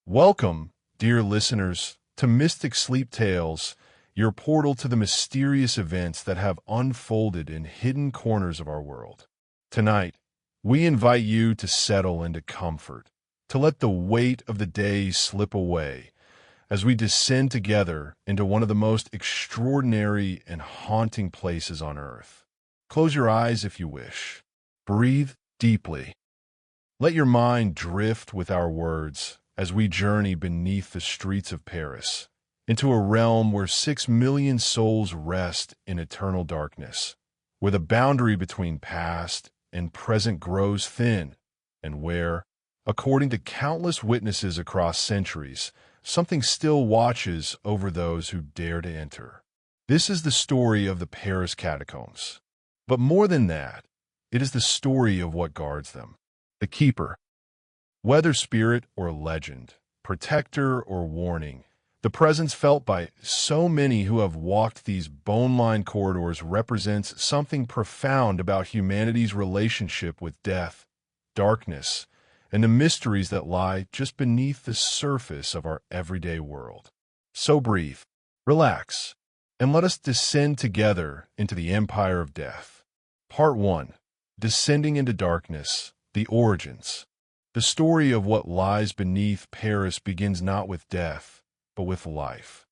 Welcome, dear listeners, to Mystic Sleep Tales, your portal to the mysterious events that have unfolded in hidden corners of our world. Tonight, we invite you to settle into comfort, to let the weight of the day slip away as we descend together into one of the most extraordinary and haunting places on Earth. Close your eyes if you wish. Breathe deeply. Let your mind drift with our words as we journey beneath the streets of Paris, into a realm where 6 million souls rest in eternal darkness, where the boundary between past and present grows thin, and where, according to countless witnesses across centuries, something still watches over those who dare to enter. This is the story of the Paris Catacombs. But more than that, it is the story of what guards them. The Keeper. Whether spirit or legend, protector or warning, the presence felt by so many who have walked these bone-lined corridors represents something profound about humanity's relationship with death, darkness, and the mysteries that lie just beneath the surface of our everyday world. So breathe, relax, and let us descend together into the empire of death. Part 1. Descending into Darkness, the Origins. The story of what lies beneath Paris begins not with death, but with life.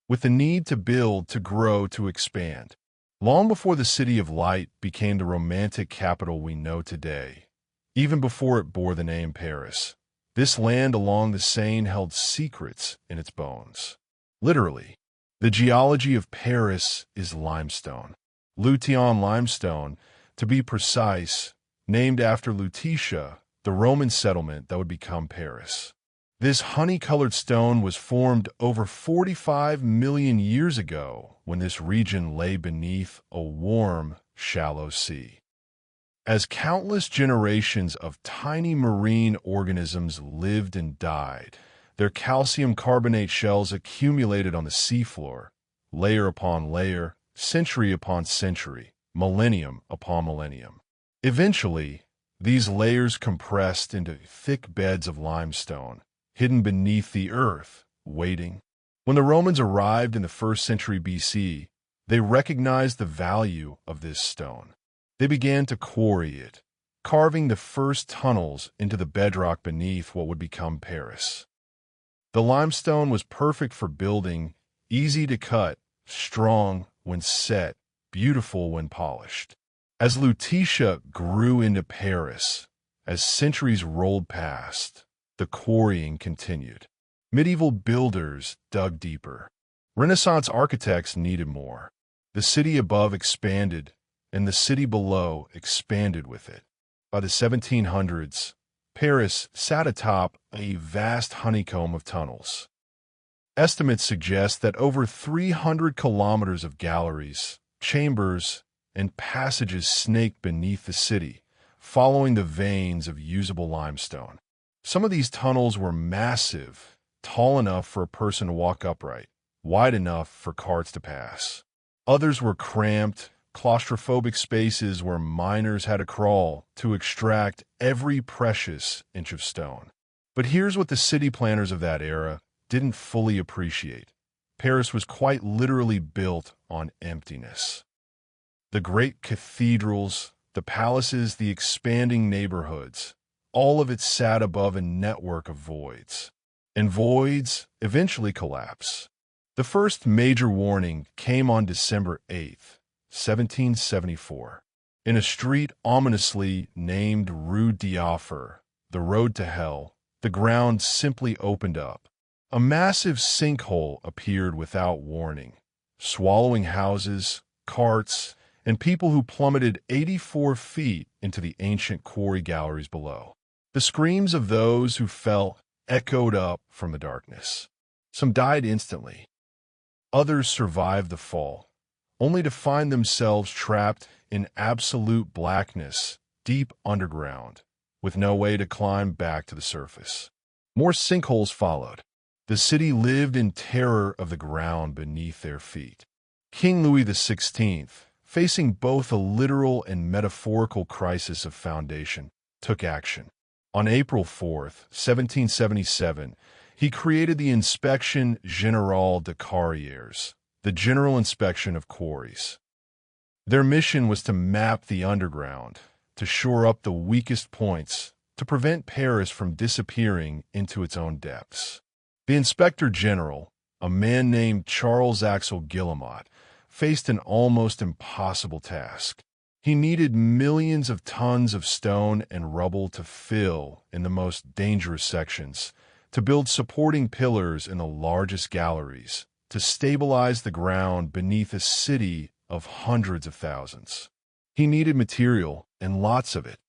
With the need to build, to grow, to expand. Long before the City of Light became the romantic capital we know today, even before it bore the name Paris, this land along the Seine held secrets in its bones. Literally, the geology of Paris is limestone. Lutean limestone, to be precise, named after Lutetia, the Roman settlement that would become Paris. This honey-colored stone was formed over 45 million years ago when this region lay beneath a warm, shallow sea. As countless generations of tiny marine organisms lived and died, their calcium carbonate shells accumulated on the seafloor, layer upon layer, century upon century, millennium upon millennium. Eventually, these layers compressed into thick beds of limestone, hidden beneath the earth, waiting. When the Romans arrived in the 1st century BC, they recognized the value of this stone. They began to quarry it, carving the first tunnels into the bedrock beneath what would become Paris. The limestone was perfect for building, easy to cut, strong when set, beautiful when polished. As Lutetia grew into Paris, as centuries rolled past, the quarrying continued. Medieval builders dug deeper. Renaissance architects needed more. The city above expanded, and the city below expanded with it. By the 1700s, Paris sat atop a vast honeycomb of tunnels. Estimates suggest that over 300 kilometers of galleries, chambers, and passages snaked beneath the city, following the veins of usable limestone. Some of these tunnels were massive, tall enough for a person to walk upright, wide enough for carts to pass. Others were cramped, claustrophobic spaces where miners had to crawl to extract every precious inch of stone. But here's what the city planners of that era didn't fully appreciate. Paris was quite literally built on emptiness. The great cathedrals, the palaces, the expanding neighborhoods, all of it sat above a network of voids. And voids eventually collapse. The first major warning came on December 8th, 1774. In a street ominously named Rue d'Enfer, the road to hell, the ground simply opened up. A massive sinkhole appeared without warning, swallowing houses, carts, and people who plummeted 84 feet into the ancient quarry galleries below. The screams of those who fell echoed up from the darkness. Some died instantly. Others survived the fall, only to find themselves trapped in absolute blackness deep underground, with no way to climb back to the surface. More sinkholes followed. The city lived in terror of the ground beneath their feet. King Louis XVI, facing both a literal and metaphorical crisis of foundation, took action. On April 4th, 1777, he created the Inspection Générale des Carrières, the General Inspection of Quarries. Their mission was to map the underground, to shore up the weakest points, to prevent Paris from disappearing into its own depths. The Inspector General, a man named Charles Axel Guillemot, faced an almost impossible task. He needed millions of tons of stone and rubble to fill in the most dangerous sections, to build supporting pillars in the largest galleries, to stabilize the ground beneath a city of hundreds of thousands. He needed material, and lots of it.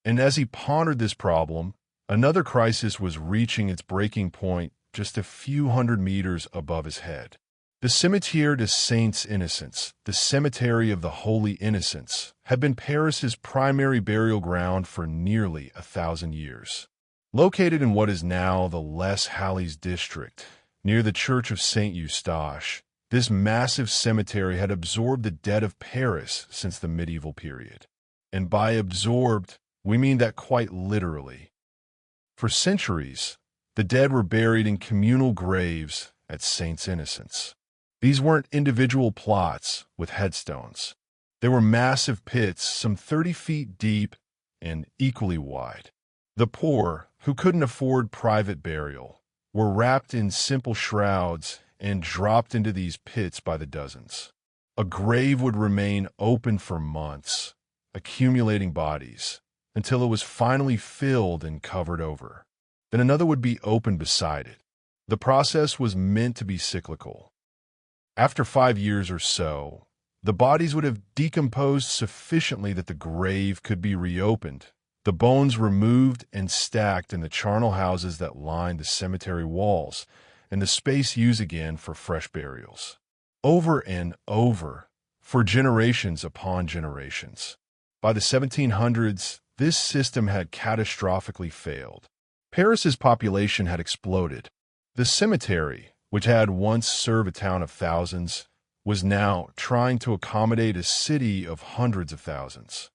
And as he pondered this problem, another crisis was reaching its breaking point just a few hundred meters above his head. The Cimetière des Saints Innocents, the Cemetery of the Holy Innocents, had been Paris's primary burial ground for nearly 1,000 years. Located in what is now the Les Halles district, near the Church of Saint Eustache, this massive cemetery had absorbed the dead of Paris since the medieval period. And by absorbed, we mean that quite literally. For centuries, the dead were buried in communal graves at Saints Innocents. These weren't individual plots with headstones. They were massive pits, some 30 feet deep and equally wide. The poor, who couldn't afford private burial, were wrapped in simple shrouds and dropped into these pits by the dozens. A grave would remain open for months, accumulating bodies, until it was finally filled and covered over. Then another would be opened beside it. The process was meant to be cyclical. After 5 years or so, the bodies would have decomposed sufficiently that the grave could be reopened, the bones removed and stacked in the charnel houses that lined the cemetery walls, and the space used again for fresh burials. Over and over, for generations upon generations. By the 1700s, this system had catastrophically failed. Paris's population had exploded. The cemetery, which had once served a town of thousands, was now trying to accommodate a city of hundreds of thousands.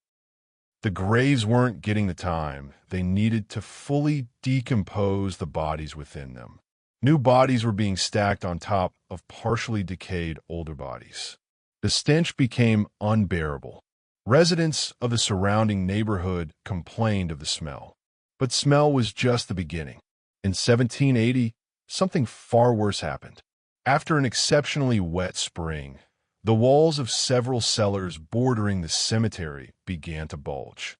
The graves weren't getting the time they needed to fully decompose the bodies within them. New bodies were being stacked on top of partially decayed older bodies. The stench became unbearable. Residents of the surrounding neighborhood complained of the smell. But smell was just the beginning. In 1780, something far worse happened. After an exceptionally wet spring, the walls of several cellars bordering the cemetery began to bulge.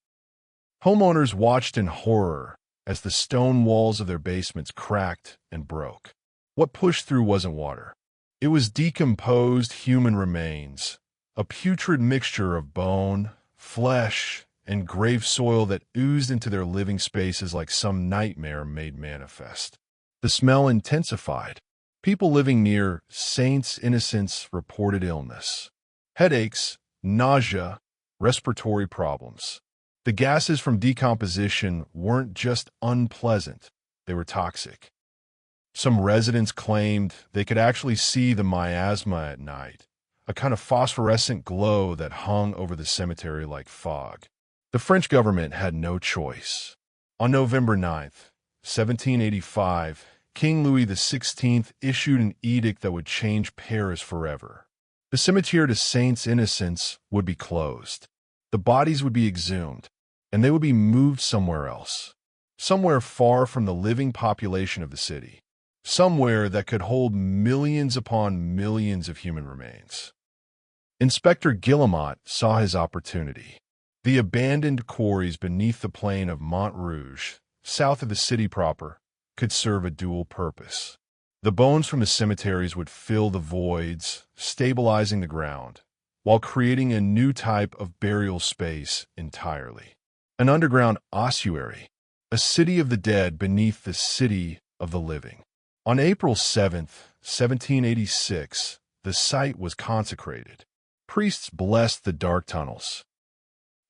Homeowners watched in horror as the stone walls of their basements cracked and broke. What pushed through wasn't water. It was decomposed human remains, a putrid mixture of bone, flesh, and grave soil that oozed into their living spaces like some nightmare made manifest. The smell intensified. People living near Saints Innocents reported illness, headaches, nausea, respiratory problems. The gases from decomposition weren't just unpleasant, they were toxic. Some residents claimed they could actually see the miasma at night, a kind of phosphorescent glow that hung over the cemetery like fog. The French government had no choice. On November 9th, 1785, King Louis XVI issued an edict that would change Paris forever. The Cimetière des Saints Innocents would be closed. The bodies would be exhumed, and they would be moved somewhere else. Somewhere far from the living population of the city. Somewhere that could hold millions upon millions of human remains. Inspector Guillemot saw his opportunity. The abandoned quarries beneath the plain of Montrouge, south of the city proper, could serve a dual purpose. The bones from the cemeteries would fill the voids, stabilizing the ground, while creating a new type of burial space entirely. An underground ossuary, a city of the dead beneath the city of the living. On April 7th, 1786, the site was consecrated. Priests blessed the dark tunnels.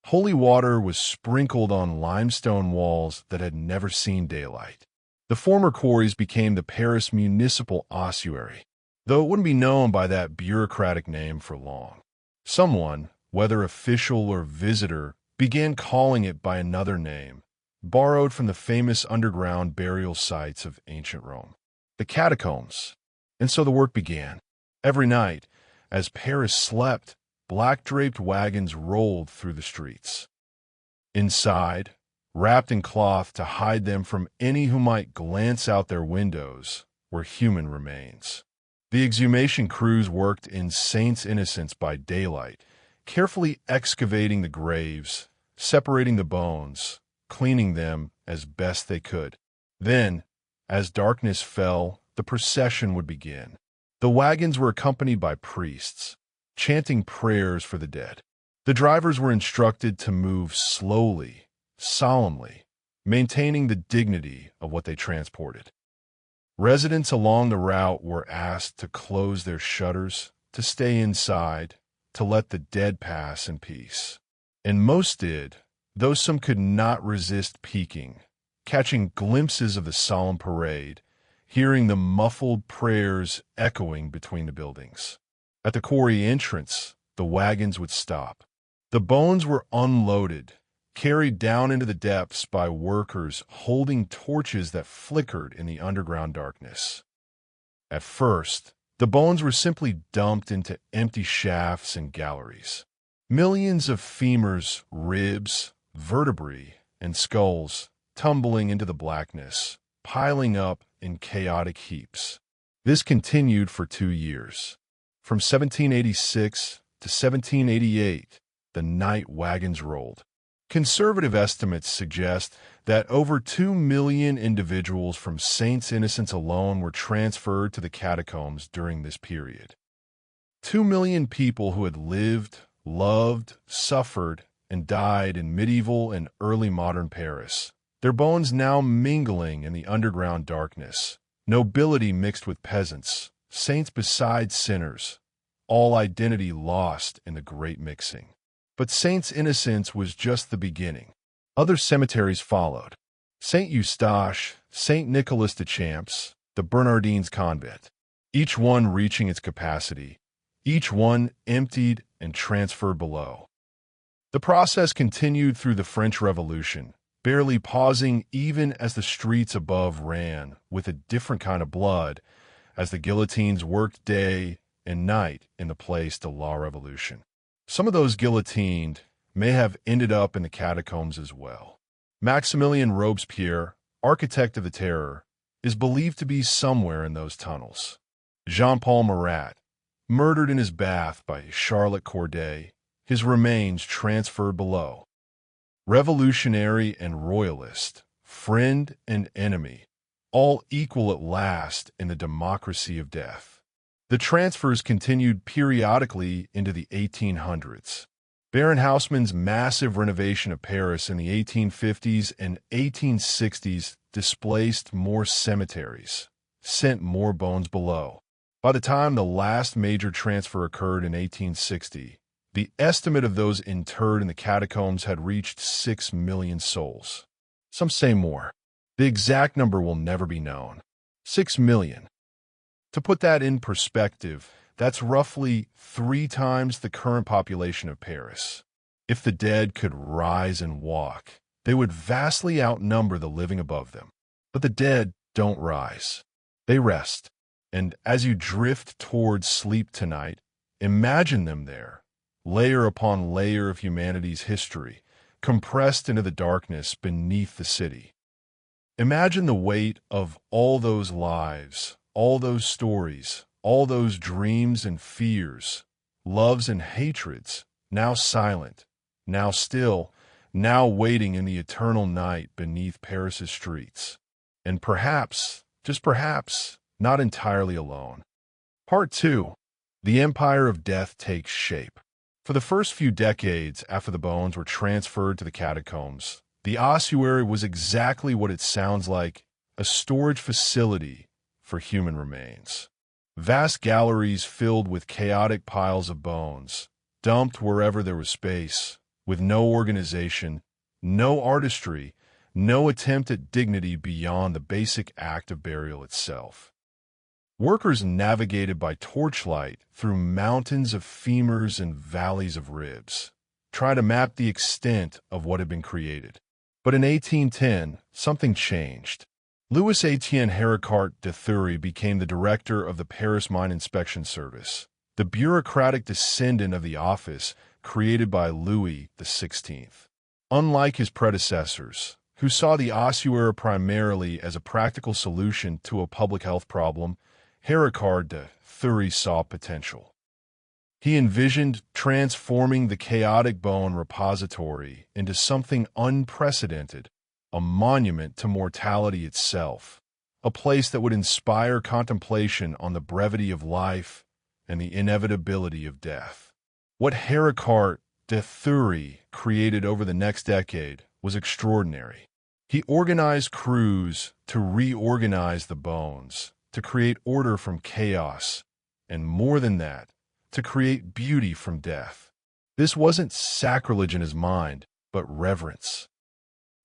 Holy water was sprinkled on limestone walls that had never seen daylight. The former quarries became the Paris Municipal Ossuary, though it wouldn't be known by that bureaucratic name for long. Someone, whether official or visitor, began calling it by another name, borrowed from the famous underground burial sites of ancient Rome, the catacombs. And so the work began. Every night, as Paris slept, black-draped wagons rolled through the streets. Inside, wrapped in cloth to hide them from any who might glance out their windows, were human remains. The exhumation crews worked in saints' innocence by daylight, carefully excavating the graves, separating the bones, cleaning them as best they could. Then, as darkness fell, the procession would begin. The wagons were accompanied by priests, chanting prayers for the dead. The drivers were instructed to move slowly, solemnly, maintaining the dignity of what they transported. Residents along the route were asked to close their shutters, to stay inside, to let the dead pass in peace. And most did, though some could not resist peeking, catching glimpses of the solemn parade, hearing the muffled prayers echoing between the buildings. At the quarry entrance, the wagons would stop. The bones were unloaded, carried down into the depths by workers holding torches that flickered in the underground darkness. At first, the bones were simply dumped into empty shafts and galleries. Millions of femurs, ribs, vertebrae, and skulls tumbling into the blackness, piling up in chaotic heaps. This continued for 2 years. From 1786 to 1788, the night wagons rolled. Conservative estimates suggest that over 2 million individuals from saints' innocence alone were transferred to the catacombs during this period. 2 million people who had lived, loved, suffered, and died in medieval and early modern Paris, their bones now mingling in the underground darkness. Nobility mixed with peasants, saints beside sinners, all identity lost in the great mixing. But saints' innocence was just the beginning. Other cemeteries followed. Saint Eustache, Saint Nicholas de Champs, the Bernardines convent, each one reaching its capacity, each one emptied and transferred below. The process continued through the French Revolution, barely pausing even as the streets above ran with a different kind of blood as the guillotines worked day and night in the Place de la Revolution. Some of those guillotined may have ended up in the catacombs as well. Maximilien Robespierre, architect of the Terror, is believed to be somewhere in those tunnels. Jean-Paul Marat, murdered in his bath by Charlotte Corday, his remains transferred below. Revolutionary and royalist, friend and enemy, all equal at last in the democracy of death. The transfers continued periodically into the 1800s. Baron Haussmann's massive renovation of Paris in the 1850s and 1860s displaced more cemeteries, sent more bones below. By the time the last major transfer occurred in 1860, the estimate of those interred in the catacombs had reached 6 million souls. Some say more. The exact number will never be known. 6 million. To put that in perspective, that's roughly 3 times the current population of Paris. If the dead could rise and walk, they would vastly outnumber the living above them. But the dead don't rise. They rest. And as you drift towards sleep tonight, imagine them there, layer upon layer of humanity's history, compressed into the darkness beneath the city. Imagine the weight of all those lives, all those stories, all those dreams and fears, loves and hatreds, now silent, now still, now waiting in the eternal night beneath Paris's streets. And perhaps, just perhaps, not entirely alone. Part 2. The Empire of Death takes shape. For the first few decades after the bones were transferred to the catacombs, the ossuary was exactly what it sounds like, a storage facility for human remains. Vast galleries filled with chaotic piles of bones, dumped wherever there was space, with no organization, no artistry, no attempt at dignity beyond the basic act of burial itself. Workers navigated by torchlight through mountains of femurs and valleys of ribs, trying to map the extent of what had been created. But in 1810, something changed. Louis-Étienne Héricart de Thury became the director of the Paris Mine Inspection Service, the bureaucratic descendant of the office created by Louis XVI. Unlike his predecessors, who saw the ossuary primarily as a practical solution to a public health problem, Héricart de Thury saw potential. He envisioned transforming the chaotic bone repository into something unprecedented, a monument to mortality itself, a place that would inspire contemplation on the brevity of life and the inevitability of death. What Héricart de Thury created over the next decade was extraordinary. He organized crews to reorganize the bones, to create order from chaos, and more than that, to create beauty from death. This wasn't sacrilege in his mind, but reverence.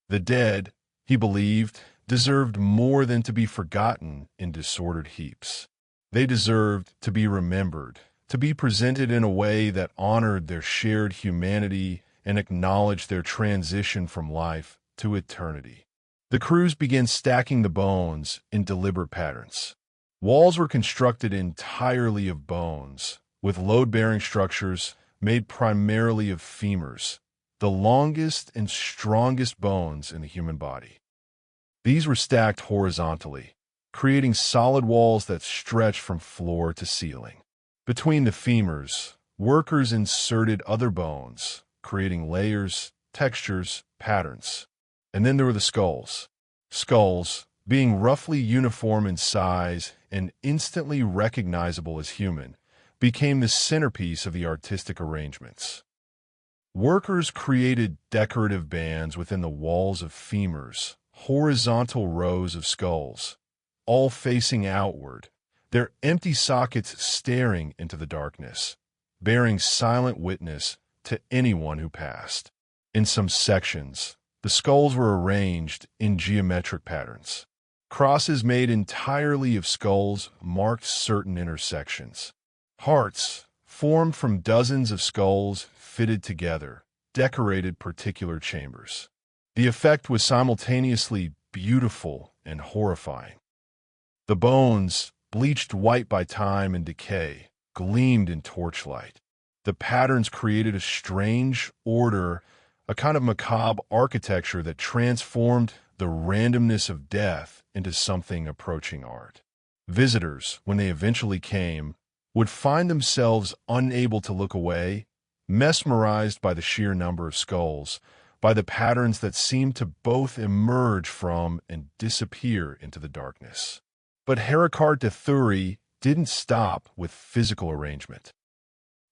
The dead, he believed, deserved more than to be forgotten in disordered heaps. They deserved to be remembered, to be presented in a way that honored their shared humanity and acknowledged their transition from life to eternity. The crews began stacking the bones in deliberate patterns. Walls were constructed entirely of bones, with load-bearing structures made primarily of femurs, the longest and strongest bones in the human body. These were stacked horizontally, creating solid walls that stretched from floor to ceiling. Between the femurs, workers inserted other bones, creating layers, textures, patterns. And then there were the skulls. Skulls, being roughly uniform in size and instantly recognizable as human, became the centerpiece of the artistic arrangements. Workers created decorative bands within the walls of femurs, horizontal rows of skulls, all facing outward, their empty sockets staring into the darkness, bearing silent witness to anyone who passed. In some sections, the skulls were arranged in geometric patterns. Crosses made entirely of skulls marked certain intersections. Hearts, formed from dozens of skulls fitted together, decorated particular chambers. The effect was simultaneously beautiful and horrifying. The bones, bleached white by time and decay, gleamed in torchlight. The patterns created a strange order, a kind of macabre architecture that transformed the randomness of death into something approaching art. Visitors, when they eventually came, would find themselves unable to look away, mesmerized by the sheer number of skulls, by the patterns that seemed to both emerge from and disappear into the darkness. But Héricart de Thury didn't stop with physical arrangement.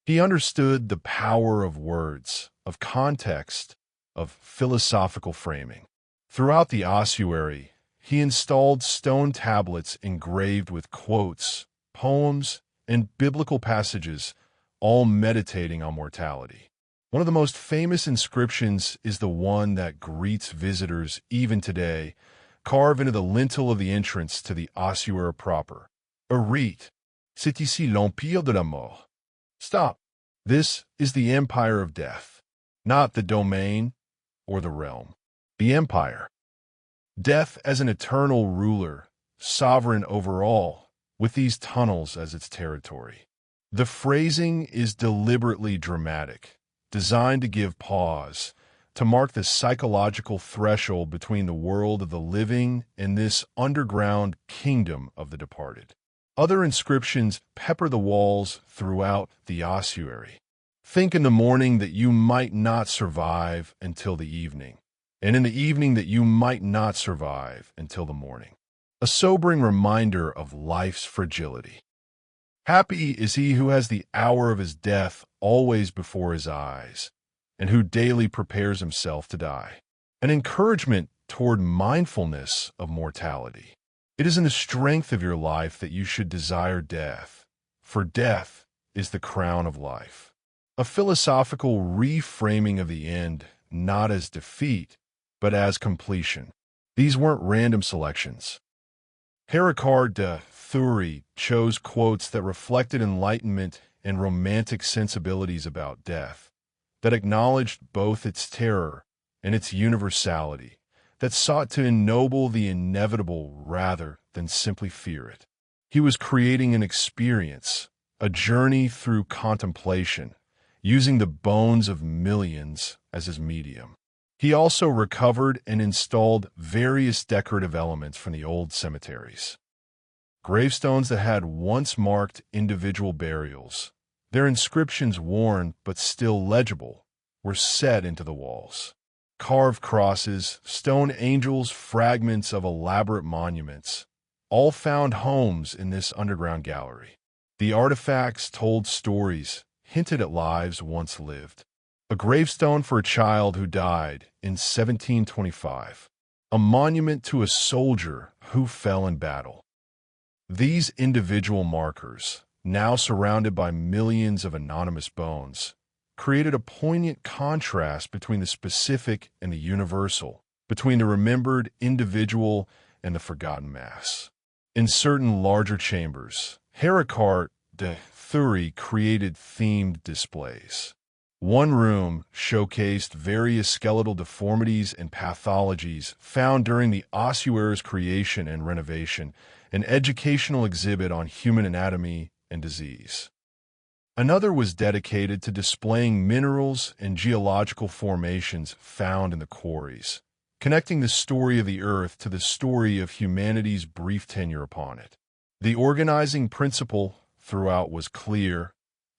He understood the power of words, of context, of philosophical framing. Throughout the ossuary, he installed stone tablets engraved with quotes, poems, and biblical passages, all meditating on mortality. One of the most famous inscriptions is the one that greets visitors even today, carved into the lintel of the entrance to the ossuary proper. Arrête, c'est ici l'empire de la mort. Stop. This is the empire of death, not the domain or the realm. The empire. Death as an eternal ruler, sovereign over all, with these tunnels as its territory. The phrasing is deliberately dramatic, designed to give pause, to mark the psychological threshold between the world of the living and this underground kingdom of the departed. Other inscriptions pepper the walls throughout the ossuary. Think in the morning that you might not survive until the evening, and in the evening that you might not survive until the morning. A sobering reminder of life's fragility. Happy is he who has the hour of his death always before his eyes, and who daily prepares himself to die. An encouragement toward mindfulness of mortality. It is in the strength of your life that you should desire death, for death is the crown of life. A philosophical reframing of the end, not as defeat, but as completion. These weren't random selections. Héricart de Thury chose quotes that reflected enlightenment and romantic sensibilities about death, that acknowledged both its terror and its universality, that sought to ennoble the inevitable rather than simply fear it. He was creating an experience, a journey through contemplation, using the bones of millions as his medium. He also recovered and installed various decorative elements from the old cemeteries. Gravestones that had once marked individual burials, their inscriptions worn but still legible, were set into the walls. Carved crosses, stone angels, fragments of elaborate monuments, all found homes in this underground gallery. The artifacts told stories, hinted at lives once lived. A gravestone for a child who died in 1725. A monument to a soldier who fell in battle. These individual markers, now surrounded by millions of anonymous bones, created a poignant contrast between the specific and the universal, between the remembered individual and the forgotten mass. In certain larger chambers, Paris Catacombs created themed displays. One room showcased various skeletal deformities and pathologies found during the ossuary's creation and renovation, an educational exhibit on human anatomy and disease. Another was dedicated to displaying minerals and geological formations found in the quarries, connecting the story of the Earth to the story of humanity's brief tenure upon it. The organizing principle throughout was clear.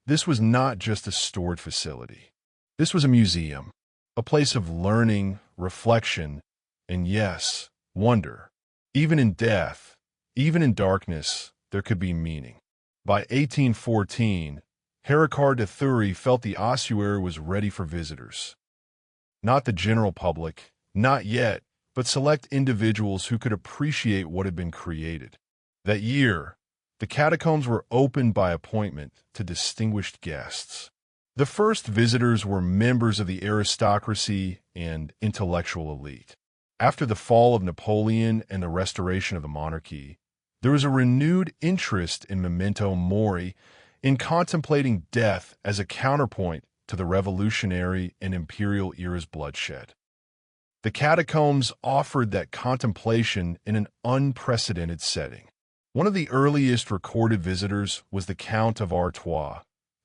This was not just a storage facility. This was a museum, a place of learning, reflection, and yes, wonder. Even in death, even in darkness, there could be meaning. By 1814, Paris Catacombs felt the ossuary was ready for visitors. Not the general public, not yet, but select individuals who could appreciate what had been created. That year, the catacombs were opened by appointment to distinguished guests. The first visitors were members of the aristocracy and intellectual elite. After the fall of Napoleon and the restoration of the monarchy, there was a renewed interest in memento mori, in contemplating death as a counterpoint to the revolutionary and imperial era's bloodshed. The catacombs offered that contemplation in an unprecedented setting. One of the earliest recorded visitors was the Count of Artois,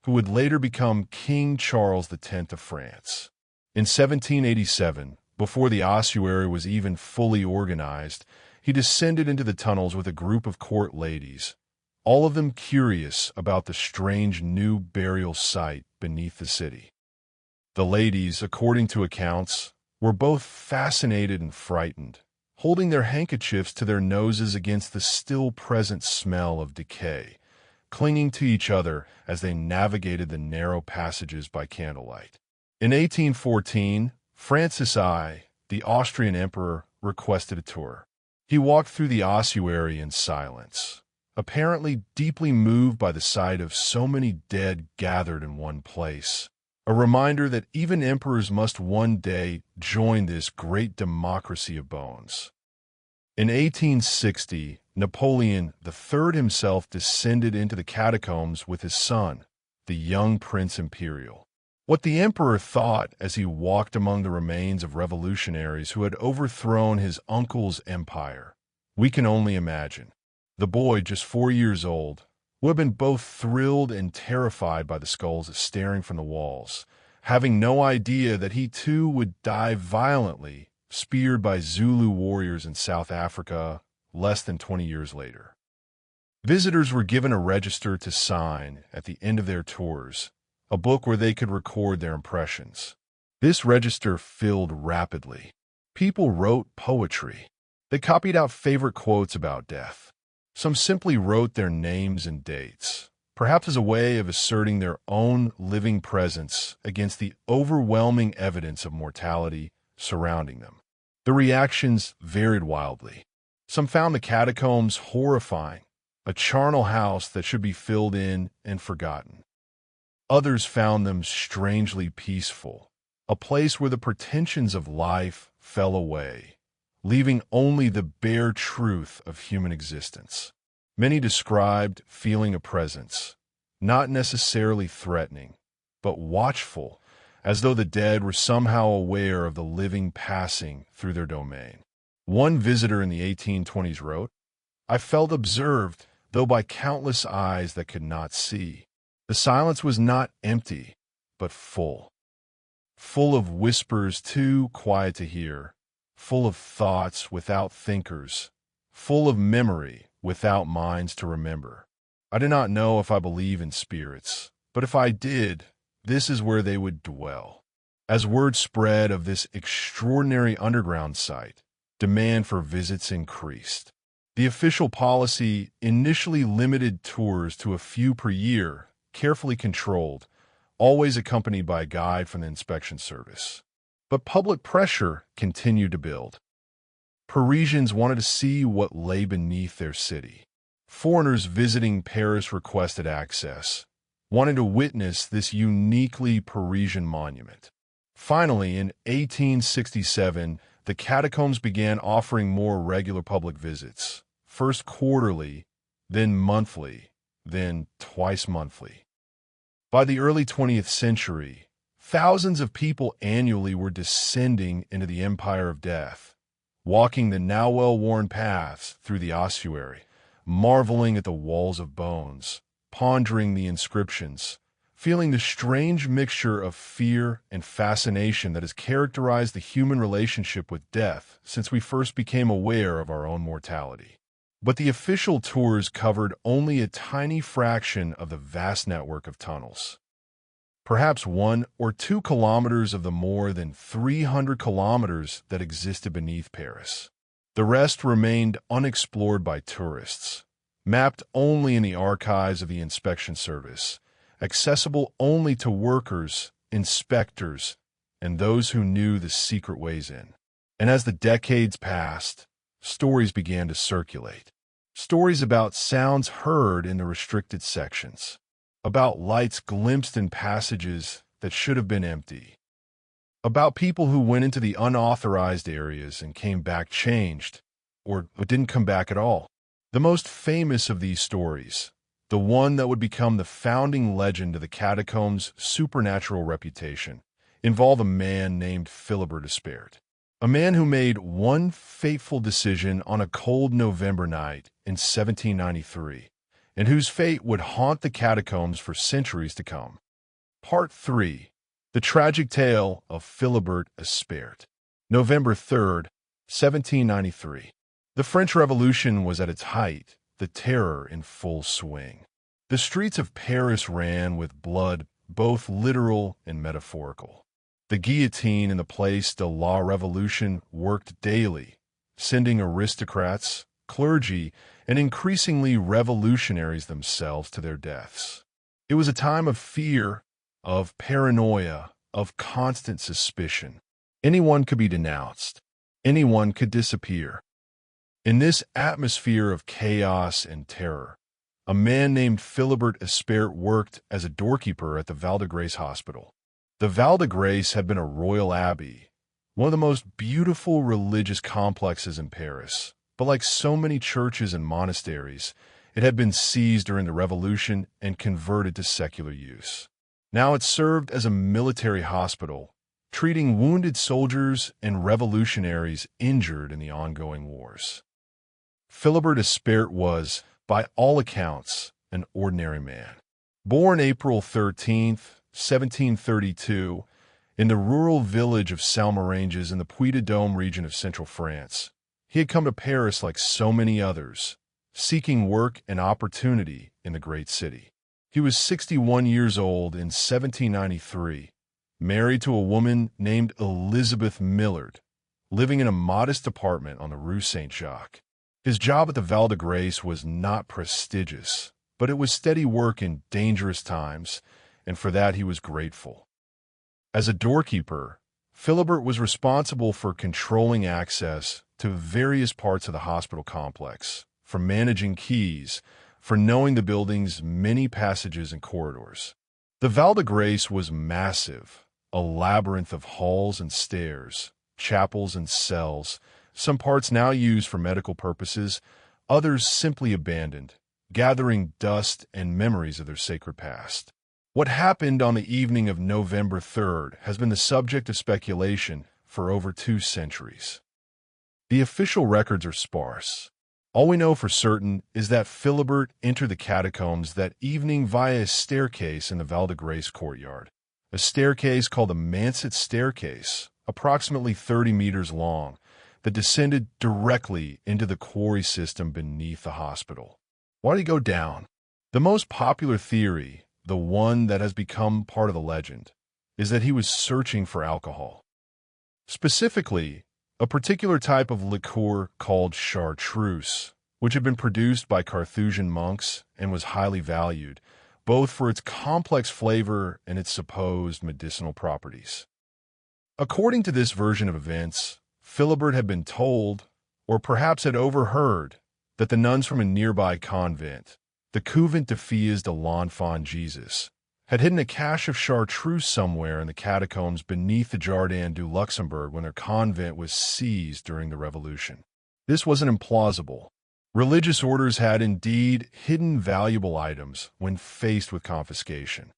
who would later become King Charles X of France. In 1787, before the ossuary was even fully organized, he descended into the tunnels with a group of court ladies, all of them curious about the strange new burial site beneath the city. The ladies, according to accounts, were both fascinated and frightened, holding their handkerchiefs to their noses against the still-present smell of decay, clinging to each other as they navigated the narrow passages by candlelight. In 1814, Francis I, the Austrian emperor, requested a tour. He walked through the ossuary in silence, apparently deeply moved by the sight of so many dead gathered in one place, a reminder that even emperors must one day join this great democracy of bones. In 1860, Napoleon III himself descended into the catacombs with his son, the young Prince Imperial. What the emperor thought as he walked among the remains of revolutionaries who had overthrown his uncle's empire, we can only imagine. The boy, just 4 years old, would have been both thrilled and terrified by the skulls staring from the walls, having no idea that he too would die violently, speared by Zulu warriors in South Africa less than 20 years later. Visitors were given a register to sign at the end of their tours, a book where they could record their impressions. This register filled rapidly. People wrote poetry. They copied out favorite quotes about death. Some simply wrote their names and dates, perhaps as a way of asserting their own living presence against the overwhelming evidence of mortality surrounding them. The reactions varied wildly. Some found the catacombs horrifying, a charnel house that should be filled in and forgotten. Others found them strangely peaceful, a place where the pretensions of life fell away, leaving only the bare truth of human existence. Many described feeling a presence, not necessarily threatening, but watchful, as though the dead were somehow aware of the living passing through their domain. One visitor in the 1820s wrote, "I felt observed, though by countless eyes that could not see. The silence was not empty, but full. Full of whispers too quiet to hear, full of thoughts without thinkers, full of memory without minds to remember. I do not know if I believe in spirits, but if I did, this is where they would dwell." As word spread of this extraordinary underground site, demand for visits increased. The official policy initially limited tours to a few per year, carefully controlled, always accompanied by a guide from the inspection service. But public pressure continued to build. Parisians wanted to see what lay beneath their city. Foreigners visiting Paris requested access, wanting to witness this uniquely Parisian monument. Finally, in 1867, the catacombs began offering more regular public visits, first quarterly, then monthly, then twice monthly. By the early 20th century, thousands of people annually were descending into the Empire of Death, walking the now well-worn paths through the ossuary, marveling at the walls of bones, pondering the inscriptions, feeling the strange mixture of fear and fascination that has characterized the human relationship with death since we first became aware of our own mortality. But the official tours covered only a tiny fraction of the vast network of tunnels. Perhaps 1 or 2 kilometers of the more than 300 kilometers that existed beneath Paris. The rest remained unexplored by tourists, mapped only in the archives of the inspection service, accessible only to workers, inspectors, and those who knew the secret ways in. And as the decades passed, stories began to circulate. Stories about sounds heard in the restricted sections, about lights glimpsed in passages that should have been empty, about people who went into the unauthorized areas and came back changed, or didn't come back at all. The most famous of these stories, the one that would become the founding legend of the catacombs' supernatural reputation, involved a man named Philibert Despert. A man who made one fateful decision on a cold November night in 1793, and whose fate would haunt the catacombs for centuries to come. Part 3. The Tragic Tale of Philibert Despert. November 3rd, 1793. The French Revolution was at its height, the terror in full swing. The streets of Paris ran with blood, both literal and metaphorical. The guillotine in the Place de la Révolution worked daily, sending aristocrats, clergy, and increasingly revolutionaries themselves to their deaths. It was a time of fear, of paranoia, of constant suspicion. Anyone could be denounced. Anyone could disappear. In this atmosphere of chaos and terror, a man named Philibert Despert worked as a doorkeeper at the Val de Grace Hospital. The Val de Grace had been a royal abbey, one of the most beautiful religious complexes in Paris, but like so many churches and monasteries, it had been seized during the Revolution and converted to secular use. Now it served as a military hospital, treating wounded soldiers and revolutionaries injured in the ongoing wars. Philibert Despert was, by all accounts, an ordinary man. Born April 13th, 1732, in the rural village of Salmoranges in the Puy-de-Dôme region of central France, he had come to Paris like so many others, seeking work and opportunity in the great city. He was 61 years old in 1793, married to a woman named Elizabeth Millard, living in a modest apartment on the Rue Saint-Jacques. His job at the Val de Grace was not prestigious, but it was steady work in dangerous times, and for that he was grateful. As a doorkeeper, Philibert was responsible for controlling access to various parts of the hospital complex, for managing keys, for knowing the building's many passages and corridors. The Val de Grace was massive, a labyrinth of halls and stairs, chapels and cells, some parts now used for medical purposes, others simply abandoned, gathering dust and memories of their sacred past. What happened on the evening of November 3rd has been the subject of speculation for over 2 centuries. The official records are sparse. All we know for certain is that Philibert entered the catacombs that evening via a staircase in the Val de Grace courtyard. A staircase called the Mansit Staircase, approximately 30 meters long, that descended directly into the quarry system beneath the hospital. Why did he go down? The most popular theory, the one that has become part of the legend, is that he was searching for alcohol. Specifically, a particular type of liqueur called chartreuse, which had been produced by Carthusian monks and was highly valued, both for its complex flavor and its supposed medicinal properties. According to this version of events, Philibert had been told, or perhaps had overheard, that the nuns from a nearby convent, the Couvent de Filles de l'Enfant Jesus, had hidden a cache of chartreuse somewhere in the catacombs beneath the Jardin du Luxembourg when their convent was seized during the Revolution. This wasn't implausible. Religious orders had indeed hidden valuable items when faced with confiscation.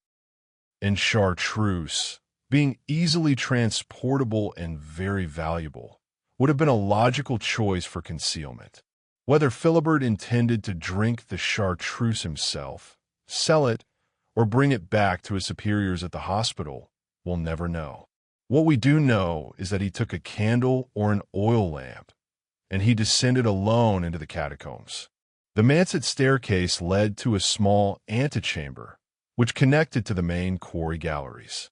And chartreuse, being easily transportable and very valuable, would have been a logical choice for concealment. Whether Philibert intended to drink the chartreuse himself, sell it, or bring it back to his superiors at the hospital, we'll never know. What we do know is that he took a candle or an oil lamp, and he descended alone into the catacombs. The Mansit staircase led to a small antechamber, which connected to the main quarry galleries.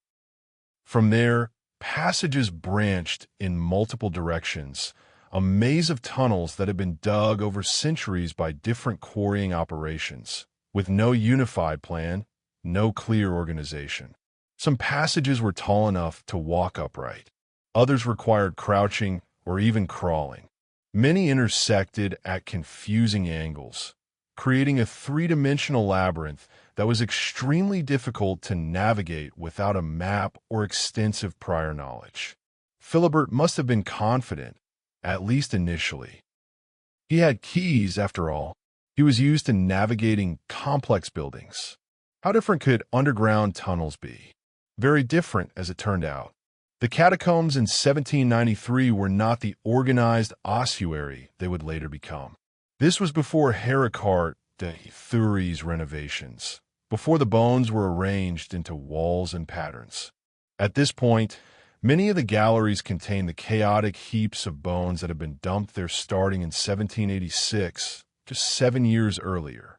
From there, passages branched in multiple directions, a maze of tunnels that had been dug over centuries by different quarrying operations, with no unified plan, no clear organization. Some passages were tall enough to walk upright. Others required crouching or even crawling. Many intersected at confusing angles, creating a three-dimensional labyrinth that was extremely difficult to navigate without a map or extensive prior knowledge. Philibert must have been confident, at least initially. He had keys, after all. He was used to navigating complex buildings. How different could underground tunnels be? Very different, as it turned out. The catacombs in 1793 were not the organized ossuary they would later become. This was before Héricart de Thury's renovations, before the bones were arranged into walls and patterns. At this point, many of the galleries contained the chaotic heaps of bones that had been dumped there starting in 1786, just 7 years earlier.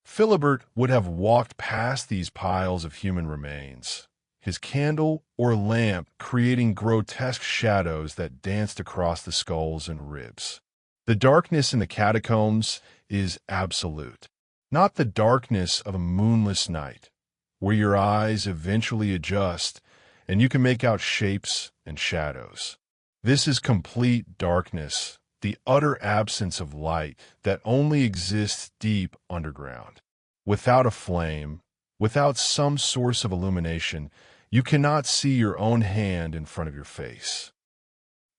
Philibert would have walked past these piles of human remains, his candle or lamp creating grotesque shadows that danced across the skulls and ribs. The darkness in the catacombs is absolute, not the darkness of a moonless night, where your eyes eventually adjust and you can make out shapes and shadows. This is complete darkness, the utter absence of light that only exists deep underground. Without a flame, without some source of illumination, you cannot see your own hand in front of your face.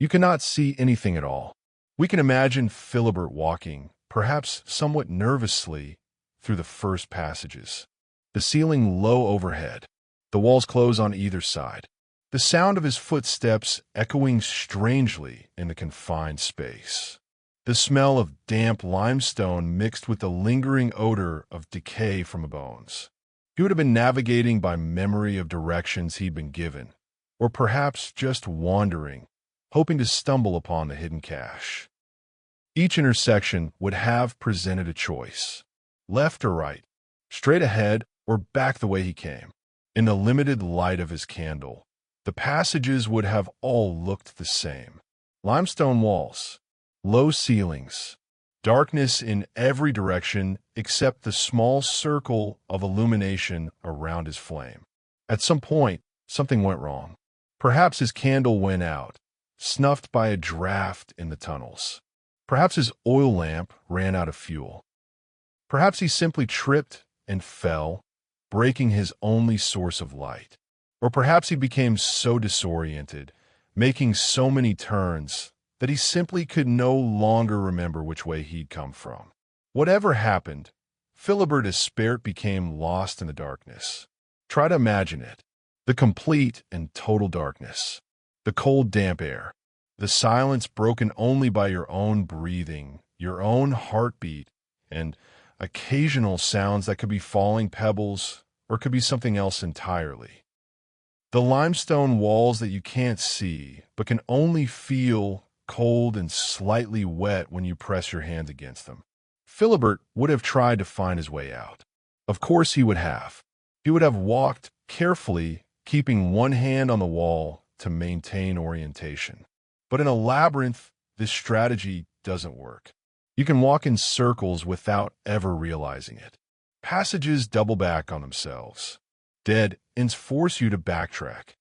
You cannot see anything at all. We can imagine Philibert walking, perhaps somewhat nervously, through the first passages. The ceiling low overhead, the walls close on either side. The sound of his footsteps echoing strangely in the confined space. The smell of damp limestone mixed with the lingering odor of decay from the bones. He would have been navigating by memory of directions he'd been given, or perhaps just wandering, hoping to stumble upon the hidden cache. Each intersection would have presented a choice, left or right, straight ahead or back the way he came. In the limited light of his candle, the passages would have all looked the same. Limestone walls, low ceilings, darkness in every direction except the small circle of illumination around his flame. At some point, something went wrong. Perhaps his candle went out, snuffed by a draft in the tunnels. Perhaps his oil lamp ran out of fuel. Perhaps he simply tripped and fell, breaking his only source of light. Or perhaps he became so disoriented, making so many turns, that he simply could no longer remember which way he'd come from. Whatever happened, Philibert Espert became lost in the darkness. Try to imagine it. The complete and total darkness. The cold, damp air. The silence broken only by your own breathing, your own heartbeat, and occasional sounds that could be falling pebbles or could be something else entirely. The limestone walls that you can't see, but can only feel cold and slightly wet when you press your hands against them. Philibert would have tried to find his way out. Of course he would have. He would have walked carefully, keeping one hand on the wall to maintain orientation. But in a labyrinth, this strategy doesn't work. You can walk in circles without ever realizing it. Passages double back on themselves. Dead ends force you to backtrack.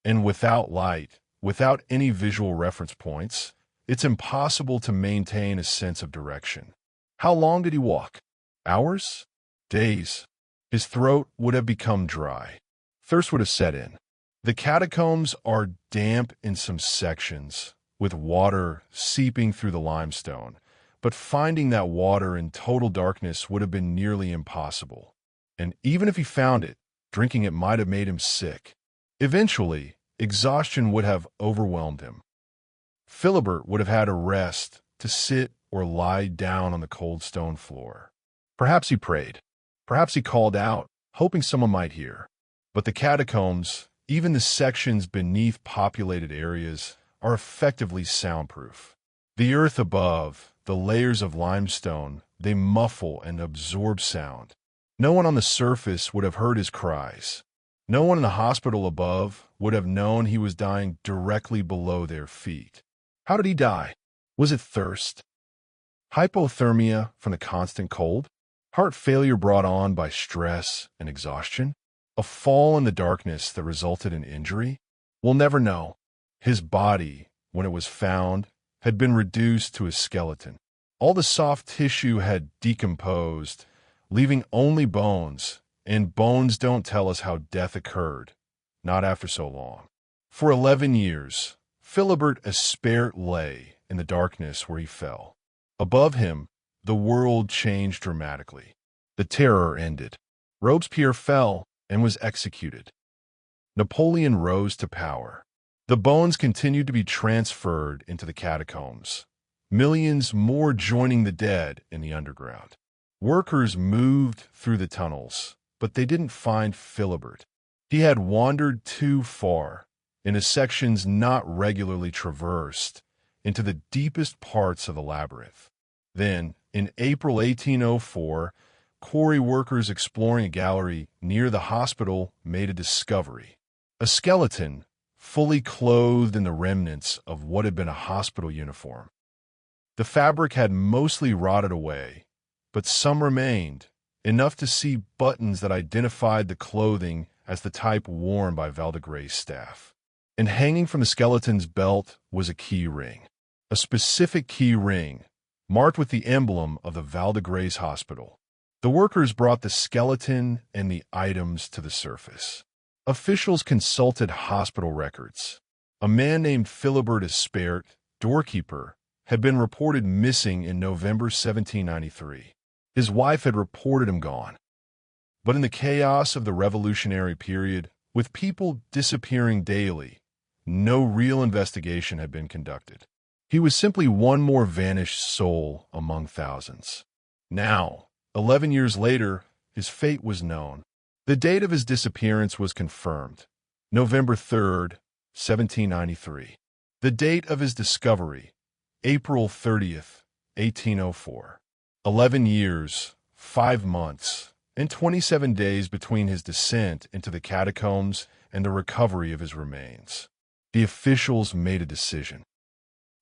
And without light, without any visual reference points, it's impossible to maintain a sense of direction. How long did he walk? Hours? Days? His throat would have become dry. Thirst would have set in. The catacombs are damp in some sections, with water seeping through the limestone, but finding that water in total darkness would have been nearly impossible. And even if he found it, drinking it might have made him sick. Eventually, exhaustion would have overwhelmed him. Philibert would have had to rest, to sit or lie down on the cold stone floor. Perhaps he prayed. Perhaps he called out, hoping someone might hear. But the catacombs, even the sections beneath populated areas, are effectively soundproof. The earth above, the layers of limestone, they muffle and absorb sound. No one on the surface would have heard his cries. No one in the hospital above would have known he was dying directly below their feet. How did he die? Was it thirst? Hypothermia from the constant cold? Heart failure brought on by stress and exhaustion? A fall in the darkness that resulted in injury? We'll never know. His body, when it was found, had been reduced to a skeleton. All the soft tissue had decomposed, leaving only bones, and bones don't tell us how death occurred, not after so long. For 11 years, Philibert Espert lay in the darkness where he fell. Above him, the world changed dramatically. The terror ended. Robespierre fell and was executed. Napoleon rose to power. The bones continued to be transferred into the catacombs, millions more joining the dead in the underground. Workers moved through the tunnels, but they didn't find Philibert. He had wandered too far, into sections not regularly traversed, into the deepest parts of the labyrinth. Then, in April 1804, quarry workers exploring a gallery near the hospital made a discovery. A skeleton, fully clothed in the remnants of what had been a hospital uniform. The fabric had mostly rotted away, but some remained, enough to see buttons that identified the clothing as the type worn by Valdegray's staff. And hanging from the skeleton's belt was a key ring, a specific key ring, marked with the emblem of the Valdegray's hospital. The workers brought the skeleton and the items to the surface. Officials consulted hospital records. A man named Philibert Espert, doorkeeper, had been reported missing in November 1793. His wife had reported him gone. But in the chaos of the revolutionary period, with people disappearing daily, no real investigation had been conducted. He was simply one more vanished soul among thousands. Now, 11 years later, his fate was known. The date of his disappearance was confirmed, November 3rd, 1793. The date of his discovery, April 30th, 1804. 11 years, 5 months, and 27 days between his descent into the catacombs and the recovery of his remains. The officials made a decision.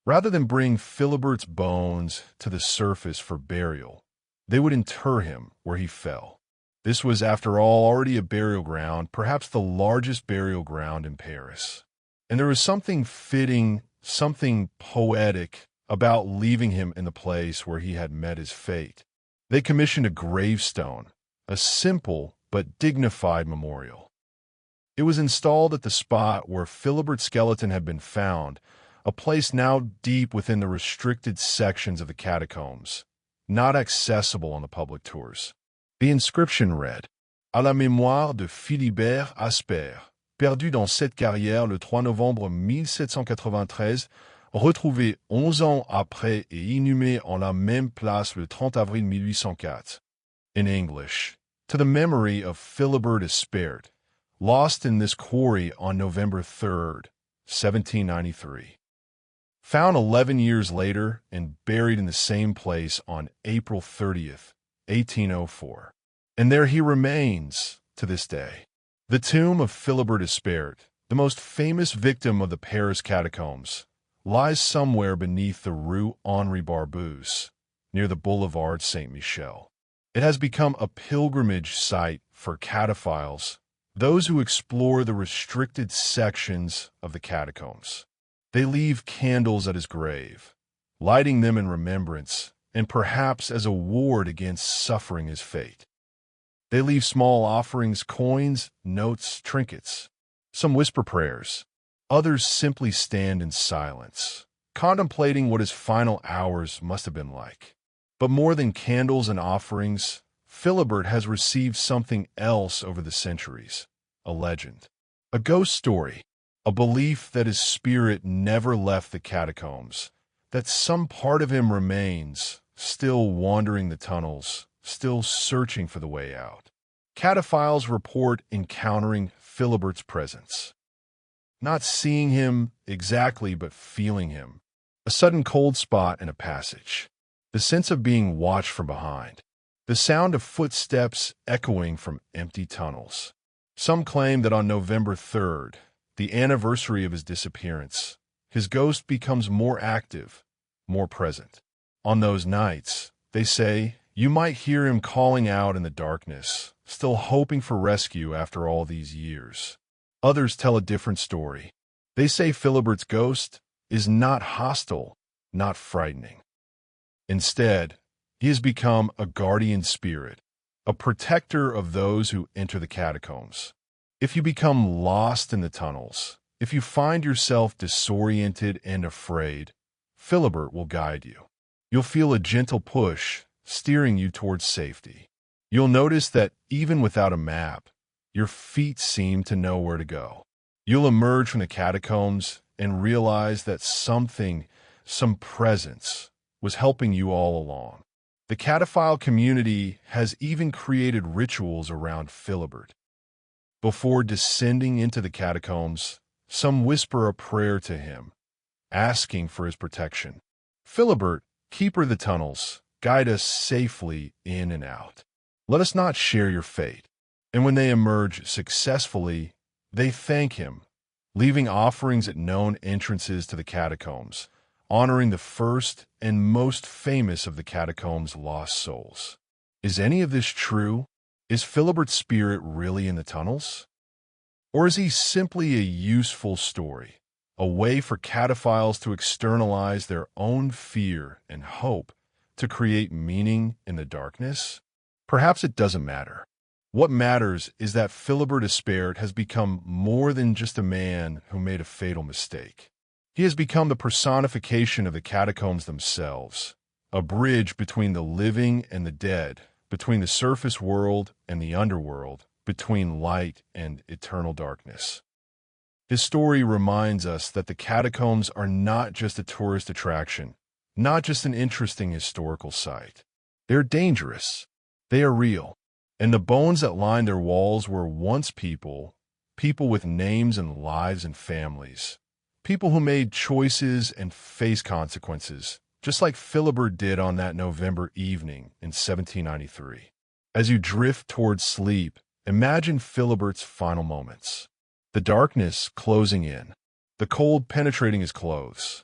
Rather than bring Philibert's bones to the surface for burial, they would inter him where he fell. This was, after all, already a burial ground, perhaps the largest burial ground in Paris. And there was something fitting, something poetic about leaving him in the place where he had met his fate. They commissioned a gravestone, a simple but dignified memorial. It was installed at the spot where Philibert's skeleton had been found, a place now deep within the restricted sections of the catacombs, not accessible on the public tours. The inscription read, "À la mémoire de Philibert Espert, perdu dans cette carrière le 3 novembre 1793, retrouvé 11 ans après et inhumé en la même place le 30 avril 1804. In English, to the memory of Philibert Espert, lost in this quarry on November 3rd, 1793. Found 11 years later and buried in the same place on April 30th, 1804. And there he remains to this day. The tomb of Philibert Espert, the most famous victim of the Paris Catacombs, lies somewhere beneath the Rue Henri Barbusse, near the Boulevard Saint-Michel. It has become a pilgrimage site for cataphiles, those who explore the restricted sections of the catacombs. They leave candles at his grave, lighting them in remembrance and perhaps as a ward against suffering his fate. They leave small offerings, coins, notes, trinkets. Some whisper prayers. Others simply stand in silence, contemplating what his final hours must have been like. But more than candles and offerings, Philibert has received something else over the centuries, a legend, a ghost story, a belief that his spirit never left the catacombs, that some part of him remains, still wandering the tunnels, still searching for the way out. Cataphiles report encountering Philibert's presence. Not seeing him exactly, but feeling him. A sudden cold spot in a passage. The sense of being watched from behind. The sound of footsteps echoing from empty tunnels. Some claim that on November 3rd, the anniversary of his disappearance, his ghost becomes more active, more present. On those nights, they say, you might hear him calling out in the darkness, still hoping for rescue after all these years. Others tell a different story. They say Philibert's ghost is not hostile, not frightening. Instead, he has become a guardian spirit, a protector of those who enter the catacombs. If you become lost in the tunnels, if you find yourself disoriented and afraid, Philibert will guide you. You'll feel a gentle push, steering you towards safety. You'll notice that even without a map, your feet seem to know where to go. You'll emerge from the catacombs and realize that something, some presence, was helping you all along. The cataphile community has even created rituals around Philibert. Before descending into the catacombs, some whisper a prayer to him, asking for his protection. Philibert, keeper of the tunnels, guide us safely in and out. Let us not share your fate. And when they emerge successfully, they thank him, leaving offerings at known entrances to the catacombs, honoring the first and most famous of the catacombs' lost souls. Is any of this true? Is Philibert's spirit really in the tunnels? Or is he simply a useful story, a way for cataphiles to externalize their own fear and hope to create meaning in the darkness? Perhaps it doesn't matter. What matters is that Philibert Espert has become more than just a man who made a fatal mistake. He has become the personification of the catacombs themselves, a bridge between the living and the dead, between the surface world and the underworld, between light and eternal darkness. His story reminds us that the catacombs are not just a tourist attraction, not just an interesting historical site. They're dangerous. They are real. And the bones that line their walls were once people with names and lives and families, people who made choices and faced consequences, just like Philibert did on that November evening in 1793. As you drift towards sleep, imagine Philibert's final moments. The darkness closing in, the cold penetrating his clothes,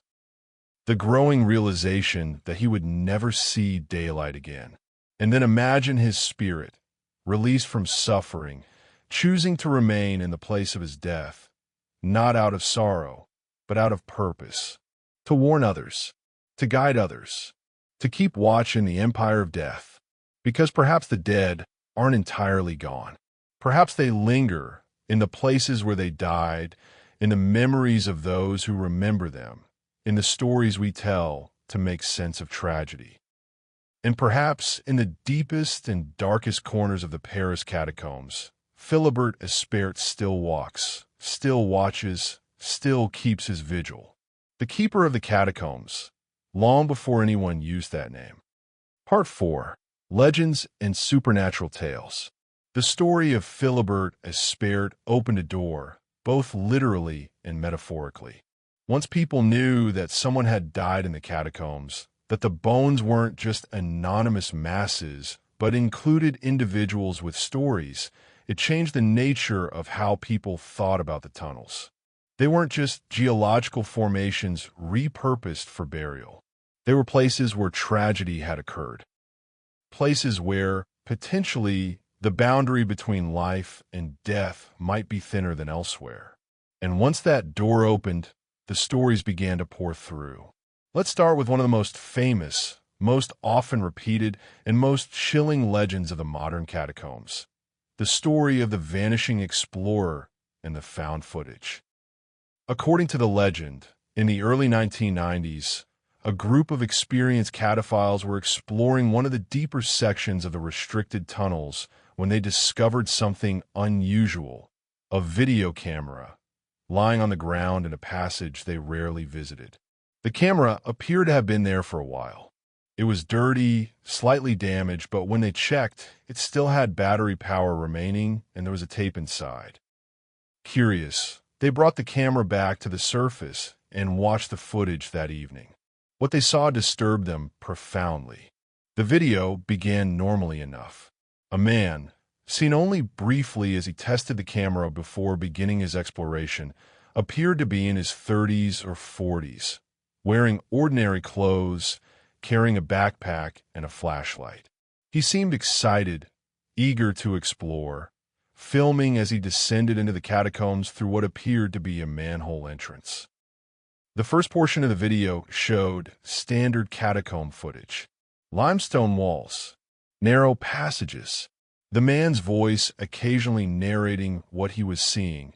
the growing realization that he would never see daylight again. And then imagine his spirit, released from suffering, choosing to remain in the place of his death, not out of sorrow, but out of purpose, to warn others, to guide others, to keep watch in the empire of death, because perhaps the dead aren't entirely gone. Perhaps they linger in the places where they died, in the memories of those who remember them, in the stories we tell to make sense of tragedy. And perhaps in the deepest and darkest corners of the Paris catacombs, Philibert Espert still walks, still watches, still keeps his vigil. The Keeper of the Catacombs, long before anyone used that name. Part 4. Legends and Supernatural Tales. The story of Philibert as Spert opened a door, both literally and metaphorically. Once people knew that someone had died in the catacombs, that the bones weren't just anonymous masses, but included individuals with stories, it changed the nature of how people thought about the tunnels. They weren't just geological formations repurposed for burial. They were places where tragedy had occurred. Places where, potentially, the boundary between life and death might be thinner than elsewhere. And once that door opened, the stories began to pour through. Let's start with one of the most famous, most often repeated, and most chilling legends of the modern catacombs. The story of the vanishing explorer and the found footage. According to the legend, in the early 1990s, a group of experienced cataphiles were exploring one of the deeper sections of the restricted tunnels when they discovered something unusual, a video camera, lying on the ground in a passage they rarely visited. The camera appeared to have been there for a while. It was dirty, slightly damaged, but when they checked, it still had battery power remaining and there was a tape inside. Curious, they brought the camera back to the surface and watched the footage that evening. What they saw disturbed them profoundly. The video began normally enough. A man, seen only briefly as he tested the camera before beginning his exploration, appeared to be in his 30s or 40s, wearing ordinary clothes, carrying a backpack and a flashlight. He seemed excited, eager to explore, filming as he descended into the catacombs through what appeared to be a manhole entrance. The first portion of the video showed standard catacomb footage. Limestone walls, narrow passages, the man's voice occasionally narrating what he was seeing,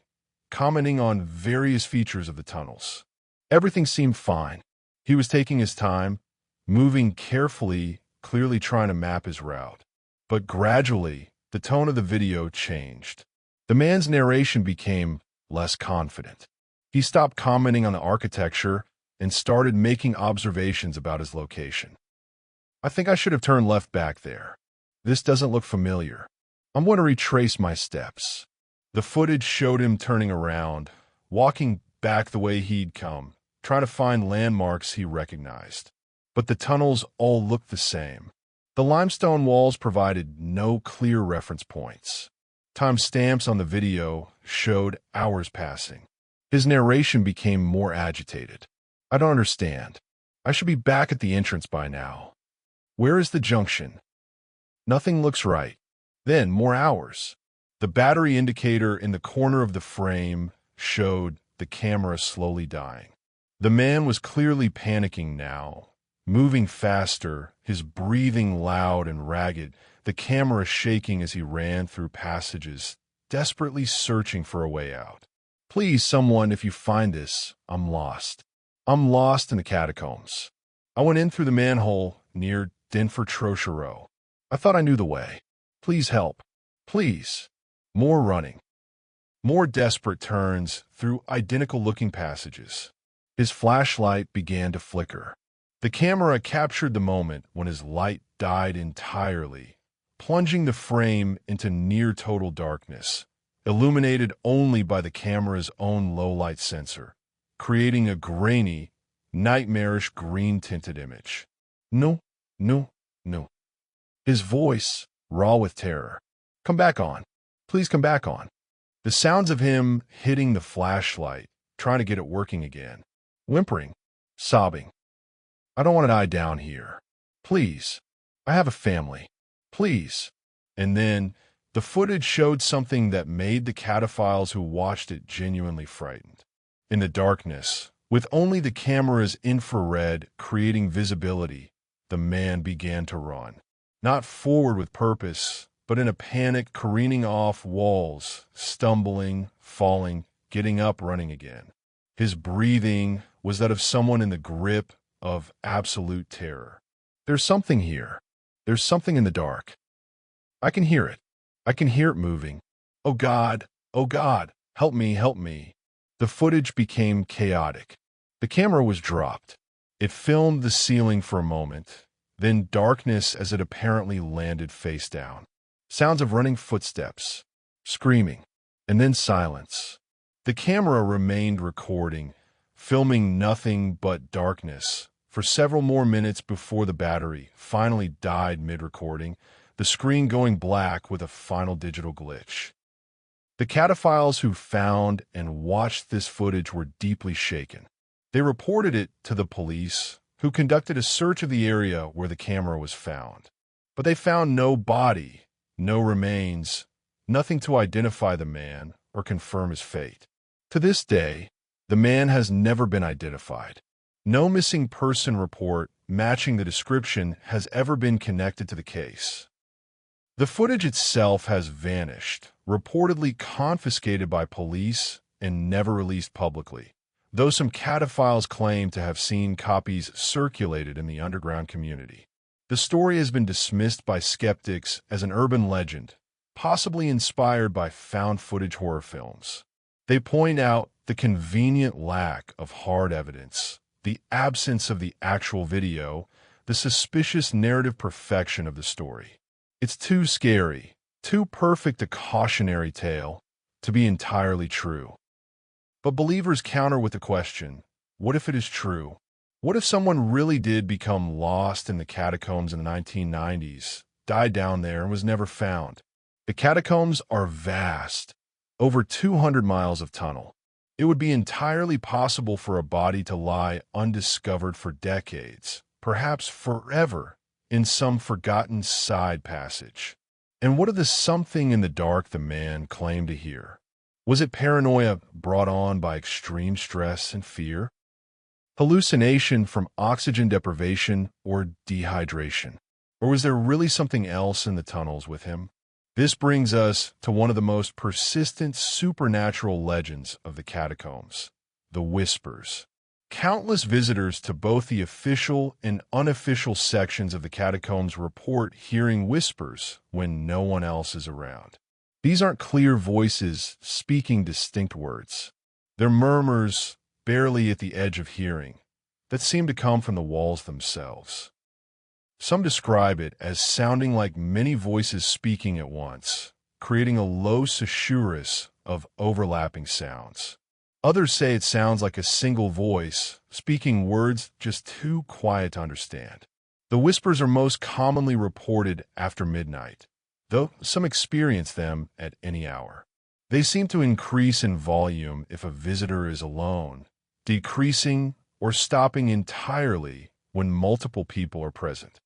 commenting on various features of the tunnels. Everything seemed fine. He was taking his time, moving carefully, clearly trying to map his route. But gradually, the tone of the video changed. The man's narration became less confident. He stopped commenting on the architecture and started making observations about his location. I think I should have turned left back there. This doesn't look familiar. I'm going to retrace my steps. The footage showed him turning around, walking back the way he'd come, trying to find landmarks he recognized. But the tunnels all looked the same. The limestone walls provided no clear reference points. Timestamps on the video showed hours passing. His narration became more agitated. I don't understand. I should be back at the entrance by now. Where is the junction? Nothing looks right. Then more hours. The battery indicator in the corner of the frame showed the camera slowly dying. The man was clearly panicking now, moving faster, his breathing loud and ragged, the camera shaking as he ran through passages, desperately searching for a way out. Please, someone, if you find this, I'm lost. I'm lost in the catacombs. I went in through the manhole near Denford-Trochereau. I thought I knew the way. Please help. Please. More running. More desperate turns through identical-looking passages. His flashlight began to flicker. The camera captured the moment when his light died entirely, plunging the frame into near-total darkness, illuminated only by the camera's own low-light sensor, creating a grainy, nightmarish green-tinted image. No, no, no. His voice, raw with terror. Come back on. Please come back on. The sounds of him hitting the flashlight, trying to get it working again. Whimpering, sobbing. I don't want to die down here. Please. I have a family. Please. And then, the footage showed something that made the cataphiles who watched it genuinely frightened. In the darkness, with only the camera's infrared creating visibility, the man began to run. Not forward with purpose, but in a panic, careening off walls, stumbling, falling, getting up, running again. His breathing was that of someone in the grip of absolute terror. There's something here. There's something in the dark. I can hear it. I can hear it moving. Oh God, Help me, help me. The footage became chaotic. The camera was dropped. It filmed the ceiling for a moment, then darkness as it apparently landed face down. Sounds of running footsteps, screaming, and then silence. The camera remained recording, filming nothing but darkness for several more minutes before the battery finally died mid-recording, the screen going black with a final digital glitch. The cataphiles who found and watched this footage were deeply shaken. They reported it to the police, who conducted a search of the area where the camera was found. But they found no body, no remains, nothing to identify the man or confirm his fate. To this day, the man has never been identified. No missing person report matching the description has ever been connected to the case. The footage itself has vanished, reportedly confiscated by police and never released publicly, though some cataphiles claim to have seen copies circulated in the underground community. The story has been dismissed by skeptics as an urban legend, possibly inspired by found footage horror films. They point out the convenient lack of hard evidence, the absence of the actual video, the suspicious narrative perfection of the story. It's too scary, too perfect a cautionary tale to be entirely true. But believers counter with the question, what if it is true? What if someone really did become lost in the catacombs in the 1990s, died down there, and was never found? The catacombs are vast, over 200 miles of tunnel. It would be entirely possible for a body to lie undiscovered for decades, perhaps forever, in some forgotten side passage. And what of the something in the dark the man claimed to hear? Was it paranoia brought on by extreme stress and fear? Hallucination from oxygen deprivation or dehydration? Or was there really something else in the tunnels with him? This brings us to one of the most persistent supernatural legends of the catacombs, the Whispers. Countless visitors to both the official and unofficial sections of the catacombs report hearing whispers when no one else is around. These aren't clear voices speaking distinct words. They're murmurs barely at the edge of hearing that seem to come from the walls themselves. Some describe it as sounding like many voices speaking at once, creating a low susurrus of overlapping sounds. Others say it sounds like a single voice, speaking words just too quiet to understand. The whispers are most commonly reported after midnight, though some experience them at any hour. They seem to increase in volume if a visitor is alone, decreasing or stopping entirely when multiple people are present.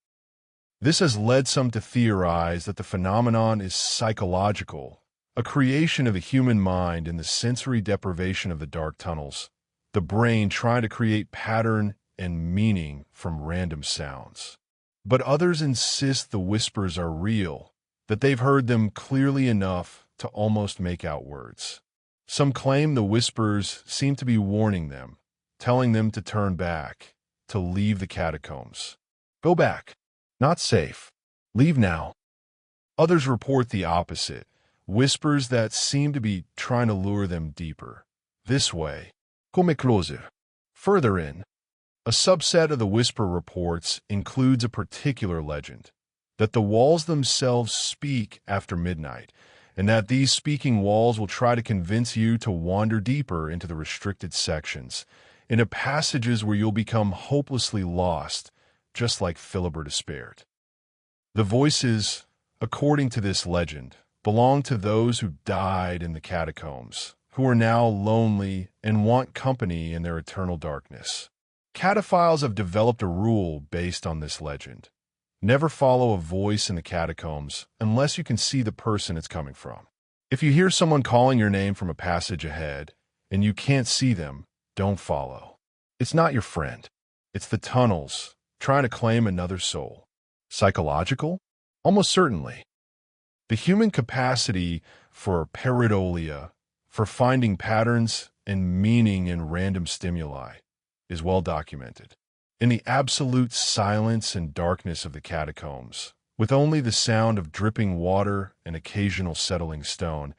This has led some to theorize that the phenomenon is psychological, a creation of the human mind in the sensory deprivation of the dark tunnels, the brain trying to create pattern and meaning from random sounds. But others insist the whispers are real, that they've heard them clearly enough to almost make out words. Some claim the whispers seem to be warning them, telling them to turn back, to leave the catacombs. Go back. Not safe. Leave now. Others report the opposite, whispers that seem to be trying to lure them deeper. This way. Come closer. Further in. A subset of the whisper reports includes a particular legend, that the walls themselves speak after midnight, and that these speaking walls will try to convince you to wander deeper into the restricted sections, into passages where you'll become hopelessly lost, just like Philibert despaired. The voices, according to this legend, belong to those who died in the catacombs, who are now lonely and want company in their eternal darkness. Cataphiles have developed a rule based on this legend. Never follow a voice in the catacombs unless you can see the person it's coming from. If you hear someone calling your name from a passage ahead and you can't see them, don't follow. It's not your friend. It's the tunnels trying to claim another soul. Psychological? Almost certainly. The human capacity for pareidolia, for finding patterns and meaning in random stimuli, is well documented. In the absolute silence and darkness of the catacombs, with only the sound of dripping water and occasional settling stone,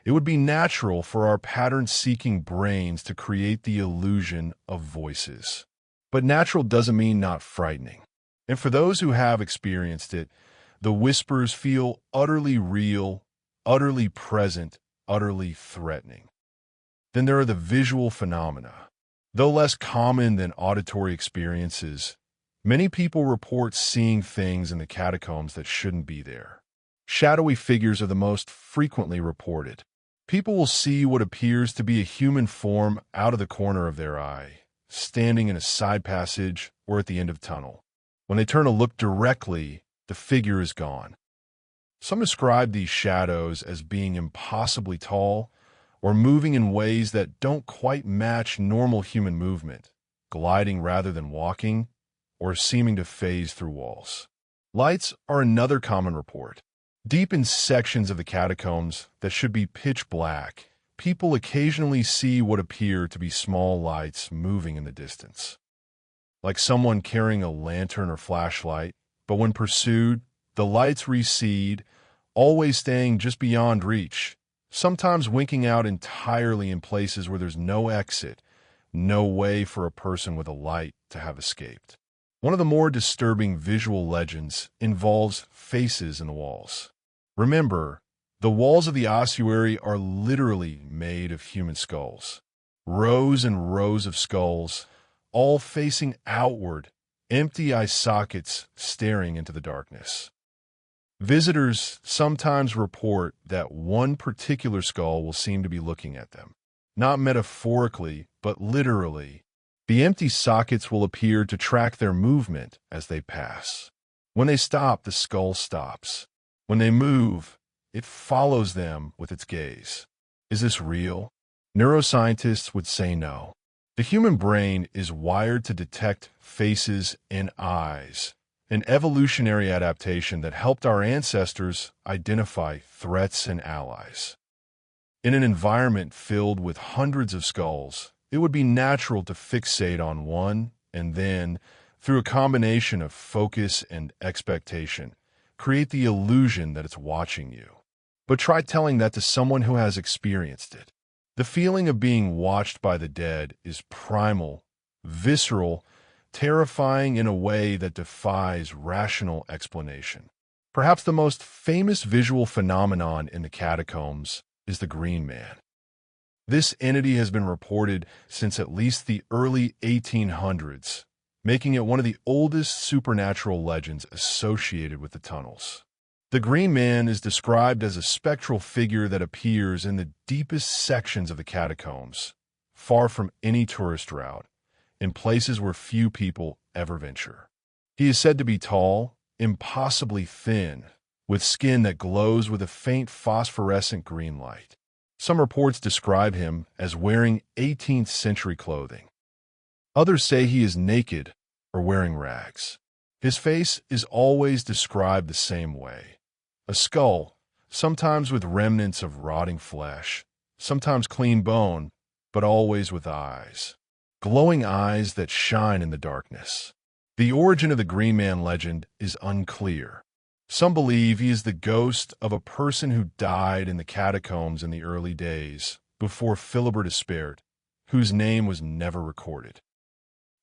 it would be natural for our pattern-seeking brains to create the illusion of voices. But natural doesn't mean not frightening. And for those who have experienced it, the whispers feel utterly real, utterly present, utterly threatening. Then there are the visual phenomena. Though less common than auditory experiences, many people report seeing things in the catacombs that shouldn't be there. Shadowy figures are the most frequently reported. People will see what appears to be a human form out of the corner of their eye, standing in a side passage or at the end of a tunnel. When they turn to look directly, the figure is gone. Some describe these shadows as being impossibly tall or moving in ways that don't quite match normal human movement, gliding rather than walking, or seeming to phase through walls. Lights are another common report. Deep in sections of the catacombs that should be pitch black, people occasionally see what appear to be small lights moving in the distance. Like someone carrying a lantern or flashlight, but when pursued, the lights recede, always staying just beyond reach, sometimes winking out entirely in places where there's no exit, no way for a person with a light to have escaped. One of the more disturbing visual legends involves faces in the walls. Remember, the walls of the ossuary are literally made of human skulls. Rows and rows of skulls, all facing outward, empty eye sockets staring into the darkness. Visitors sometimes report that one particular skull will seem to be looking at them. Not metaphorically, but literally. The empty sockets will appear to track their movement as they pass. When they stop, the skull stops. When they move, it follows them with its gaze. Is this real? Neuroscientists would say no. The human brain is wired to detect faces and eyes, an evolutionary adaptation that helped our ancestors identify threats and allies. In an environment filled with hundreds of skulls, it would be natural to fixate on one and then, through a combination of focus and expectation, create the illusion that it's watching you. But try telling that to someone who has experienced it. The feeling of being watched by the dead is primal, visceral, terrifying in a way that defies rational explanation. Perhaps the most famous visual phenomenon in the catacombs is the Green Man. This entity has been reported since at least the early 1800s, making it one of the oldest supernatural legends associated with the tunnels. The Green Man is described as a spectral figure that appears in the deepest sections of the catacombs, far from any tourist route, in places where few people ever venture. He is said to be tall, impossibly thin, with skin that glows with a faint phosphorescent green light. Some reports describe him as wearing 18th century clothing. Others say he is naked or wearing rags. His face is always described the same way. A skull, sometimes with remnants of rotting flesh, sometimes clean bone, but always with eyes. Glowing eyes that shine in the darkness. The origin of the Green Man legend is unclear. Some believe he is the ghost of a person who died in the catacombs in the early days, before Philibert Despert, whose name was never recorded.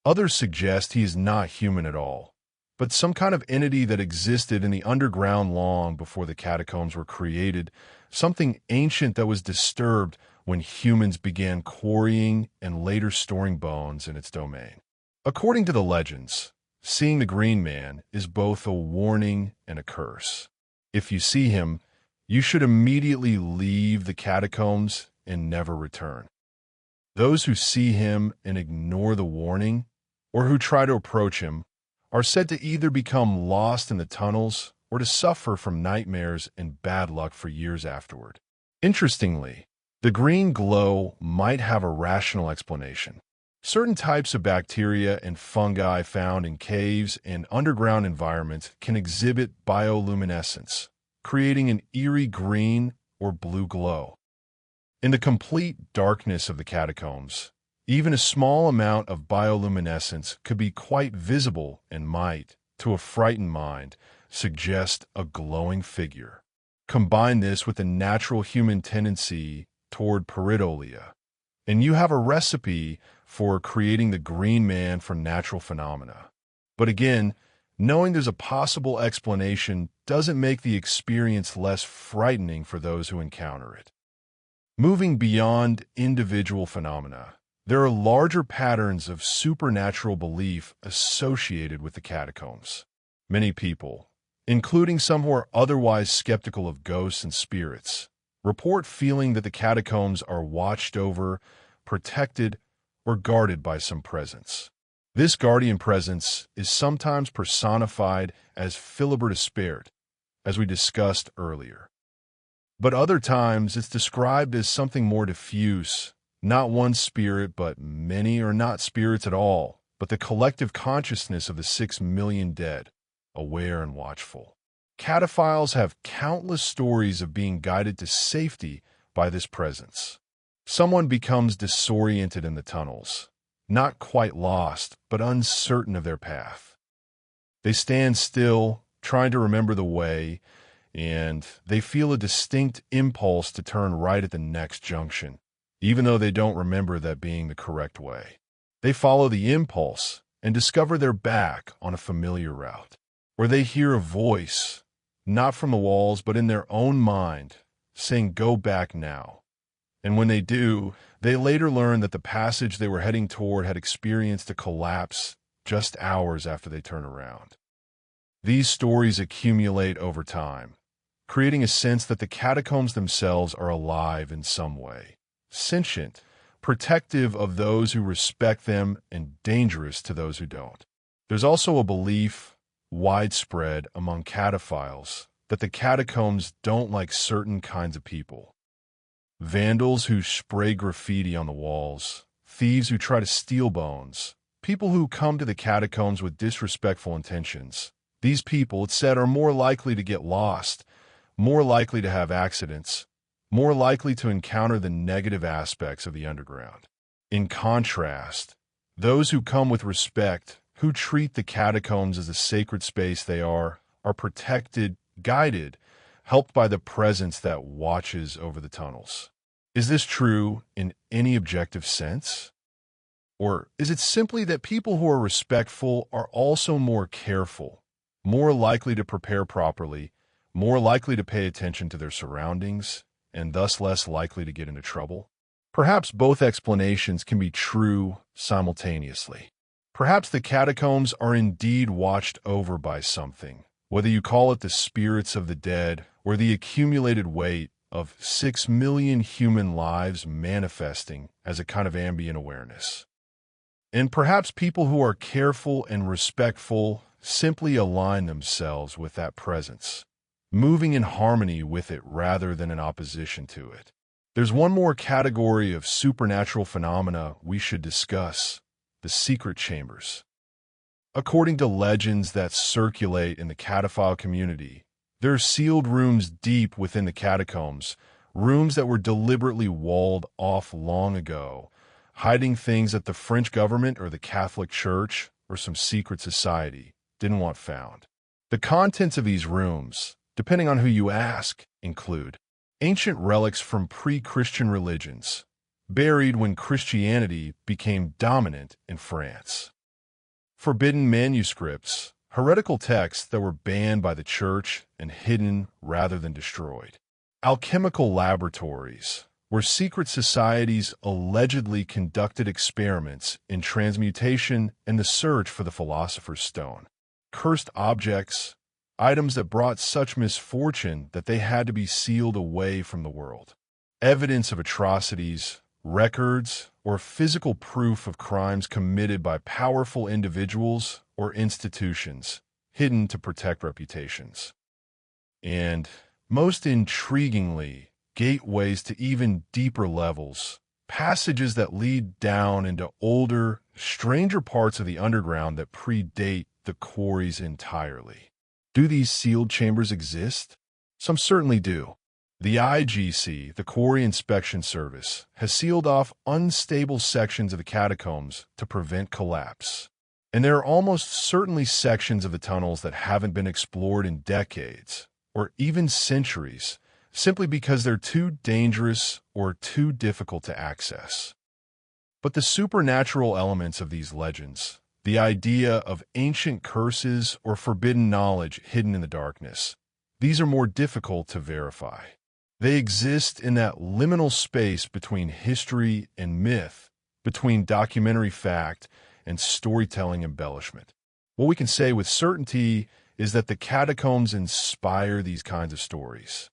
Others suggest he is not human at all, but some kind of entity that existed in the underground long before the catacombs were created, something ancient that was disturbed when humans began quarrying and later storing bones in its domain. According to the legends, seeing the Green Man is both a warning and a curse. If you see him, you should immediately leave the catacombs and never return. Those who see him and ignore the warning, or who try to approach him, are said to either become lost in the tunnels or to suffer from nightmares and bad luck for years afterward. Interestingly, the green glow might have a rational explanation. Certain types of bacteria and fungi found in caves and underground environments can exhibit bioluminescence, creating an eerie green or blue glow. In the complete darkness of the catacombs, even a small amount of bioluminescence could be quite visible and might, to a frightened mind, suggest a glowing figure. Combine this with the natural human tendency toward pareidolia, and you have a recipe for creating the green man from natural phenomena. But again, knowing there's a possible explanation doesn't make the experience less frightening for those who encounter it. Moving beyond individual phenomena, there are larger patterns of supernatural belief associated with the catacombs. Many people, including some who are otherwise skeptical of ghosts and spirits, report feeling that the catacombs are watched over, protected, or guarded by some presence. This guardian presence is sometimes personified as Philibert Espert, as we discussed earlier. But other times it's described as something more diffuse, not one spirit, but many, or not spirits at all, but the collective consciousness of the 6 million dead, aware and watchful. Cataphiles have countless stories of being guided to safety by this presence. Someone becomes disoriented in the tunnels, not quite lost, but uncertain of their path. They stand still, trying to remember the way, and they feel a distinct impulse to turn right at the next junction, even though they don't remember that being the correct way. They follow the impulse and discover they're back on a familiar route, where they hear a voice, not from the walls, but in their own mind, saying, "Go back now." And when they do, they later learn that the passage they were heading toward had experienced a collapse just hours after they turn around. These stories accumulate over time, creating a sense that the catacombs themselves are alive in some way, sentient, protective of those who respect them, and dangerous to those who don't. There's also a belief, widespread among cataphiles, that the catacombs don't like certain kinds of people. Vandals who spray graffiti on the walls, thieves who try to steal bones, people who come to the catacombs with disrespectful intentions. These people, it's said, are more likely to get lost, more likely to have accidents, more likely to encounter the negative aspects of the underground. In contrast, those who come with respect, who treat the catacombs as the sacred space they are protected, guided, helped by the presence that watches over the tunnels. Is this true in any objective sense? Or is it simply that people who are respectful are also more careful, more likely to prepare properly, more likely to pay attention to their surroundings, and thus less likely to get into trouble? Perhaps both explanations can be true simultaneously. Perhaps the catacombs are indeed watched over by something, whether you call it the spirits of the dead or the accumulated weight of 6 million human lives manifesting as a kind of ambient awareness. And perhaps people who are careful and respectful simply align themselves with that presence, moving in harmony with it rather than in opposition to it. There's one more category of supernatural phenomena we should discuss: the secret chambers. According to legends that circulate in the cataphile community, there are sealed rooms deep within the catacombs, rooms that were deliberately walled off long ago, hiding things that the French government or the Catholic Church or some secret society didn't want found. The contents of these rooms, depending on who you ask, include ancient relics from pre-Christian religions, buried when Christianity became dominant in France. Forbidden manuscripts, heretical texts that were banned by the church and hidden rather than destroyed. Alchemical laboratories, where secret societies allegedly conducted experiments in transmutation and the search for the philosopher's stone. Cursed objects, items that brought such misfortune that they had to be sealed away from the world. Evidence of atrocities, records, or physical proof of crimes committed by powerful individuals or institutions, hidden to protect reputations. And, most intriguingly, gateways to even deeper levels, passages that lead down into older, stranger parts of the underground that predate the quarries entirely. Do these sealed chambers exist? Some certainly do. The IGC, the Quarry Inspection Service, has sealed off unstable sections of the catacombs to prevent collapse. And there are almost certainly sections of the tunnels that haven't been explored in decades, or even centuries, simply because they're too dangerous or too difficult to access. But the supernatural elements of these legends, the idea of ancient curses or forbidden knowledge hidden in the darkness, these are more difficult to verify. They exist in that liminal space between history and myth, between documentary fact and storytelling embellishment. What we can say with certainty is that the catacombs inspire these kinds of stories.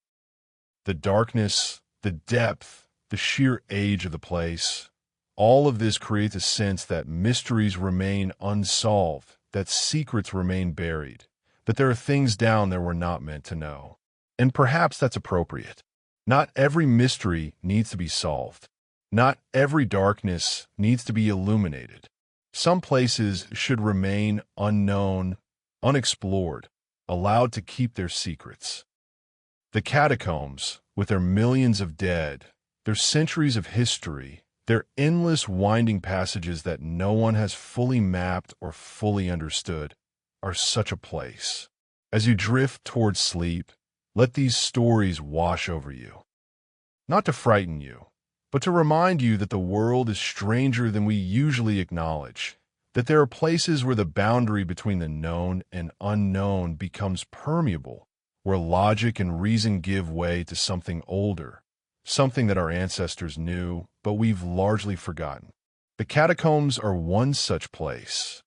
The darkness, the depth, the sheer age of the place, all of this creates a sense that mysteries remain unsolved, that secrets remain buried, that there are things down there we're not meant to know. And perhaps that's appropriate. Not every mystery needs to be solved. Not every darkness needs to be illuminated. Some places should remain unknown, unexplored, allowed to keep their secrets. The catacombs, with their millions of dead, their centuries of history, their endless winding passages that no one has fully mapped or fully understood, are such a place. As you drift towards sleep, let these stories wash over you. Not to frighten you, but to remind you that the world is stranger than we usually acknowledge, that there are places where the boundary between the known and unknown becomes permeable, where logic and reason give way to something older, something that our ancestors knew, but we've largely forgotten. The catacombs are one such place.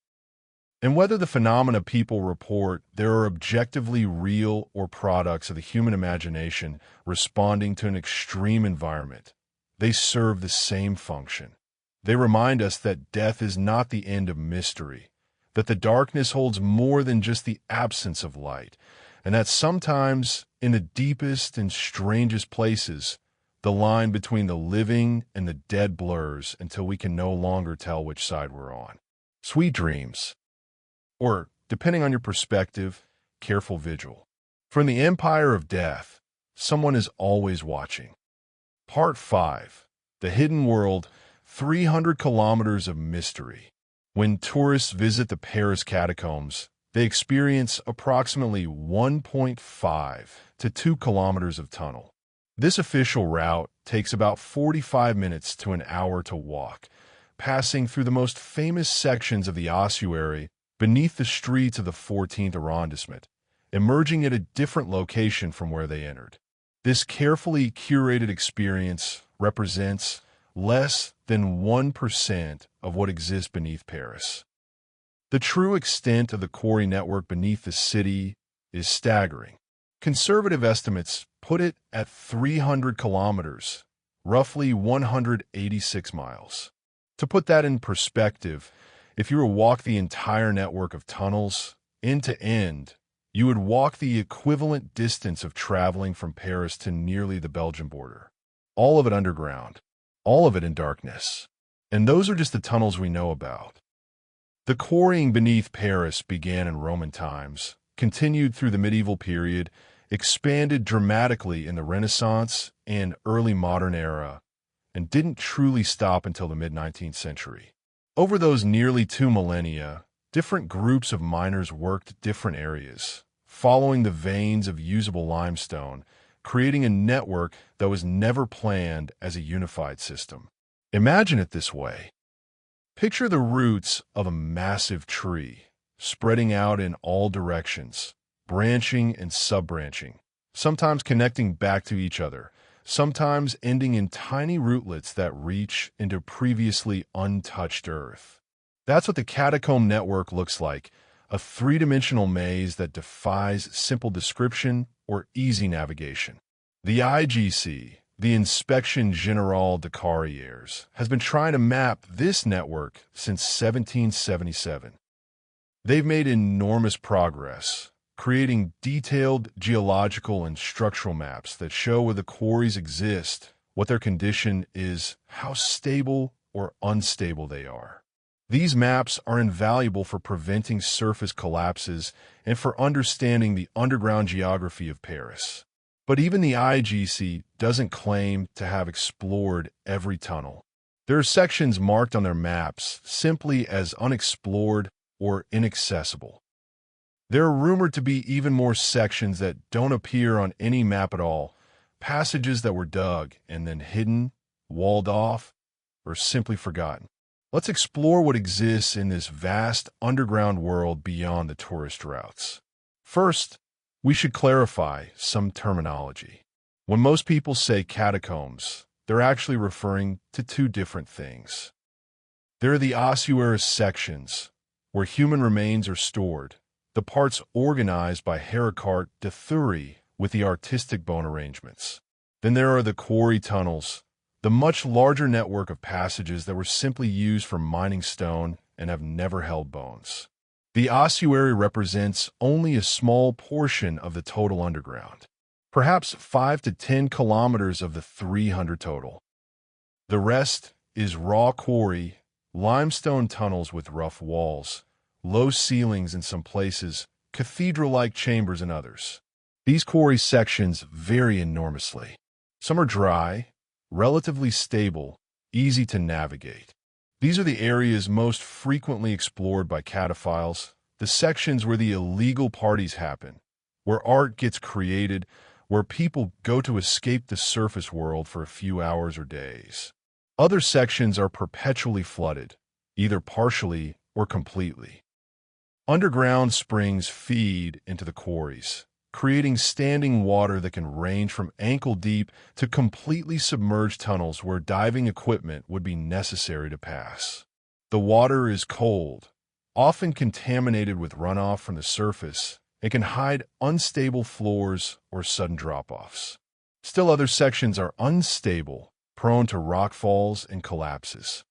And whether the phenomena people report there are objectively real or products of the human imagination responding to an extreme environment, they serve the same function. They remind us that death is not the end of mystery, that the darkness holds more than just the absence of light, and that sometimes, in the deepest and strangest places, the line between the living and the dead blurs until we can no longer tell which side we're on. Sweet dreams. Or, depending on your perspective, careful vigil. From the empire of death, someone is always watching. Part 5. The Hidden World, 300 Kilometers of Mystery. When tourists visit the Paris Catacombs, they experience approximately 1.5 to 2 kilometers of tunnel. This official route takes about 45 minutes to an hour to walk, passing through the most famous sections of the ossuary beneath the streets of the 14th arrondissement, emerging at a different location from where they entered. This carefully curated experience represents less than 1% of what exists beneath Paris. The true extent of the quarry network beneath the city is staggering. Conservative estimates put it at 300 kilometers, roughly 186 miles. To put that in perspective, if you were to walk the entire network of tunnels, end to end, you would walk the equivalent distance of traveling from Paris to nearly the Belgian border. All of it underground, all of it in darkness. And those are just the tunnels we know about. The quarrying beneath Paris began in Roman times, continued through the medieval period, expanded dramatically in the Renaissance and early modern era, and didn't truly stop until the mid-19th century. Over those nearly 2 millennia, different groups of miners worked different areas, following the veins of usable limestone, creating a network that was never planned as a unified system. Imagine it this way. Picture the roots of a massive tree, spreading out in all directions, branching and sub-branching, sometimes connecting back to each other, sometimes ending in tiny rootlets that reach into previously untouched earth. That's what the catacomb network looks like, a three-dimensional maze that defies simple description or easy navigation. The IGC, the Inspection Générale des Carrières, has been trying to map this network since 1777. They've made enormous progress, creating detailed geological and structural maps that show where the quarries exist, what their condition is, how stable or unstable they are. These maps are invaluable for preventing surface collapses and for understanding the underground geography of Paris. But even the IGC doesn't claim to have explored every tunnel. There are sections marked on their maps simply as unexplored or inaccessible. There are rumored to be even more sections that don't appear on any map at all, passages that were dug and then hidden, walled off, or simply forgotten. Let's explore what exists in this vast underground world beyond the tourist routes. First, we should clarify some terminology. When most people say catacombs, they're actually referring to two different things. There are the ossuary sections, where human remains are stored, the parts organized by Heracart de Thury with the artistic bone arrangements. Then there are the quarry tunnels, the much larger network of passages that were simply used for mining stone and have never held bones. The ossuary represents only a small portion of the total underground, perhaps 5 to 10 kilometers of the 300 total. The rest is raw quarry, limestone tunnels with rough walls, low ceilings in some places, cathedral-like chambers in others. These quarry sections vary enormously. Some are dry, relatively stable, easy to navigate. These are the areas most frequently explored by cataphiles, the sections where the illegal parties happen, where art gets created, where people go to escape the surface world for a few hours or days. Other sections are perpetually flooded, either partially or completely. Underground springs feed into the quarries, creating standing water that can range from ankle-deep to completely submerged tunnels where diving equipment would be necessary to pass. The water is cold, often contaminated with runoff from the surface, and can hide unstable floors or sudden drop-offs. Still, other sections are unstable, prone to rockfalls and collapses.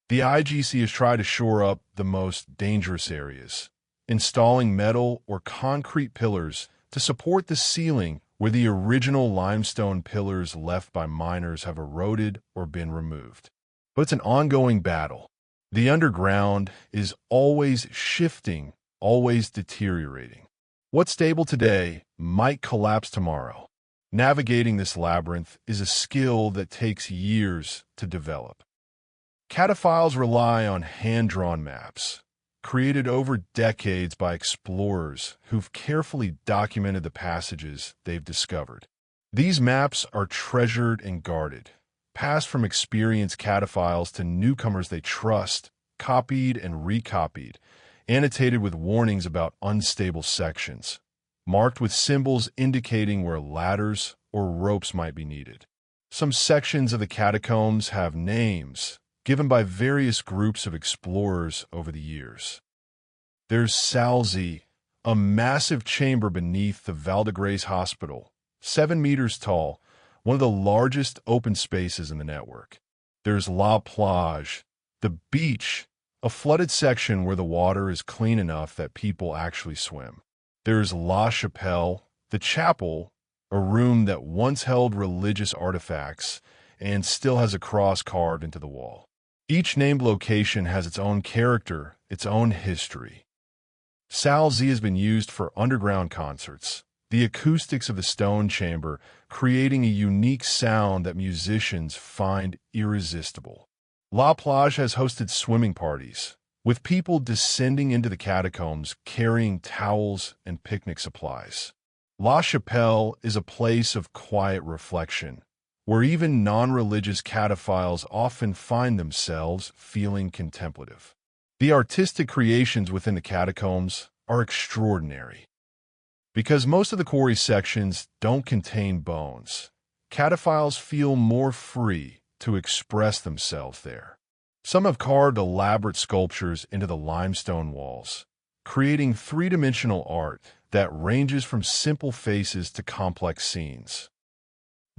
The IGC has tried to shore up the most dangerous areas, installing metal or concrete pillars to support the ceiling where the original limestone pillars left by miners have eroded or been removed. But it's an ongoing battle. The underground is always shifting, always deteriorating. What's stable today might collapse tomorrow. Navigating this labyrinth is a skill that takes years to develop. Cataphiles rely on hand-drawn maps, created over decades by explorers who've carefully documented the passages they've discovered. These maps are treasured and guarded, passed from experienced cataphiles to newcomers they trust, copied and recopied, annotated with warnings about unstable sections, marked with symbols indicating where ladders or ropes might be needed. Some sections of the catacombs have names given by various groups of explorers over the years. There's Salzie, a massive chamber beneath the Val-de-Grâce Hospital, 7 meters tall, one of the largest open spaces in the network. There's La Plage, the beach, a flooded section where the water is clean enough that people actually swim. There's La Chapelle, the chapel, a room that once held religious artifacts and still has a cross carved into the wall. Each named location has its own character, its own history. Salzie has been used for underground concerts, the acoustics of the stone chamber creating a unique sound that musicians find irresistible. La Plage has hosted swimming parties, with people descending into the catacombs carrying towels and picnic supplies. La Chapelle is a place of quiet reflection, where even non-religious cataphiles often find themselves feeling contemplative. The artistic creations within the catacombs are extraordinary. Because most of the quarry sections don't contain bones, cataphiles feel more free to express themselves there. Some have carved elaborate sculptures into the limestone walls, creating three-dimensional art that ranges from simple faces to complex scenes.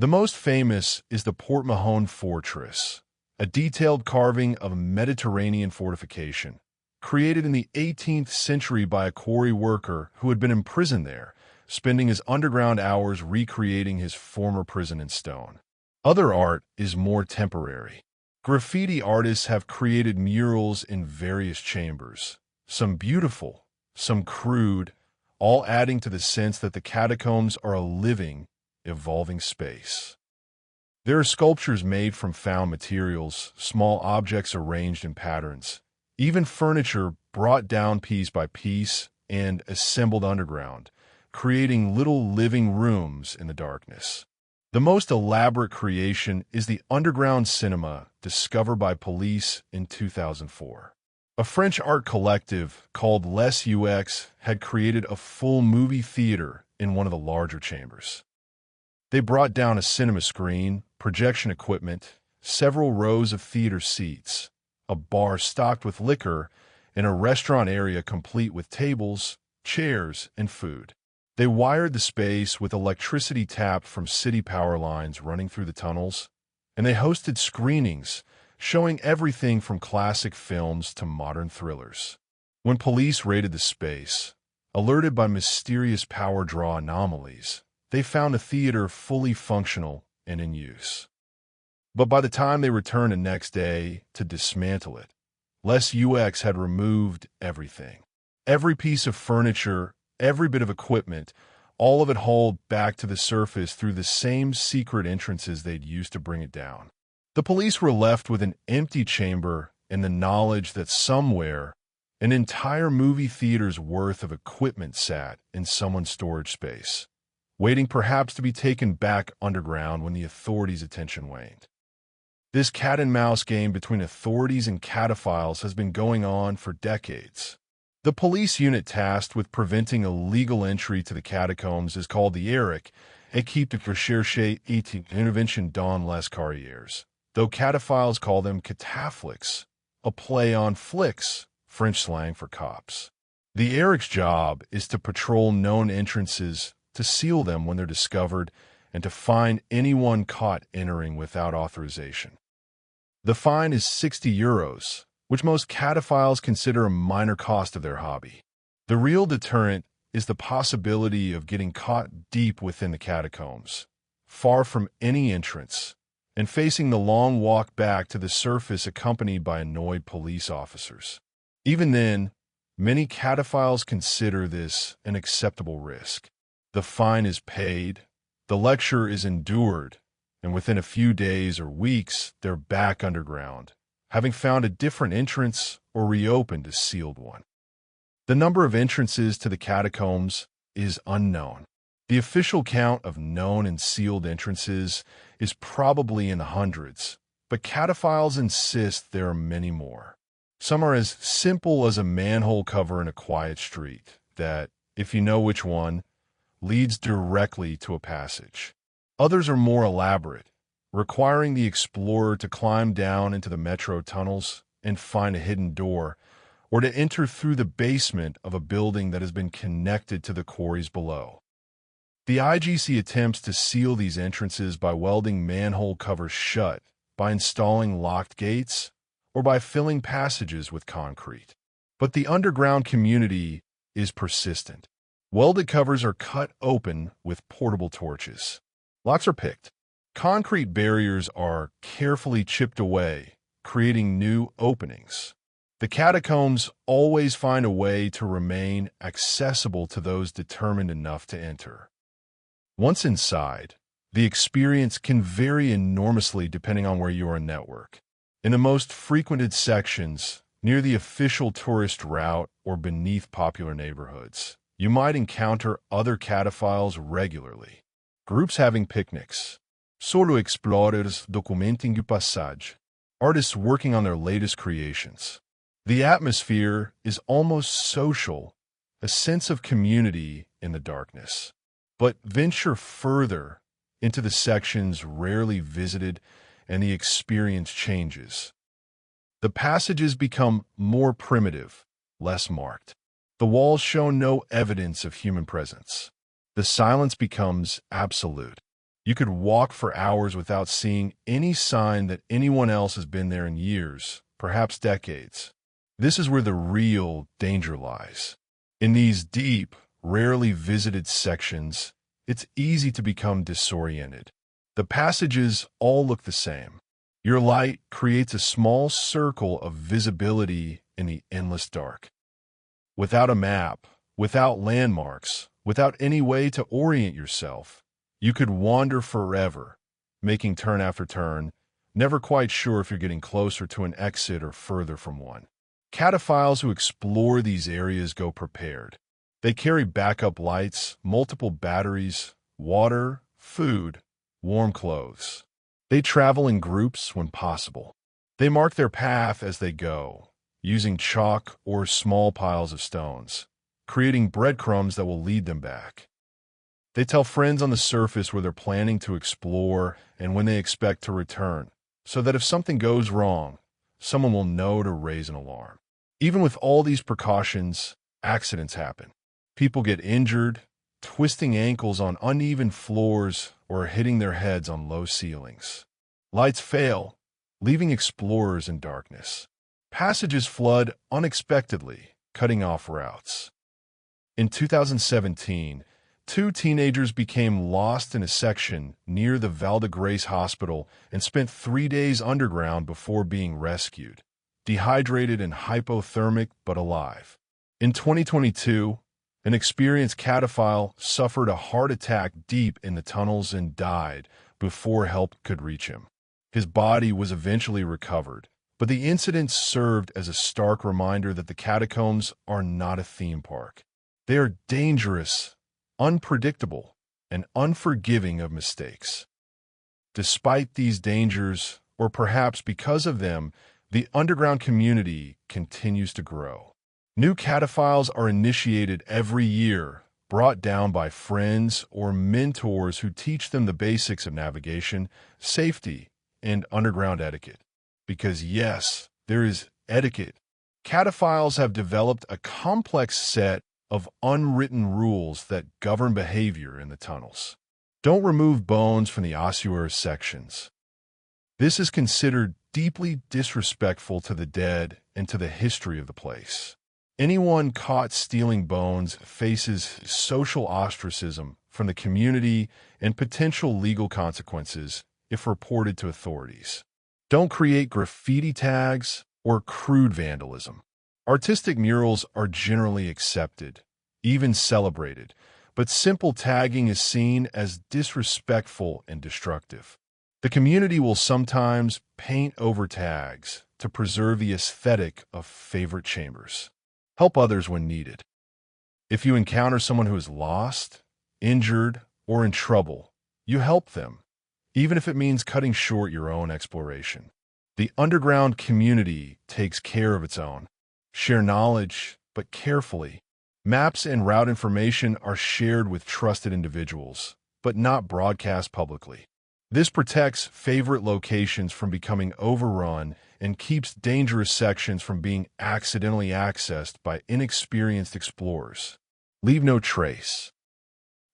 The most famous is the Port Mahon Fortress, a detailed carving of a Mediterranean fortification, created in the 18th century by a quarry worker who had been imprisoned there, spending his underground hours recreating his former prison in stone. Other art is more temporary. Graffiti artists have created murals in various chambers, some beautiful, some crude, all adding to the sense that the catacombs are a living, evolving space. There are sculptures made from found materials, small objects arranged in patterns, even furniture brought down piece by piece and assembled underground, creating little living rooms in the darkness. The most elaborate creation is the underground cinema discovered by police in 2004. A French art collective called Les UX had created a full movie theater in one of the larger chambers. They brought down a cinema screen, projection equipment, several rows of theater seats, a bar stocked with liquor, and a restaurant area complete with tables, chairs, and food. They wired the space with electricity tapped from city power lines running through the tunnels, and they hosted screenings showing everything from classic films to modern thrillers. When police raided the space, alerted by mysterious power draw anomalies, they found the theater fully functional and in use. But by the time they returned the next day to dismantle it, Les UX had removed everything. Every piece of furniture, every bit of equipment, all of it hauled back to the surface through the same secret entrances they'd used to bring it down. The police were left with an empty chamber and the knowledge that somewhere an entire movie theater's worth of equipment sat in someone's storage space, waiting perhaps to be taken back underground when the authorities' attention waned. This cat-and-mouse game between authorities and cataphiles has been going on for decades. The police unit tasked with preventing illegal entry to the catacombs is called the ERIC, Équipe de Recherche et Intervention dans les Carrières, though cataphiles call them cataflics, a play on flics, French slang for cops. The ERIC's job is to patrol known entrances, to seal them when they're discovered, and to fine anyone caught entering without authorization. The fine is 60 euros, which most cataphiles consider a minor cost of their hobby. The real deterrent is the possibility of getting caught deep within the catacombs, far from any entrance, and facing the long walk back to the surface accompanied by annoyed police officers. Even then, many cataphiles consider this an acceptable risk. The fine is paid, the lecture is endured, and within a few days or weeks, they're back underground, having found a different entrance or reopened a sealed one. The number of entrances to the catacombs is unknown. The official count of known and sealed entrances is probably in the hundreds, but cataphiles insist there are many more. Some are as simple as a manhole cover in a quiet street that, if you know which one, leads directly to a passage. Others are more elaborate, requiring the explorer to climb down into the metro tunnels and find a hidden door, or to enter through the basement of a building that has been connected to the quarries below. The IGC attempts to seal these entrances by welding manhole covers shut, by installing locked gates, or by filling passages with concrete. But the underground community is persistent. Welded covers are cut open with portable torches. Locks are picked. Concrete barriers are carefully chipped away, creating new openings. The catacombs always find a way to remain accessible to those determined enough to enter. Once inside, the experience can vary enormously depending on where you are in network. In the most frequented sections, near the official tourist route or beneath popular neighborhoods, you might encounter other cataphiles regularly. Groups having picnics, solo explorers documenting o passage, artists working on their latest creations. The atmosphere is almost social, a sense of community in the darkness. But venture further into the sections rarely visited and the experience changes. The passages become more primitive, less marked. The walls show no evidence of human presence. The silence becomes absolute. You could walk for hours without seeing any sign that anyone else has been there in years, perhaps decades. This is where the real danger lies. In these deep, rarely visited sections, it's easy to become disoriented. The passages all look the same. Your light creates a small circle of visibility in the endless dark. Without a map, without landmarks, without any way to orient yourself, you could wander forever, making turn after turn, never quite sure if you're getting closer to an exit or further from one. Cataphiles who explore these areas go prepared. They carry backup lights, multiple batteries, water, food, warm clothes. They travel in groups when possible. They mark their path as they go, using chalk or small piles of stones, creating breadcrumbs that will lead them back. They tell friends on the surface where they're planning to explore and when they expect to return, so that if something goes wrong, someone will know to raise an alarm. Even with all these precautions, accidents happen. People get injured, twisting ankles on uneven floors or hitting their heads on low ceilings. Lights fail, leaving explorers in darkness. Passages flood unexpectedly, cutting off routes. In 2017, 2 teenagers became lost in a section near the Val de Grace Hospital and spent 3 days underground before being rescued, dehydrated and hypothermic but alive. In 2022, an experienced cataphile suffered a heart attack deep in the tunnels and died before help could reach him. His body was eventually recovered, but the incident served as a stark reminder that the catacombs are not a theme park. They are dangerous, unpredictable, and unforgiving of mistakes. Despite these dangers, or perhaps because of them, the underground community continues to grow. New cataphiles are initiated every year, brought down by friends or mentors who teach them the basics of navigation, safety, and underground etiquette. Because yes, there is etiquette. Cataphiles have developed a complex set of unwritten rules that govern behavior in the tunnels. Don't remove bones from the ossuary sections. This is considered deeply disrespectful to the dead and to the history of the place. Anyone caught stealing bones faces social ostracism from the community and potential legal consequences if reported to authorities. Don't create graffiti tags or crude vandalism. Artistic murals are generally accepted, even celebrated, but simple tagging is seen as disrespectful and destructive. The community will sometimes paint over tags to preserve the aesthetic of favorite chambers. Help others when needed. If you encounter someone who is lost, injured, or in trouble, you help them, even if it means cutting short your own exploration. The underground community takes care of its own. Share knowledge, but carefully. Maps and route information are shared with trusted individuals, but not broadcast publicly. This protects favorite locations from becoming overrun and keeps dangerous sections from being accidentally accessed by inexperienced explorers. Leave no trace.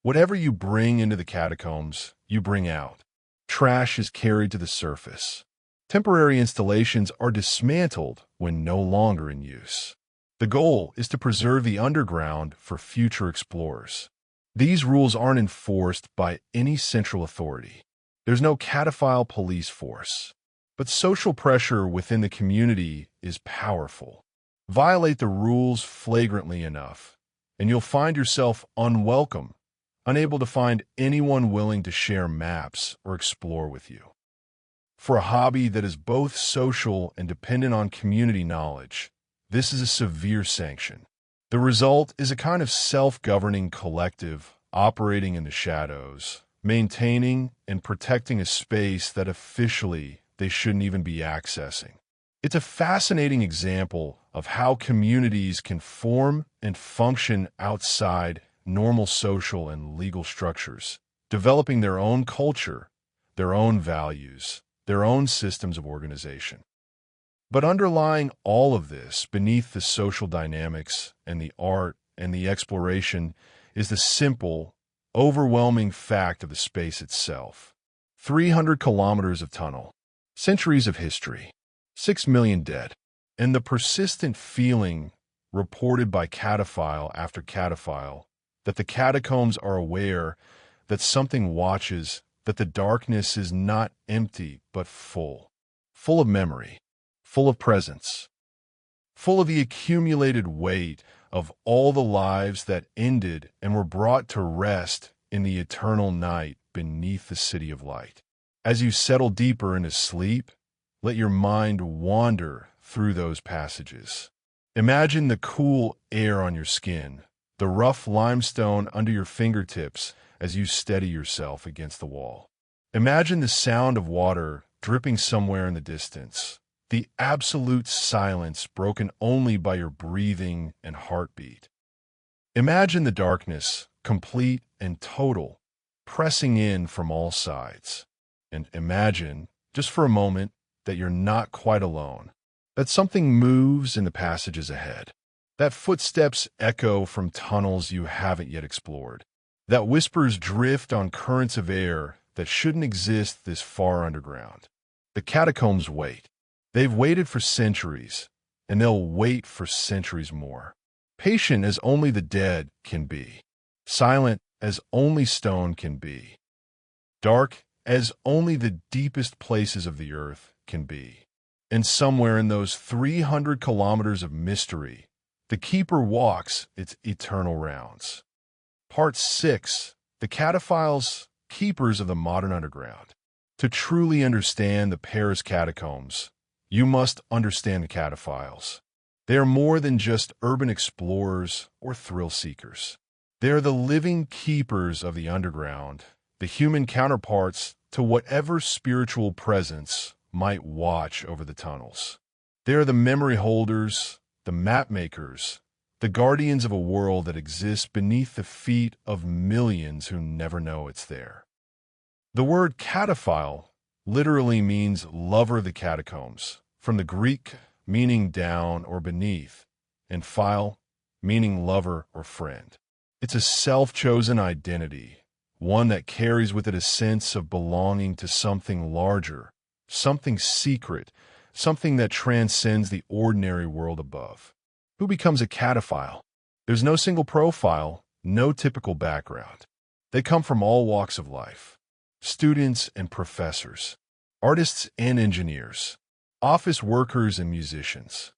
Whatever you bring into the catacombs, you bring out. Trash is carried to the surface. Temporary installations are dismantled when no longer in use. The goal is to preserve the underground for future explorers. These rules aren't enforced by any central authority. There's no cataphile police force. But social pressure within the community is powerful. Violate the rules flagrantly enough, and you'll find yourself unwelcome, unable to find anyone willing to share maps or explore with you. For a hobby that is both social and dependent on community knowledge, this is a severe sanction. The result is a kind of self-governing collective operating in the shadows, maintaining and protecting a space that officially they shouldn't even be accessing. It's a fascinating example of how communities can form and function outside normal social and legal structures, developing their own culture, their own values, their own systems of organization. But underlying all of this, beneath the social dynamics and the art and the exploration, is the simple, overwhelming fact of the space itself. 300 kilometers of tunnel, centuries of history, 6 million dead, and the persistent feeling reported by cataphile after cataphile that the catacombs are aware that something watches, that the darkness is not empty but full of memory, full of presence, full of the accumulated weight of all the lives that ended and were brought to rest in the eternal night beneath the city of light. As you settle deeper into sleep, let your mind wander through those passages. Imagine the cool air on your skin, the rough limestone under your fingertips as you steady yourself against the wall. Imagine the sound of water dripping somewhere in the distance, the absolute silence broken only by your breathing and heartbeat. Imagine the darkness, complete and total, pressing in from all sides. And imagine, just for a moment, that you're not quite alone, that something moves in the passages ahead, that footsteps echo from tunnels you haven't yet explored, that whispers drift on currents of air that shouldn't exist this far underground. The catacombs wait. They've waited for centuries, and they'll wait for centuries more. Patient as only the dead can be, silent as only stone can be, dark as only the deepest places of the earth can be. And somewhere in those 300 kilometers of mystery, the Keeper walks its eternal rounds. Part 6. The Cataphiles, Keepers of the Modern Underground. To truly understand the Paris Catacombs, you must understand the Cataphiles. They are more than just urban explorers or thrill seekers. They are the living keepers of the underground, the human counterparts to whatever spiritual presence might watch over the tunnels. They are the memory holders, the map makers, the guardians of a world that exists beneath the feet of millions who never know it's there. The word cataphile literally means lover of the catacombs, from the Greek meaning down or beneath, and phile meaning lover or friend. It's a self-chosen identity, one that carries with it a sense of belonging to something larger, something secret, something that transcends the ordinary world above. Who becomes a cataphile? There's no single profile, no typical background. They come from all walks of life. Students and professors, artists and engineers, office workers and musicians,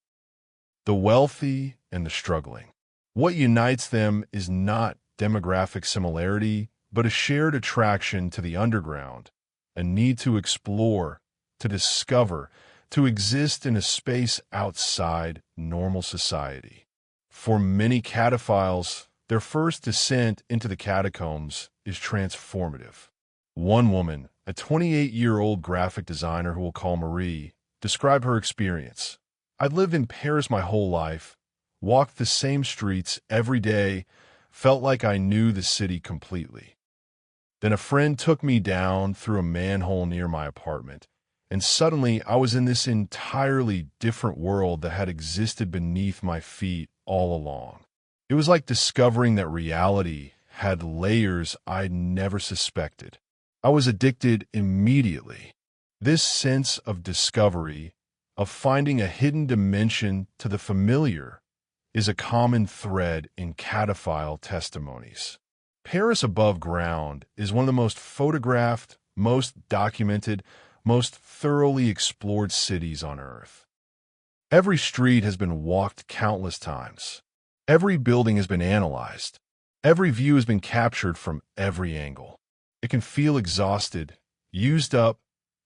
the wealthy and the struggling. What unites them is not demographic similarity, but a shared attraction to the underground, a need to explore, to discover, to exist in a space outside normal society. For many cataphiles, their first descent into the catacombs is transformative. One woman, a 28-year-old graphic designer who we'll call Marie, described her experience. "I'd lived in Paris my whole life, walked the same streets every day, felt like I knew the city completely. Then a friend took me down through a manhole near my apartment, and suddenly I was in this entirely different world that had existed beneath my feet all along. It was like discovering that reality had layers I'd never suspected. I was addicted immediately. This sense of discovery, of finding a hidden dimension to the familiar, is a common thread in cataphile testimonies. Paris above ground is one of the most photographed, most documented, most thoroughly explored cities on Earth. Every street has been walked countless times. Every building has been analyzed. Every view has been captured from every angle. It can feel exhausted, used up,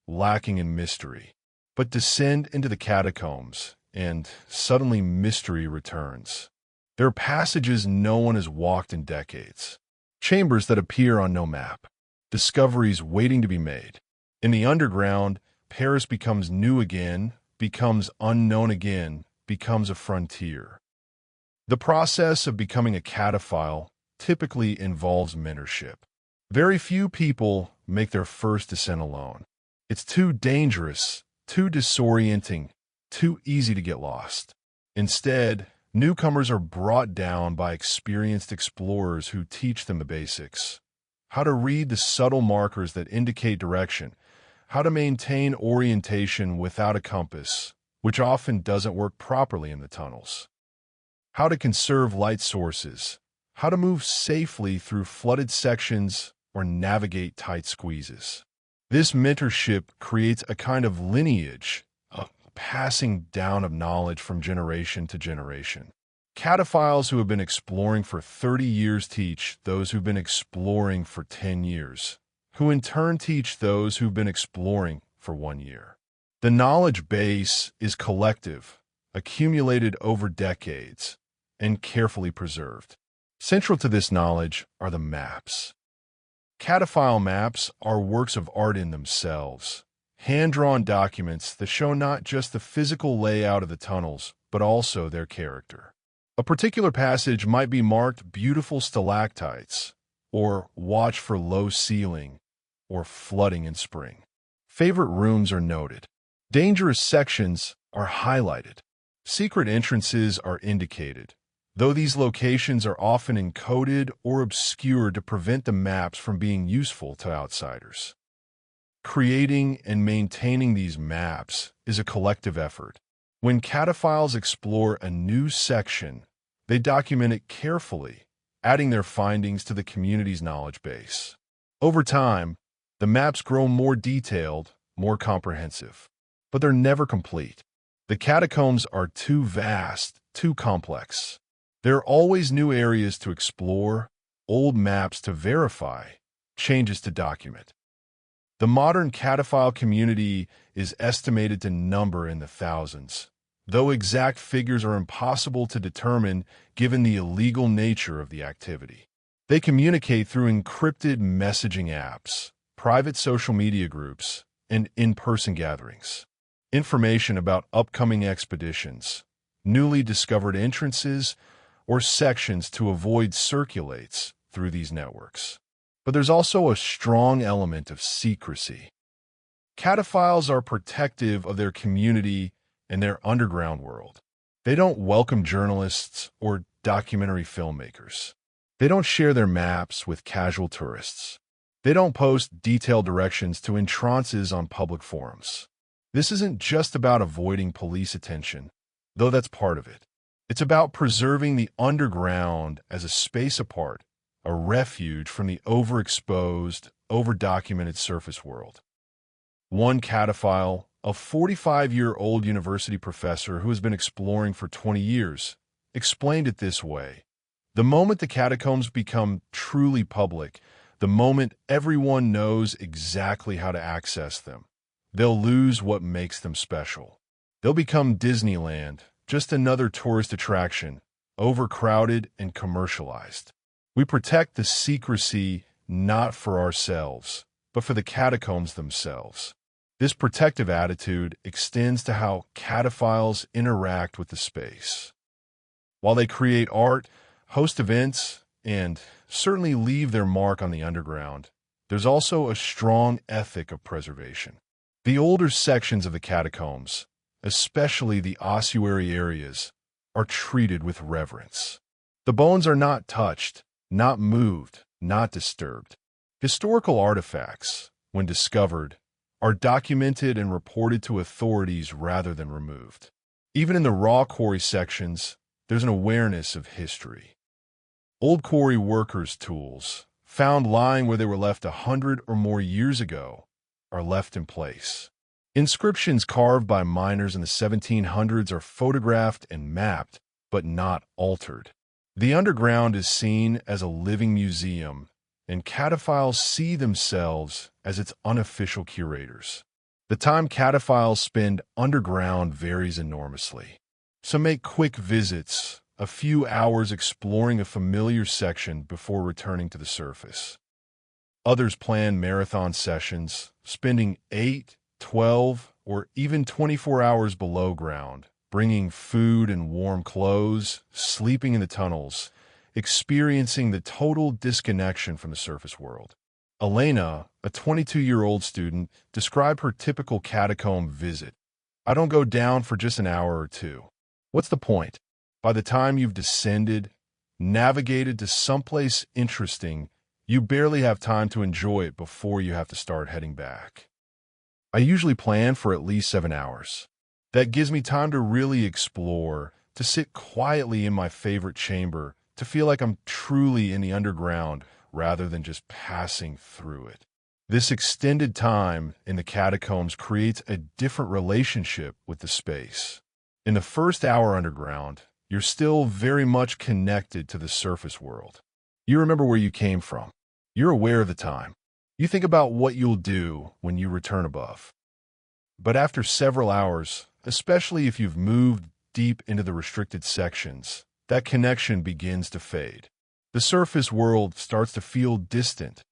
lacking in mystery. But descend into the catacombs, and suddenly mystery returns. There are passages no one has walked in decades. Chambers that appear on no map. Discoveries waiting to be made. In the underground, Paris becomes new again, becomes unknown again, becomes a frontier. The process of becoming a cataphile typically involves mentorship. Very few people make their first descent alone. It's too dangerous, too disorienting, too easy to get lost. Instead, newcomers are brought down by experienced explorers who teach them the basics. How to read the subtle markers that indicate direction. How to maintain orientation without a compass, which often doesn't work properly in the tunnels. How to conserve light sources. How to move safely through flooded sections or navigate tight squeezes. This mentorship creates a kind of lineage, a passing down of knowledge from generation to generation. Cataphiles who have been exploring for 30 years teach those who've been exploring for 10 years, who in turn teach those who've been exploring for 1 year. The knowledge base is collective, accumulated over decades, and carefully preserved. Central to this knowledge are the maps. Cataphile maps are works of art in themselves, hand-drawn documents that show not just the physical layout of the tunnels, but also their character. A particular passage might be marked beautiful stalactites, or watch for low ceiling, or flooding in spring. Favorite rooms are noted. Dangerous sections are highlighted. Secret entrances are indicated, though these locations are often encoded or obscured to prevent the maps from being useful to outsiders. Creating and maintaining these maps is a collective effort. When cataphiles explore a new section, they document it carefully, adding their findings to the community's knowledge base. Over time, the maps grow more detailed, more comprehensive, but they're never complete. The catacombs are too vast, too complex. There are always new areas to explore, old maps to verify, changes to document. The modern cataphile community is estimated to number in the thousands, though exact figures are impossible to determine given the illegal nature of the activity. They communicate through encrypted messaging apps, private social media groups, and in-person gatherings. Information about upcoming expeditions, newly discovered entrances, or sections to avoid circulates through these networks. But there's also a strong element of secrecy. Cataphiles are protective of their community and their underground world. They don't welcome journalists or documentary filmmakers. They don't share their maps with casual tourists. They don't post detailed directions to entrances on public forums. This isn't just about avoiding police attention, though that's part of it. It's about preserving the underground as a space apart, a refuge from the overexposed, overdocumented surface world. One cataphile, a 45-year-old university professor who has been exploring for 20 years, explained it this way. The moment the catacombs become truly public, the moment everyone knows exactly how to access them, they'll lose what makes them special. They'll become Disneyland, just another tourist attraction, overcrowded and commercialized. We protect the secrecy not for ourselves, but for the catacombs themselves. This protective attitude extends to how cataphiles interact with the space. While they create art, host events, and certainly leave their mark on the underground, there's also a strong ethic of preservation. The older sections of the catacombs, especially the ossuary areas, are treated with reverence. The bones are not touched, not moved, not disturbed. Historical artifacts, when discovered, are documented and reported to authorities rather than removed. Even in the raw quarry sections, there's an awareness of history. Old quarry workers' tools, found lying where they were left 100 or more years ago, are left in place. Inscriptions carved by miners in the 1700s are photographed and mapped, but not altered. The underground is seen as a living museum, and cataphiles see themselves as its unofficial curators. The time cataphiles spend underground varies enormously. Some make quick visits, a few hours exploring a familiar section before returning to the surface. Others plan marathon sessions, spending 8, 12, or even 24 hours below ground, bringing food and warm clothes, sleeping in the tunnels, experiencing the total disconnection from the surface world. Elena, a 22-year-old student, described her typical catacomb visit. I don't go down for just an hour or two. What's the point? By the time you've descended, navigated to someplace interesting, you barely have time to enjoy it before you have to start heading back. I usually plan for at least 7 hours. That gives me time to really explore, to sit quietly in my favorite chamber, to feel like I'm truly in the underground rather than just passing through it. This extended time in the catacombs creates a different relationship with the space. In the first hour underground, you're still very much connected to the surface world. You remember where you came from. You're aware of the time. You think about what you'll do when you return above. But after several hours, especially if you've moved deep into the restricted sections, that connection begins to fade. The surface world starts to feel distant,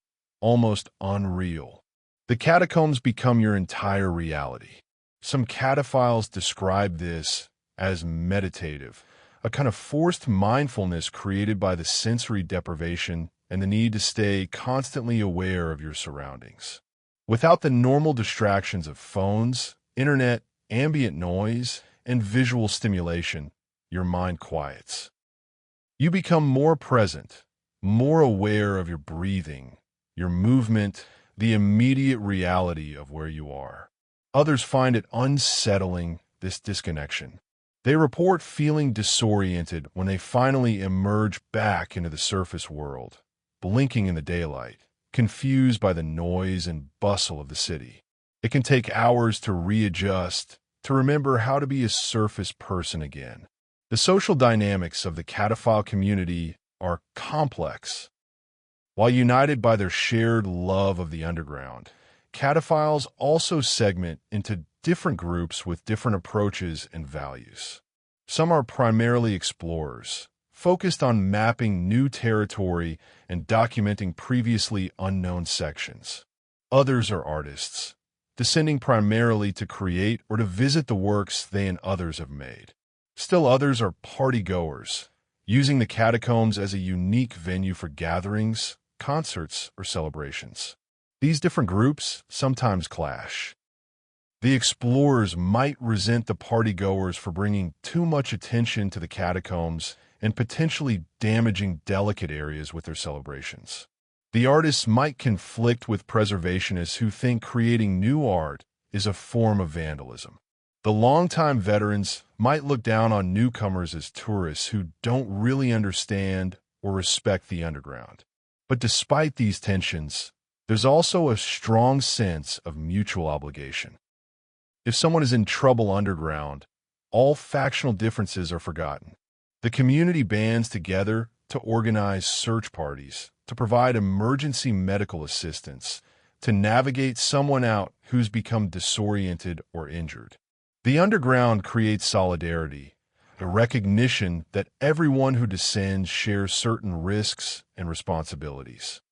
almost unreal. The catacombs become your entire reality. Some cataphiles describe this as meditative, a kind of forced mindfulness created by the sensory deprivation and the need to stay constantly aware of your surroundings. Without the normal distractions of phones, internet, ambient noise, and visual stimulation, your mind quiets. You become more present, more aware of your breathing, your movement, the immediate reality of where you are. Others find it unsettling, this disconnection. They report feeling disoriented when they finally emerge back into the surface world, blinking in the daylight, confused by the noise and bustle of the city. It can take hours to readjust, to remember how to be a surface person again. The social dynamics of the cataphile community are complex. While united by their shared love of the underground, cataphiles also segment into different groups with different approaches and values. Some are primarily explorers, focused on mapping new territory and documenting previously unknown sections. Others are artists, descending primarily to create or to visit the works they and others have made. Still others are party-goers, using the catacombs as a unique venue for gatherings, concerts, or celebrations. These different groups sometimes clash. The explorers might resent the party-goers for bringing too much attention to the catacombs and potentially damaging delicate areas with their celebrations. The artists might conflict with preservationists who think creating new art is a form of vandalism. The longtime veterans might look down on newcomers as tourists who don't really understand or respect the underground. But despite these tensions, there's also a strong sense of mutual obligation. If someone is in trouble underground, all factional differences are forgotten. The community bands together to organize search parties, to provide emergency medical assistance, to navigate someone out who's become disoriented or injured. The underground creates solidarity, a recognition that everyone who descends shares certain risks and responsibilities.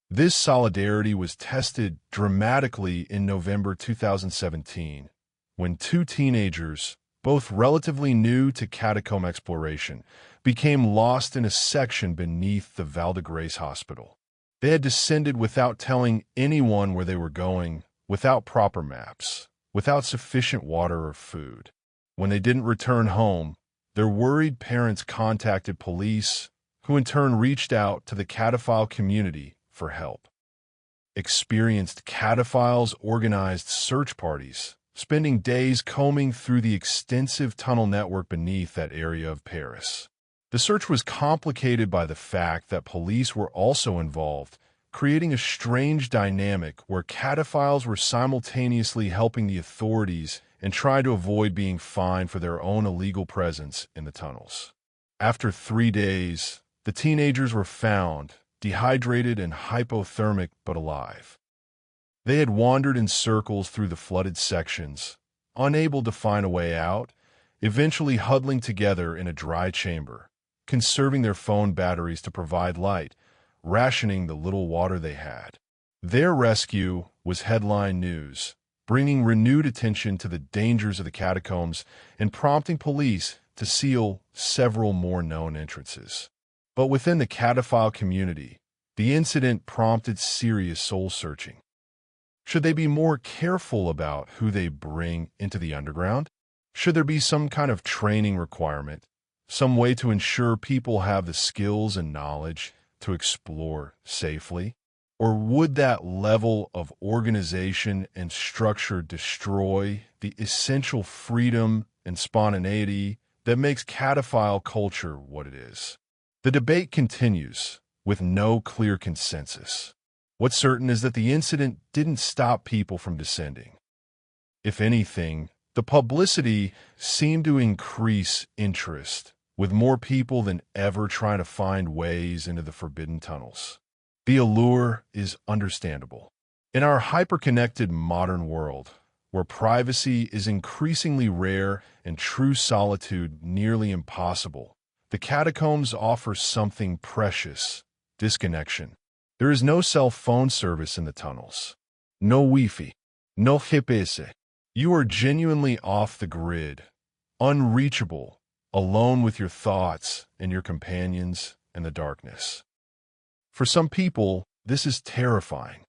This solidarity was tested dramatically in November 2017, when two teenagers, both relatively new to catacomb exploration, became lost in a section beneath the Val de Grace Hospital. They had descended without telling anyone where they were going, without proper maps, without sufficient water or food. When they didn't return home, their worried parents contacted police, who in turn reached out to the cataphile community for help. Experienced cataphiles organized search parties, spending days combing through the extensive tunnel network beneath that area of Paris. The search was complicated by the fact that police were also involved, creating a strange dynamic where cataphiles were simultaneously helping the authorities and trying to avoid being fined for their own illegal presence in the tunnels. After 3 days, the teenagers were found, dehydrated and hypothermic but alive. They had wandered in circles through the flooded sections, unable to find a way out, eventually huddling together in a dry chamber, conserving their phone batteries to provide light, rationing the little water they had. Their rescue was headline news, bringing renewed attention to the dangers of the catacombs and prompting police to seal several more known entrances. But within the cataphile community, the incident prompted serious soul-searching. Should they be more careful about who they bring into the underground? Should there be some kind of training requirement, some way to ensure people have the skills and knowledge to explore safely? Or would that level of organization and structure destroy the essential freedom and spontaneity that makes cataphile culture what it is? The debate continues, with no clear consensus. What's certain is that the incident didn't stop people from descending. If anything, the publicity seemed to increase interest, with more people than ever trying to find ways into the forbidden tunnels. The allure is understandable. In our hyper-connected modern world, where privacy is increasingly rare and true solitude nearly impossible, The catacombs offer something precious: disconnection. There is no cell phone service in the tunnels. No Wi-Fi. No GPS. You are genuinely off the grid, unreachable, alone with your thoughts and your companions in the darkness. For some people, this is terrifying.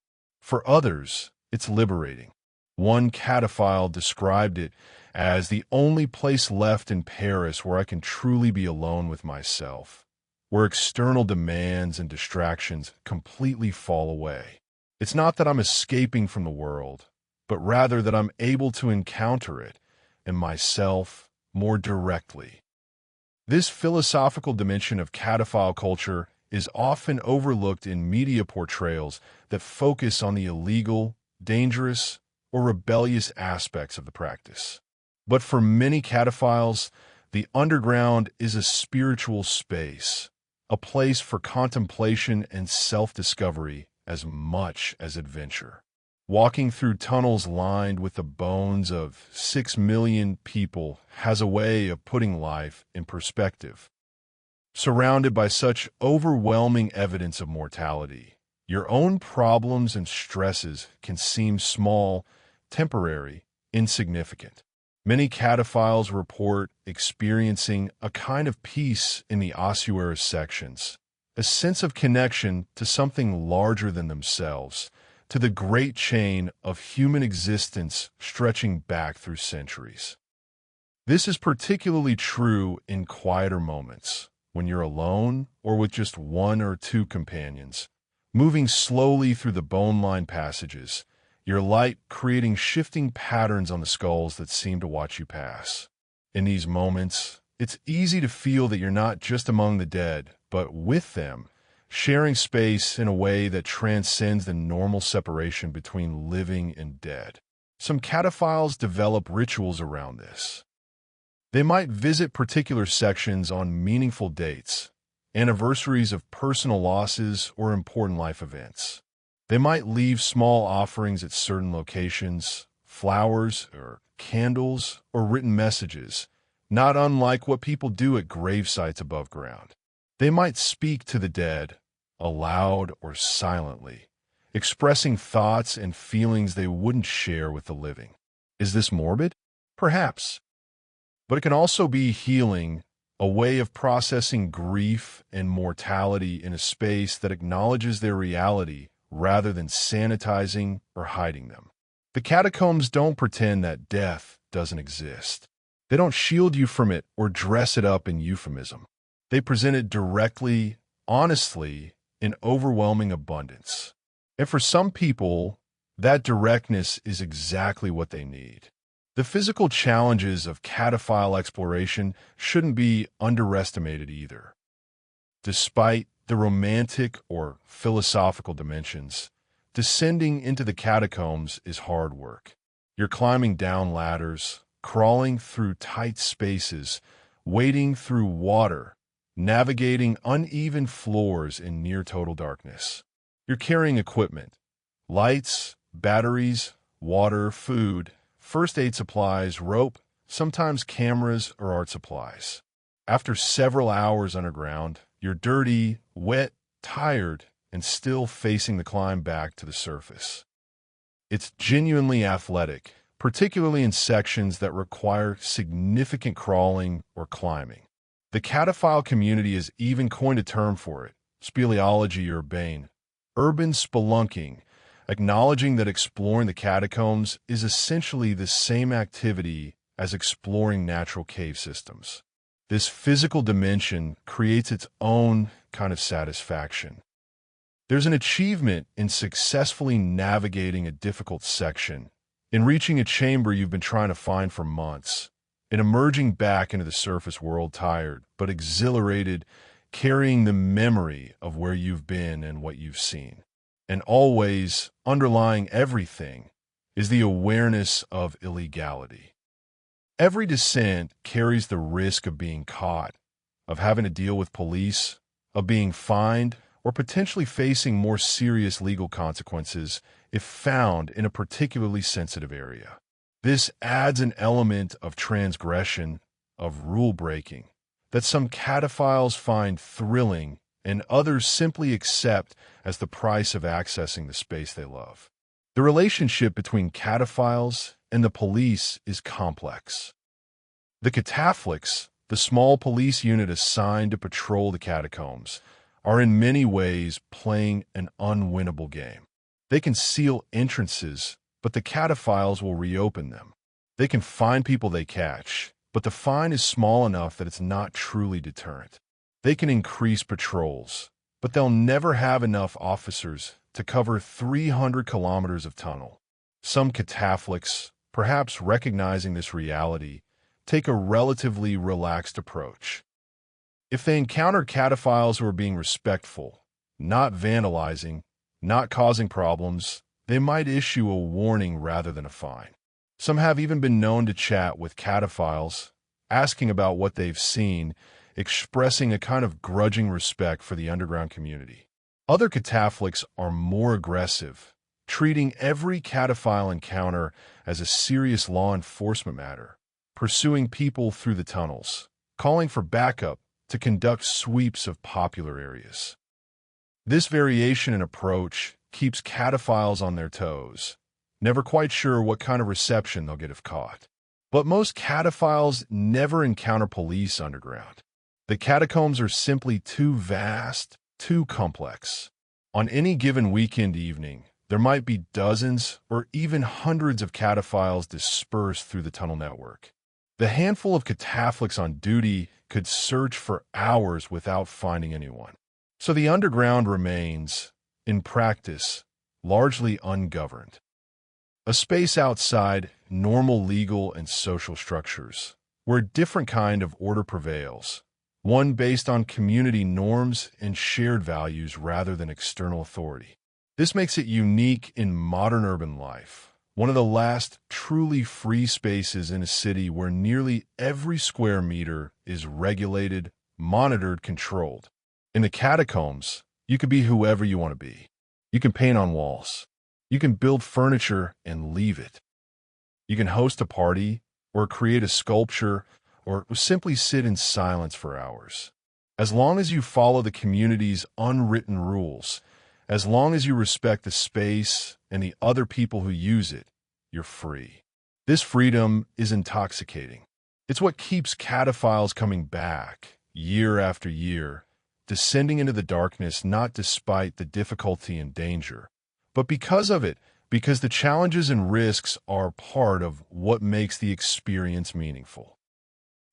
For others, it's liberating. One cataphile described it as the only place left in Paris where I can truly be alone with myself, where external demands and distractions completely fall away. It's not that I'm escaping from the world, but rather that I'm able to encounter it and myself more directly. This philosophical dimension of cataphile culture is often overlooked in media portrayals that focus on the illegal, dangerous, or rebellious aspects of the practice. But for many cataphiles, the underground is a spiritual space, a place for contemplation and self-discovery as much as adventure. Walking through tunnels lined with the bones of 6 million people has a way of putting life in perspective. Surrounded by such overwhelming evidence of mortality, your own problems and stresses can seem small, temporary, insignificant. Many cataphiles report experiencing a kind of peace in the ossuary sections, a sense of connection to something larger than themselves, to the great chain of human existence stretching back through centuries. This is particularly true in quieter moments, when you're alone or with just one or two companions, moving slowly through the bone-lined passages, your light creating shifting patterns on the skulls that seem to watch you pass. In these moments, it's easy to feel that you're not just among the dead, but with them, sharing space in a way that transcends the normal separation between living and dead. Some cataphiles develop rituals around this. They might visit particular sections on meaningful dates, anniversaries of personal losses or important life events. They might leave small offerings at certain locations, flowers or candles or written messages, not unlike what people do at grave sites above ground. They might speak to the dead, aloud or silently, expressing thoughts and feelings they wouldn't share with the living. Is this morbid? Perhaps. But it can also be healing, a way of processing grief and mortality in a space that acknowledges their reality rather than sanitizing or hiding them. The catacombs don't pretend that death doesn't exist. They don't shield you from it or dress it up in euphemism. They present it directly, honestly, in overwhelming abundance. And for some people, that directness is exactly what they need. The physical challenges of cataphile exploration shouldn't be underestimated either. Despite the romantic or philosophical dimensions, descending into the catacombs is hard work. You're climbing down ladders, crawling through tight spaces, wading through water, navigating uneven floors in near-total darkness. You're carrying equipment, lights, batteries, water, food, first aid supplies, rope, sometimes cameras or art supplies. After several hours underground, you're dirty, wet, tired, and still facing the climb back to the surface. It's genuinely athletic, particularly in sections that require significant crawling or climbing. The cataphile community has even coined a term for it, speleology urbane, urban spelunking, acknowledging that exploring the catacombs is essentially the same activity as exploring natural cave systems. This physical dimension creates its own kind of satisfaction. There's an achievement in successfully navigating a difficult section, in reaching a chamber you've been trying to find for months, in emerging back into the surface world tired, but exhilarated, carrying the memory of where you've been and what you've seen. And always, underlying everything, is the awareness of illegality. Every descent carries the risk of being caught, of having to deal with police, of being fined, or potentially facing more serious legal consequences if found in a particularly sensitive area. This adds an element of transgression, of rule-breaking, that some cataphiles find thrilling and others simply accept as the price of accessing the space they love. The relationship between cataphiles and the police is complex. The cataphlix, the small police unit assigned to patrol the catacombs, are in many ways playing an unwinnable game. They can seal entrances, but the cataphiles will reopen them. They can fine people they catch, but the fine is small enough that it's not truly deterrent. They can increase patrols, but they'll never have enough officers to cover 300 kilometers of tunnel. Some cataphlix, perhaps recognizing this reality, take a relatively relaxed approach. If they encounter cataphiles who are being respectful, not vandalizing, not causing problems, they might issue a warning rather than a fine. Some have even been known to chat with cataphiles, asking about what they've seen, expressing a kind of grudging respect for the underground community. Other cataphlix are more aggressive, treating every cataphile encounter as a serious law enforcement matter, pursuing people through the tunnels, calling for backup to conduct sweeps of popular areas. This variation in approach keeps cataphiles on their toes, never quite sure what kind of reception they'll get if caught. But most cataphiles never encounter police underground. The catacombs are simply too vast, too complex. On any given weekend evening, there might be dozens or even hundreds of cataphiles dispersed through the tunnel network. The handful of cataphlix on duty could search for hours without finding anyone. So the underground remains, in practice, largely ungoverned. A space outside normal legal and social structures, where a different kind of order prevails, one based on community norms and shared values rather than external authority. This makes it unique in modern urban life, one of the last truly free spaces in a city where nearly every square meter is regulated, monitored, controlled. In the catacombs, you can be whoever you want to be. You can paint on walls. You can build furniture and leave it. You can host a party or create a sculpture or simply sit in silence for hours. As long as you follow the community's unwritten rules, as long as you respect the space and the other people who use it, you're free. This freedom is intoxicating. It's what keeps cataphiles coming back, year after year, descending into the darkness not despite the difficulty and danger, but because of it, because the challenges and risks are part of what makes the experience meaningful.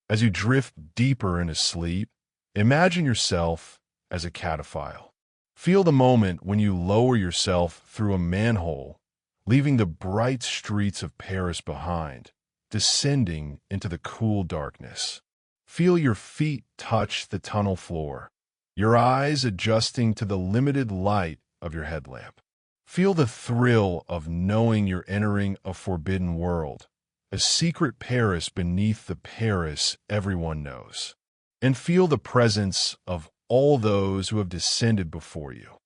As you drift deeper into sleep, imagine yourself as a cataphile. Feel the moment when you lower yourself through a manhole, leaving the bright streets of Paris behind, descending into the cool darkness. Feel your feet touch the tunnel floor, your eyes adjusting to the limited light of your headlamp. Feel the thrill of knowing you're entering a forbidden world, a secret Paris beneath the Paris everyone knows. And feel the presence of all those who have descended before you.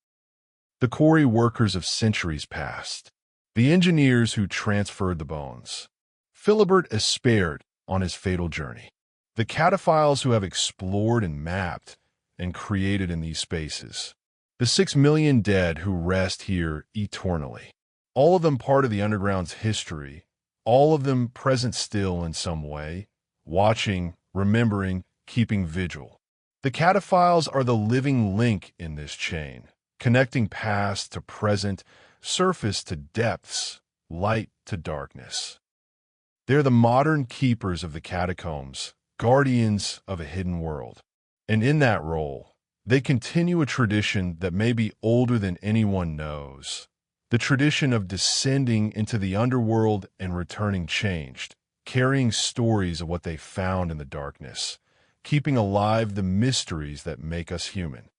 The quarry workers of centuries past, the engineers who transferred the bones, Philibert Espert on his fatal journey, the cataphiles who have explored and mapped and created in these spaces, the 6 million dead who rest here eternally, all of them part of the underground's history, all of them present still in some way, watching, remembering, keeping vigil. The cataphiles are the living link in this chain, connecting past to present, surface to depths, light to darkness. They're the modern keepers of the catacombs, guardians of a hidden world. And in that role, they continue a tradition that may be older than anyone knows, the tradition of descending into the underworld and returning changed, carrying stories of what they found in the darkness, keeping alive the mysteries that make us human.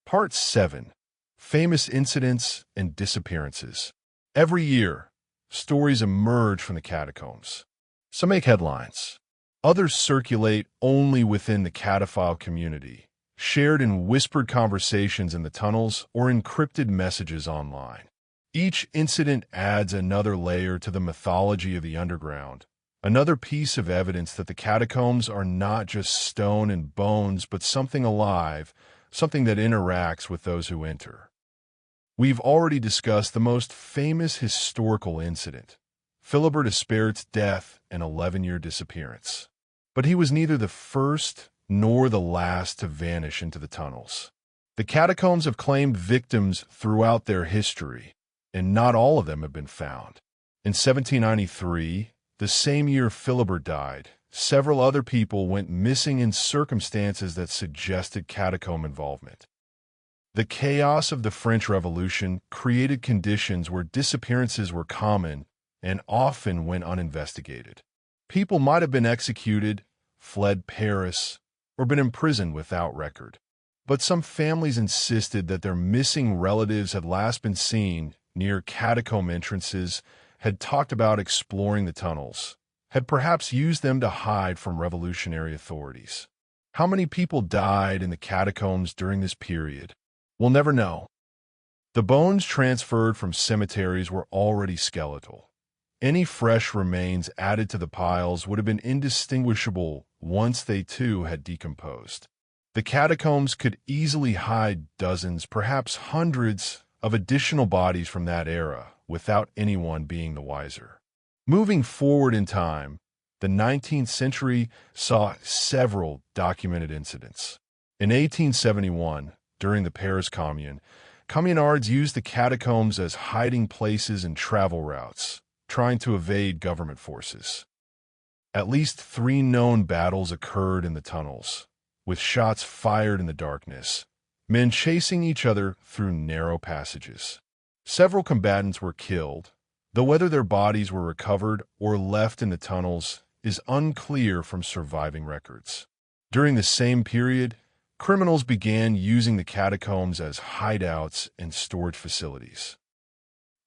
Part 7. Famous Incidents and Disappearances. Every year, stories emerge from the catacombs. Some make headlines. Others circulate only within the cataphile community, shared in whispered conversations in the tunnels or encrypted messages online. Each incident adds another layer to the mythology of the underground, Another piece of evidence that the catacombs are not just stone and bones, but something alive, something that interacts with those who enter. We've already discussed the most famous historical incident, Philibert Espert's death and 11-year disappearance. But he was neither the first nor the last to vanish into the tunnels. The catacombs have claimed victims throughout their history, and not all of them have been found. In 1793, the same year Philibert died, several other people went missing in circumstances that suggested catacomb involvement. The chaos of the French Revolution created conditions where disappearances were common and often went uninvestigated. People might have been executed, fled Paris, or been imprisoned without record. But some families insisted that their missing relatives had last been seen near catacomb entrances, had talked about exploring the tunnels, had perhaps used them to hide from revolutionary authorities. How many people died in the catacombs during this period? We'll never know. The bones transferred from cemeteries were already skeletal. Any fresh remains added to the piles would have been indistinguishable once they too had decomposed. The catacombs could easily hide dozens, perhaps hundreds, of additional bodies from that era without anyone being the wiser. Moving forward in time, the 19th century saw several documented incidents. In 1871, during the Paris Commune, communards used the catacombs as hiding places and travel routes, trying to evade government forces. At least 3 known battles occurred in the tunnels, with shots fired in the darkness, men chasing each other through narrow passages. Several combatants were killed, though whether their bodies were recovered or left in the tunnels is unclear from surviving records. During the same period, criminals began using the catacombs as hideouts and storage facilities.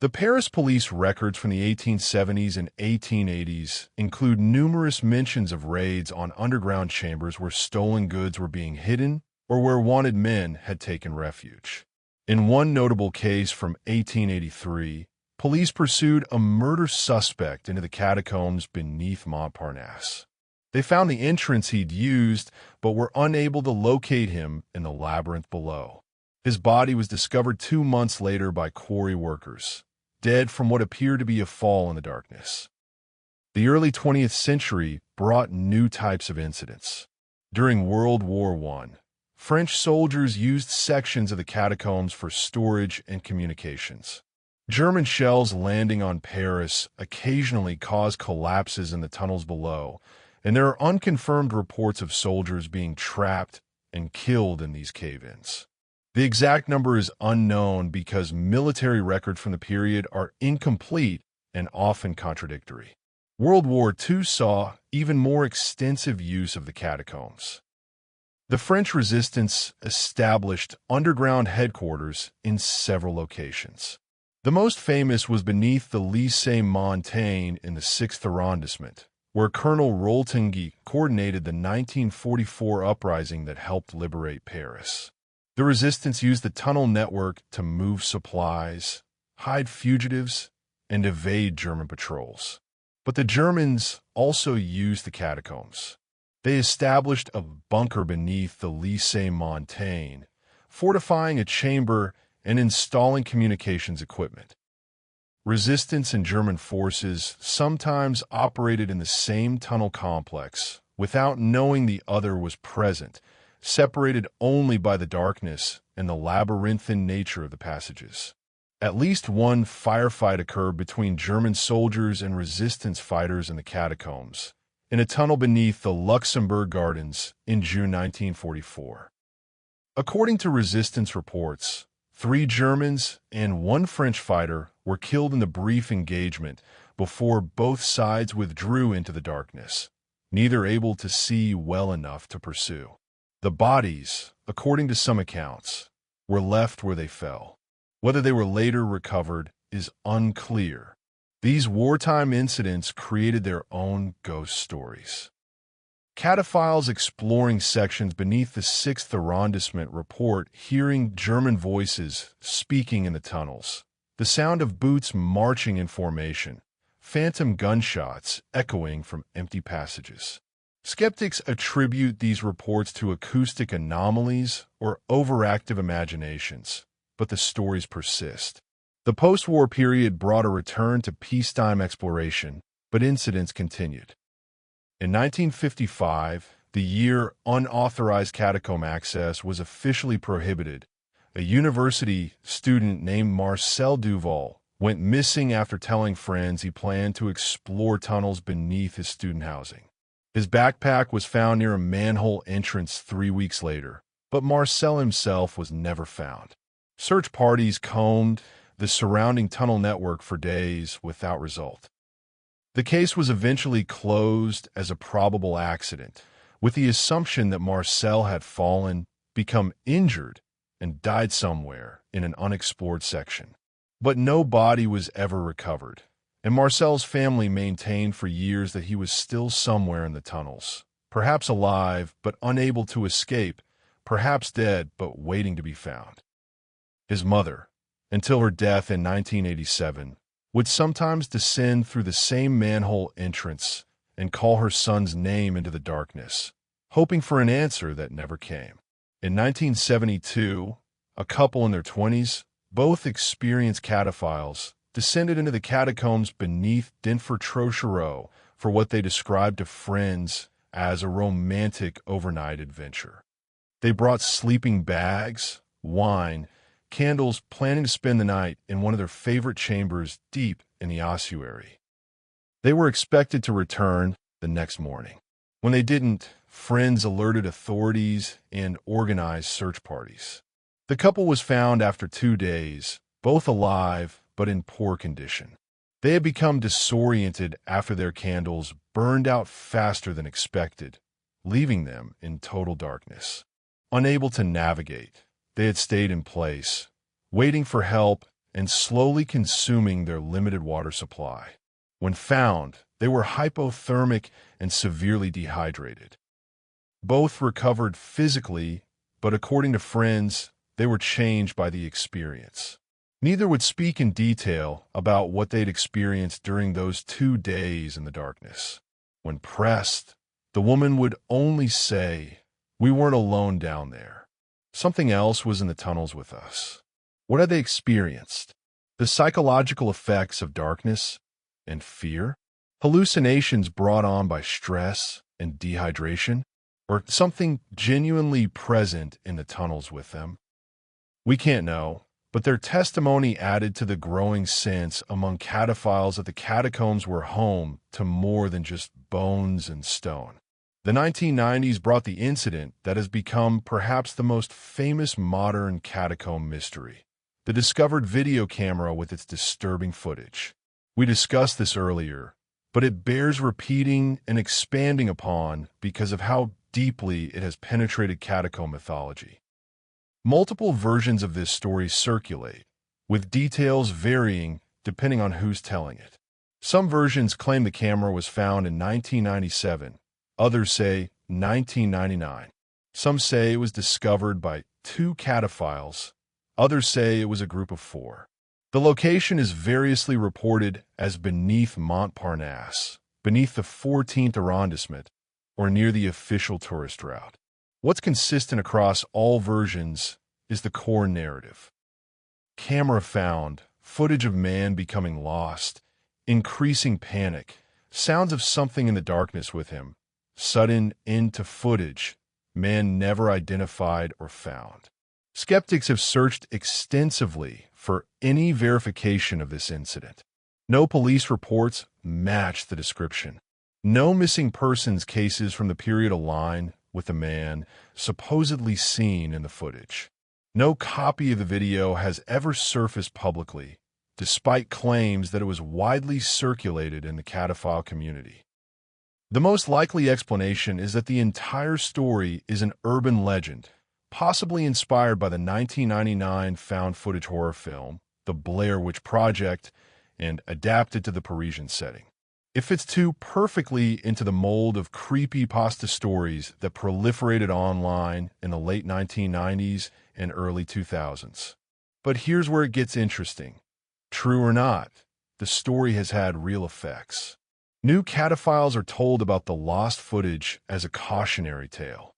The Paris police records from the 1870s and 1880s include numerous mentions of raids on underground chambers where stolen goods were being hidden or where wanted men had taken refuge. In one notable case from 1883, police pursued a murder suspect into the catacombs beneath Montparnasse. They found the entrance he'd used, but were unable to locate him in the labyrinth below. His body was discovered 2 months later by quarry workers, dead from what appeared to be a fall in the darkness. The early 20th century brought new types of incidents. During World War I, French soldiers used sections of the catacombs for storage and communications. German shells landing on Paris occasionally caused collapses in the tunnels below, and there are unconfirmed reports of soldiers being trapped and killed in these cave-ins. The exact number is unknown because military records from the period are incomplete and often contradictory. World War II saw even more extensive use of the catacombs. The French resistance established underground headquarters in several locations. The most famous was beneath the Lycée Montaigne in the 6th arrondissement, where Colonel Roltingui coordinated the 1944 uprising that helped liberate Paris. The resistance used the tunnel network to move supplies, hide fugitives, and evade German patrols. But the Germans also used the catacombs. They established a bunker beneath the Lycée Montaigne, fortifying a chamber and installing communications equipment. Resistance and German forces sometimes operated in the same tunnel complex without knowing the other was present, separated only by the darkness and the labyrinthine nature of the passages. At least one firefight occurred between German soldiers and resistance fighters in the catacombs, in a tunnel beneath the Luxembourg Gardens in June 1944. According to resistance reports, 3 Germans and 1 French fighter were killed in the brief engagement before both sides withdrew into the darkness, neither able to see well enough to pursue. The bodies, according to some accounts, were left where they fell. Whether they were later recovered is unclear. These wartime incidents created their own ghost stories. Cataphiles exploring sections beneath the 6th arrondissement report hearing German voices speaking in the tunnels, the sound of boots marching in formation, phantom gunshots echoing from empty passages. Skeptics attribute these reports to acoustic anomalies or overactive imaginations, but the stories persist. The post-war period brought a return to peacetime exploration, but incidents continued. In 1955, the year unauthorized catacomb access was officially prohibited, a university student named Marcel Duval went missing after telling friends he planned to explore tunnels beneath his student housing. His backpack was found near a manhole entrance 3 weeks later, but Marcel himself was never found. Search parties combed the surrounding tunnel network for days without result. The case was eventually closed as a probable accident, with the assumption that Marcel had fallen, become injured, and died somewhere in an unexplored section. But no body was ever recovered, and Marcel's family maintained for years that he was still somewhere in the tunnels, perhaps alive but unable to escape, perhaps dead but waiting to be found. His mother, until her death in 1987, would sometimes descend through the same manhole entrance and call her son's name into the darkness, hoping for an answer that never came. In 1972, a couple in their 20s, both experienced cataphiles, descended into the catacombs beneath Denfert-Trochereau for what they described to friends as a romantic overnight adventure. They brought sleeping bags, wine, candles, planning to spend the night in one of their favorite chambers deep in the ossuary. They were expected to return the next morning. When they didn't, friends alerted authorities and organized search parties. The couple was found after 2 days, both alive but in poor condition. They had become disoriented after their candles burned out faster than expected, leaving them in total darkness. Unable to navigate, they had stayed in place, waiting for help and slowly consuming their limited water supply. When found, they were hypothermic and severely dehydrated. Both recovered physically, but according to friends, they were changed by the experience. Neither would speak in detail about what they'd experienced during those 2 days in the darkness. When pressed, the woman would only say, "We weren't alone down there. Something else was in the tunnels with us." What had they experienced? The psychological effects of darkness and fear? Hallucinations brought on by stress and dehydration? Or something genuinely present in the tunnels with them? We can't know, but their testimony added to the growing sense among cataphiles that the catacombs were home to more than just bones and stone. The 1990s brought the incident that has become perhaps the most famous modern catacomb mystery, the discovered video camera with its disturbing footage. We discussed this earlier, but it bears repeating and expanding upon because of how deeply it has penetrated catacomb mythology. Multiple versions of this story circulate, with details varying depending on who's telling it. Some versions claim the camera was found in 1997, others say 1999. Some say it was discovered by 2 cataphiles, others say it was a group of 4. The location is variously reported as beneath Montparnasse, beneath the 14th arrondissement, or near the official tourist route. What's consistent across all versions is the core narrative. Camera found, footage of man becoming lost, increasing panic, sounds of something in the darkness with him, sudden end to footage, man never identified or found. Skeptics have searched extensively for any verification of this incident. No police reports match the description. No missing persons cases from the period align with the man supposedly seen in the footage. No copy of the video has ever surfaced publicly, despite claims that it was widely circulated in the cataphile community. The most likely explanation is that the entire story is an urban legend, possibly inspired by the 1999 found footage horror film, The Blair Witch Project, and adapted to the Parisian setting. It fits too perfectly into the mold of creepypasta stories that proliferated online in the late 1990s and early 2000s. But here's where it gets interesting. True or not, the story has had real effects. New cataphiles are told about the lost footage as a cautionary tale.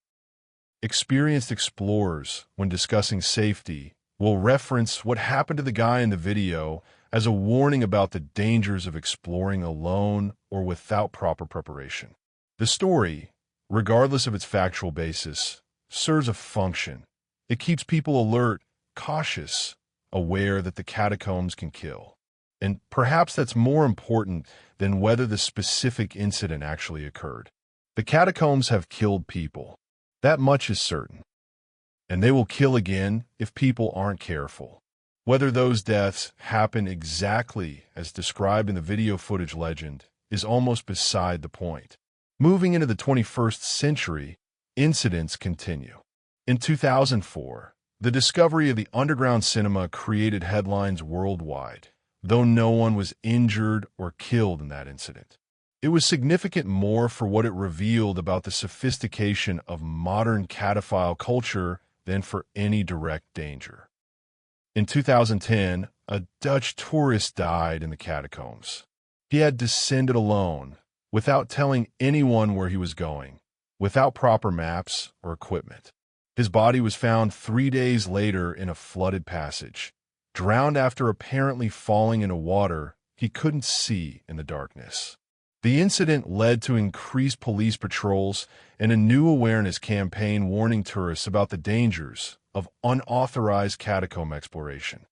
Experienced explorers, when discussing safety, will reference what happened to the guy in the video as a warning about the dangers of exploring alone or without proper preparation. The story, regardless of its factual basis, serves a function. It keeps people alert, cautious, aware that the catacombs can kill. And perhaps that's more important than whether the specific incident actually occurred. The catacombs have killed people. That much is certain. And they will kill again if people aren't careful. Whether those deaths happen exactly as described in the video footage legend is almost beside the point. Moving into the 21st century, incidents continue. In 2004, the discovery of the underground cinema created headlines worldwide, though no one was injured or killed in that incident. It was significant more for what it revealed about the sophistication of modern cataphile culture than for any direct danger. In 2010, a Dutch tourist died in the catacombs. He had descended alone, without telling anyone where he was going, without proper maps or equipment. His body was found 3 days later in a flooded passage, drowned after apparently falling into water he couldn't see in the darkness. The incident led to increased police patrols and a new awareness campaign warning tourists about the dangers of unauthorized catacomb exploration.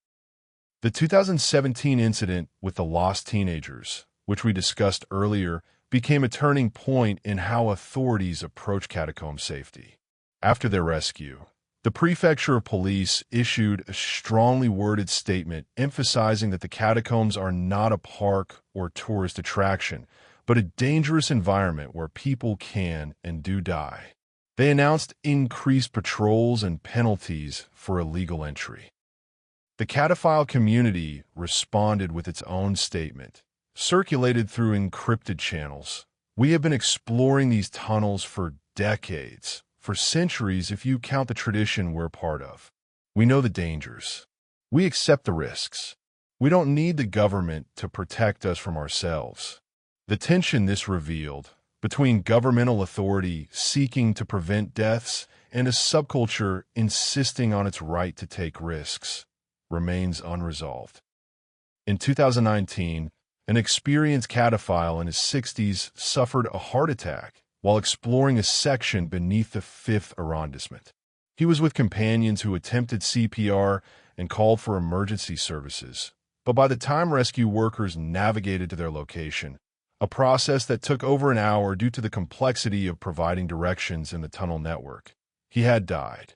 The 2017 incident with the lost teenagers, which we discussed earlier, became a turning point in how authorities approach catacomb safety. After their rescue, the prefecture of police issued a strongly worded statement emphasizing that the catacombs are not a park or tourist attraction, but a dangerous environment where people can and do die. They announced increased patrols and penalties for illegal entry. The cataphile community responded with its own statement, circulated through encrypted channels. We have been exploring these tunnels for decades, for centuries if you count the tradition we're part of. We know the dangers. We accept the risks. We don't need the government to protect us from ourselves. The tension this revealed, between governmental authority seeking to prevent deaths and a subculture insisting on its right to take risks, remains unresolved. In 2019, an experienced cataphile in his 60s suffered a heart attack while exploring a section beneath the 5th arrondissement. He was with companions who attempted CPR and called for emergency services, but by the time rescue workers navigated to their location, a process that took over an hour due to the complexity of providing directions in the tunnel network, he had died.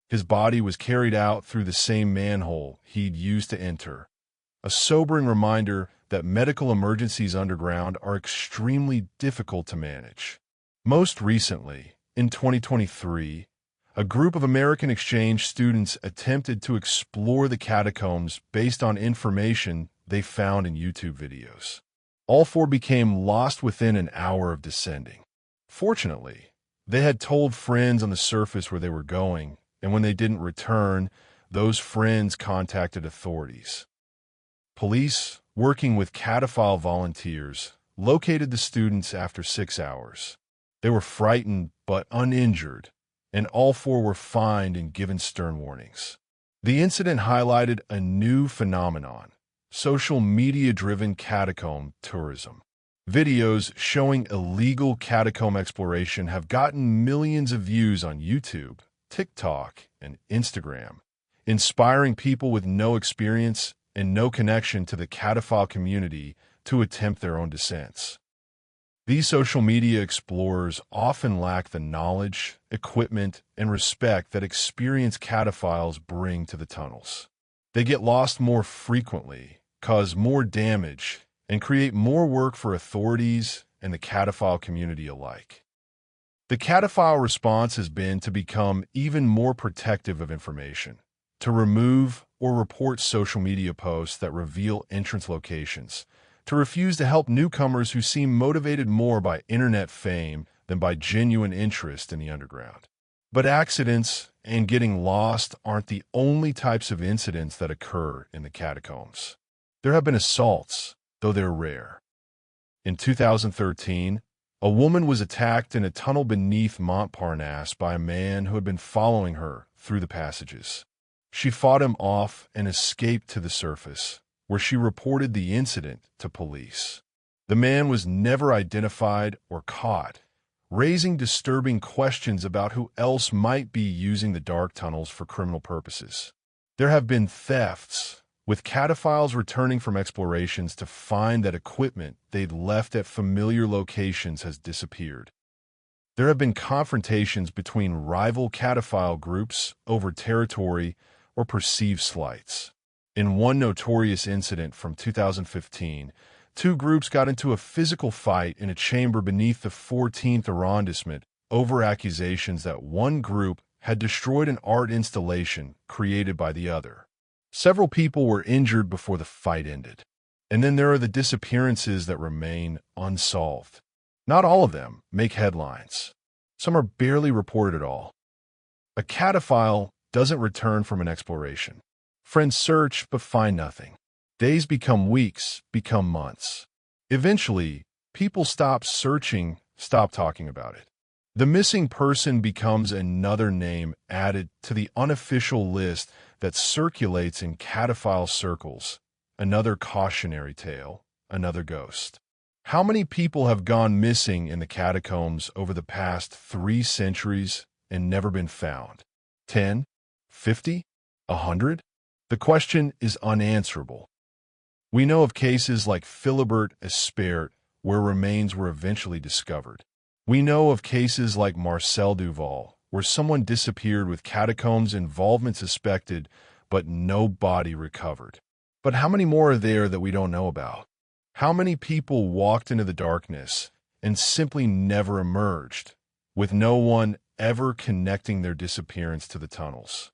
His body was carried out through the same manhole he'd used to enter, a sobering reminder that medical emergencies underground are extremely difficult to manage. Most recently, in 2023, a group of American exchange students attempted to explore the catacombs based on information they found in YouTube videos. All 4 became lost within an hour of descending. Fortunately, they had told friends on the surface where they were going, and when they didn't return, those friends contacted authorities. Police, working with cataphile volunteers, located the students after 6 hours. They were frightened but uninjured, and all 4 were fined and given stern warnings. The incident highlighted a new phenomenon: social media-driven catacomb tourism. Videos showing illegal catacomb exploration have gotten millions of views on YouTube, TikTok, and Instagram, inspiring people with no experience and no connection to the cataphile community to attempt their own descents. These social media explorers often lack the knowledge, equipment, and respect that experienced cataphiles bring to the tunnels. They get lost more frequently, cause more damage, and create more work for authorities and the cataphile community alike. The cataphile response has been to become even more protective of information, to remove or report social media posts that reveal entrance locations, to refuse to help newcomers who seem motivated more by internet fame than by genuine interest in the underground. But accidents and getting lost aren't the only types of incidents that occur in the catacombs. There have been assaults, though they're rare. In 2013, a woman was attacked in a tunnel beneath Montparnasse by a man who had been following her through the passages. She fought him off and escaped to the surface, where she reported the incident to police. The man was never identified or caught, raising disturbing questions about who else might be using the dark tunnels for criminal purposes. There have been thefts, with cataphiles returning from explorations to find that equipment they'd left at familiar locations has disappeared. There have been confrontations between rival cataphile groups over territory or perceived slights. In one notorious incident from 2015, two groups got into a physical fight in a chamber beneath the 14th arrondissement over accusations that one group had destroyed an art installation created by the other. Several people were injured before the fight ended. And then there are the disappearances that remain unsolved. Not all of them make headlines. Some are barely reported at all. A cataphile doesn't return from an exploration. Friends search but find nothing. Days become weeks, become months. Eventually, people stop searching, stop talking about it. The missing person becomes another name added to the unofficial list that circulates in cataphile circles, another cautionary tale, another ghost. How many people have gone missing in the catacombs over the past 3 centuries and never been found? 10? 50? 100? The question is unanswerable. We know of cases like Philibert Espert, where remains were eventually discovered. We know of cases like Marcel Duval, where someone disappeared with catacombs involvement suspected, but no body recovered. But how many more are there that we don't know about? How many people walked into the darkness and simply never emerged, with no one ever connecting their disappearance to the tunnels?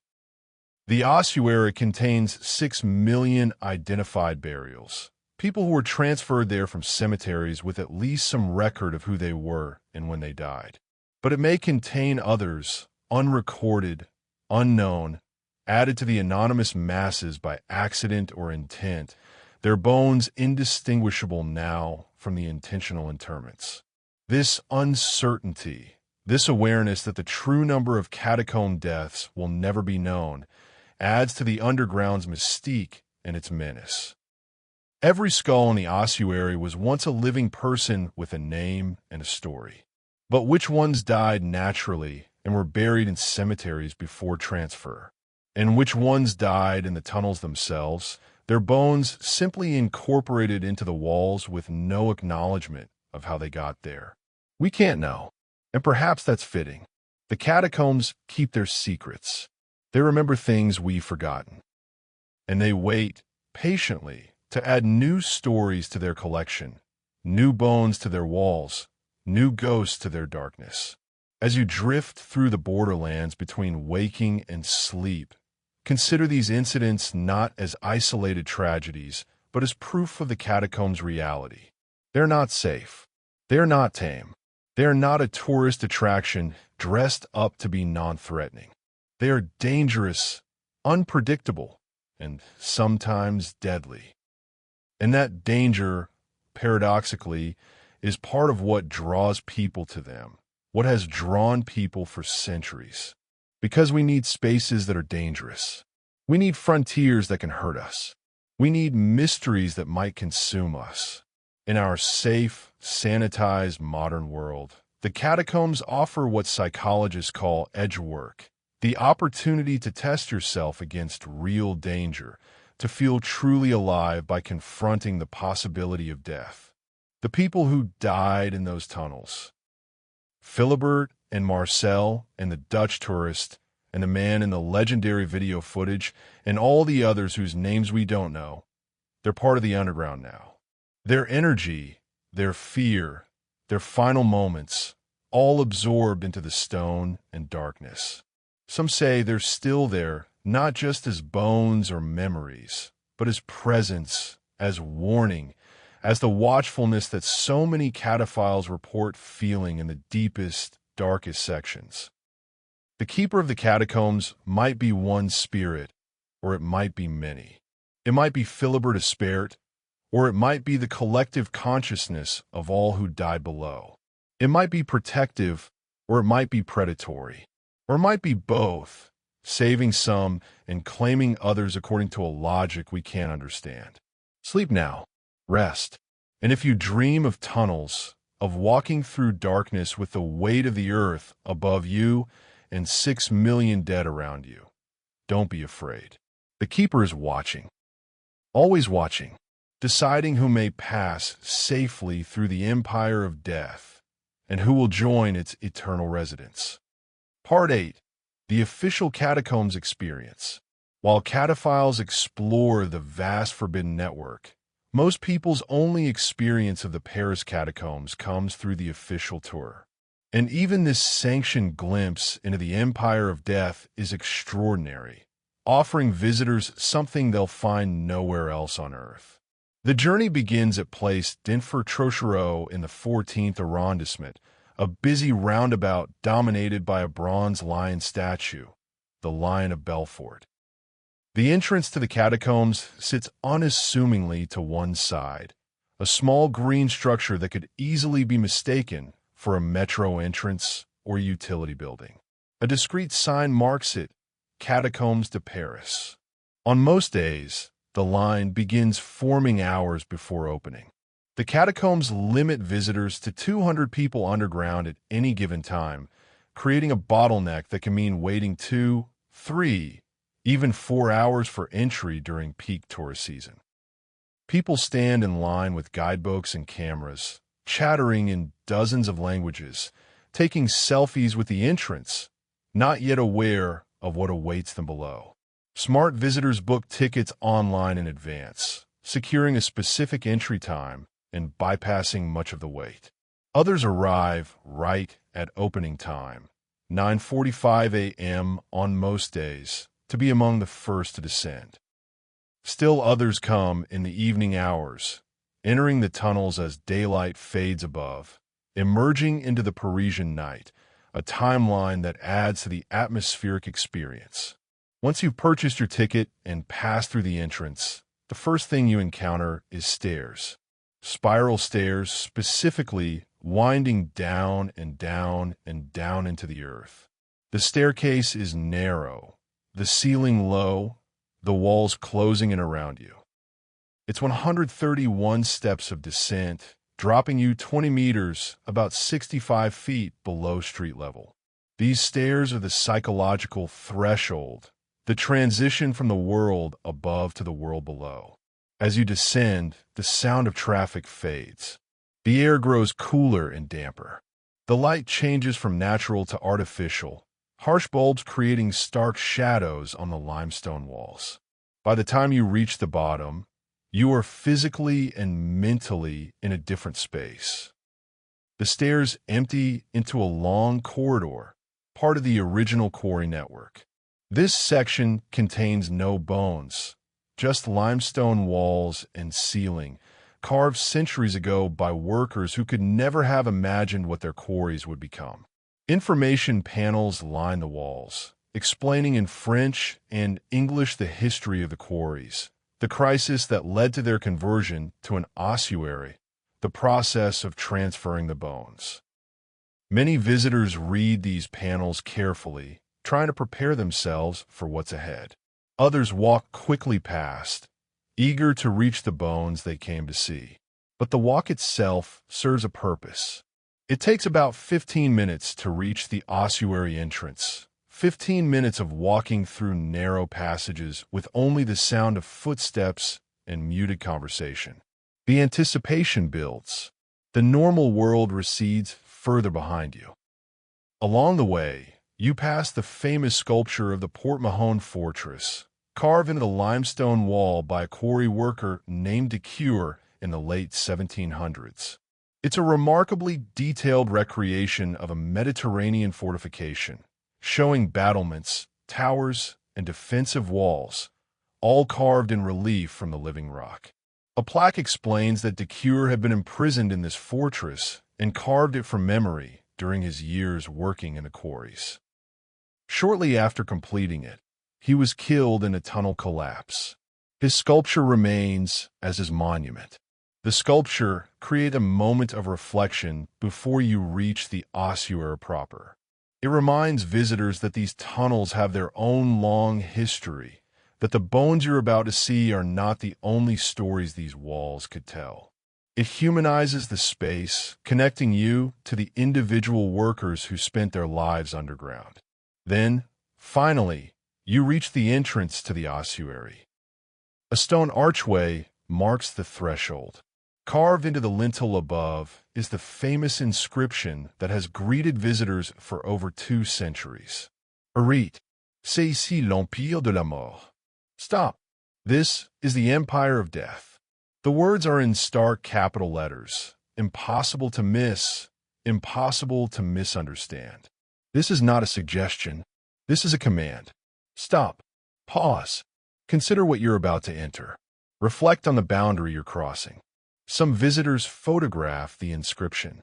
The ossuary contains 6 million identified burials, people who were transferred there from cemeteries with at least some record of who they were and when they died. But it may contain others, unrecorded, unknown, added to the anonymous masses by accident or intent, their bones indistinguishable now from the intentional interments. This uncertainty, this awareness that the true number of catacomb deaths will never be known, adds to the underground's mystique and its menace. Every skull in the ossuary was once a living person with a name and a story. But which ones died naturally and were buried in cemeteries before transfer? And which ones died in the tunnels themselves, their bones simply incorporated into the walls with no acknowledgement of how they got there? We can't know, and perhaps that's fitting. The catacombs keep their secrets. They remember things we've forgotten. And they wait patiently to add new stories to their collection, new bones to their walls, new ghosts to their darkness. As you drift through the borderlands between waking and sleep, consider these incidents not as isolated tragedies, but as proof of the catacombs' reality. They're not safe. They're not tame. They're not a tourist attraction dressed up to be non-threatening. They are dangerous, unpredictable, and sometimes deadly. And that danger, paradoxically, is part of what draws people to them, what has drawn people for centuries. Because we need spaces that are dangerous. We need frontiers that can hurt us. We need mysteries that might consume us. In our safe, sanitized modern world, the catacombs offer what psychologists call edge work, the opportunity to test yourself against real danger, to feel truly alive by confronting the possibility of death. The people who died in those tunnels, Philibert and Marcel and the Dutch tourist and the man in the legendary video footage and all the others whose names we don't know, they're part of the underground now. Their energy, their fear, their final moments, all absorbed into the stone and darkness. Some say they're still there, not just as bones or memories, but as presence, as warning, as the watchfulness that so many cataphiles report feeling in the deepest, darkest sections. The keeper of the catacombs might be one spirit, or it might be many. It might be Philibert Espert, or it might be the collective consciousness of all who died below. It might be protective, or it might be predatory, or it might be both, saving some and claiming others according to a logic we can't understand. Sleep now. Rest. And if you dream of tunnels, of walking through darkness with the weight of the earth above you and 6 million dead around you, don't be afraid. The Keeper is watching. Always watching, deciding who may pass safely through the empire of death and who will join its eternal residence. Part 8. The official Catacombs experience. While cataphiles explore the vast forbidden network, most people's only experience of the Paris Catacombs comes through the official tour. And even this sanctioned glimpse into the empire of death is extraordinary, offering visitors something they'll find nowhere else on Earth. The journey begins at Place d'Enfer-Trochereau in the 14th arrondissement, a busy roundabout dominated by a bronze lion statue, the Lion of Belfort. The entrance to the catacombs sits unassumingly to one side, a small green structure that could easily be mistaken for a metro entrance or utility building. A discreet sign marks it, Catacombs de Paris. On most days, the line begins forming hours before opening. The catacombs limit visitors to 200 people underground at any given time, creating a bottleneck that can mean waiting 2, 3, even 4 hours for entry during peak tourist season. People stand in line with guidebooks and cameras, chattering in dozens of languages, taking selfies with the entrance, not yet aware of what awaits them below. Smart visitors book tickets online in advance, securing a specific entry time and bypassing much of the wait. Others arrive right at opening time, 9:45 a.m. on most days, to be among the first to descend. Still others come in the evening hours, entering the tunnels as daylight fades above, emerging into the Parisian night, a timeline that adds to the atmospheric experience. Once you've purchased your ticket and passed through the entrance, the first thing you encounter is stairs. Spiral stairs, specifically winding down and down and down into the earth. The staircase is narrow, the ceiling low, the walls closing in around you. It's 131 steps of descent, dropping you 20 meters, about 65 feet below street level. These stairs are the psychological threshold, the transition from the world above to the world below. As you descend, the sound of traffic fades. The air grows cooler and damper. The light changes from natural to artificial, harsh bulbs creating stark shadows on the limestone walls. By the time you reach the bottom, you are physically and mentally in a different space. The stairs empty into a long corridor, part of the original quarry network. This section contains no bones, just limestone walls and ceiling, carved centuries ago by workers who could never have imagined what their quarries would become. Information panels line the walls, explaining in French and English the history of the quarries, the crisis that led to their conversion to an ossuary, the process of transferring the bones. Many visitors read these panels carefully, trying to prepare themselves for what's ahead. Others walk quickly past, eager to reach the bones they came to see. But the walk itself serves a purpose. It takes about 15 minutes to reach the ossuary entrance, 15 minutes of walking through narrow passages with only the sound of footsteps and muted conversation. The anticipation builds. The normal world recedes further behind you. Along the way, you pass the famous sculpture of the Port Mahon fortress, carved into the limestone wall by a quarry worker named de Cure in the late 1700s. It's a remarkably detailed recreation of a Mediterranean fortification, showing battlements, towers, and defensive walls, all carved in relief from the living rock. A plaque explains that de Cure had been imprisoned in this fortress and carved it from memory during his years working in the quarries. Shortly after completing it, he was killed in a tunnel collapse. His sculpture remains as his monument. The sculpture creates a moment of reflection before you reach the ossuary proper. It reminds visitors that these tunnels have their own long history, that the bones you're about to see are not the only stories these walls could tell. It humanizes the space, connecting you to the individual workers who spent their lives underground. Then, finally, you reach the entrance to the ossuary. A stone archway marks the threshold. Carved into the lintel above is the famous inscription that has greeted visitors for over 2 centuries. Arrête, c'est ici l'empire de la mort. Stop. This is the empire of death. The words are in stark capital letters. Impossible to miss, impossible to misunderstand. This is not a suggestion. This is a command. Stop. Pause. Consider what you're about to enter. Reflect on the boundary you're crossing. Some visitors photograph the inscription.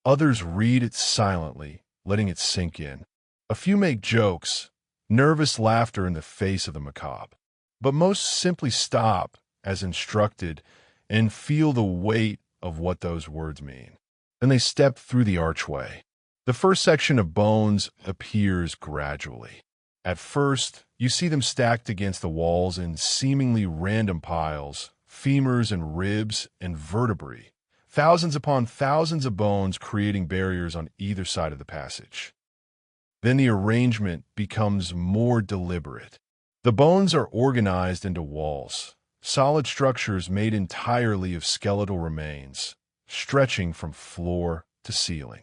Others read it silently, letting it sink in. A few make jokes, nervous laughter in the face of the macabre. But most simply stop, as instructed, and feel the weight of what those words mean. Then they step through the archway. The first section of bones appears gradually. At first, you see them stacked against the walls in seemingly random piles, femurs and ribs and vertebrae, thousands upon thousands of bones creating barriers on either side of the passage. Then the arrangement becomes more deliberate. The bones are organized into walls, solid structures made entirely of skeletal remains, stretching from floor to ceiling.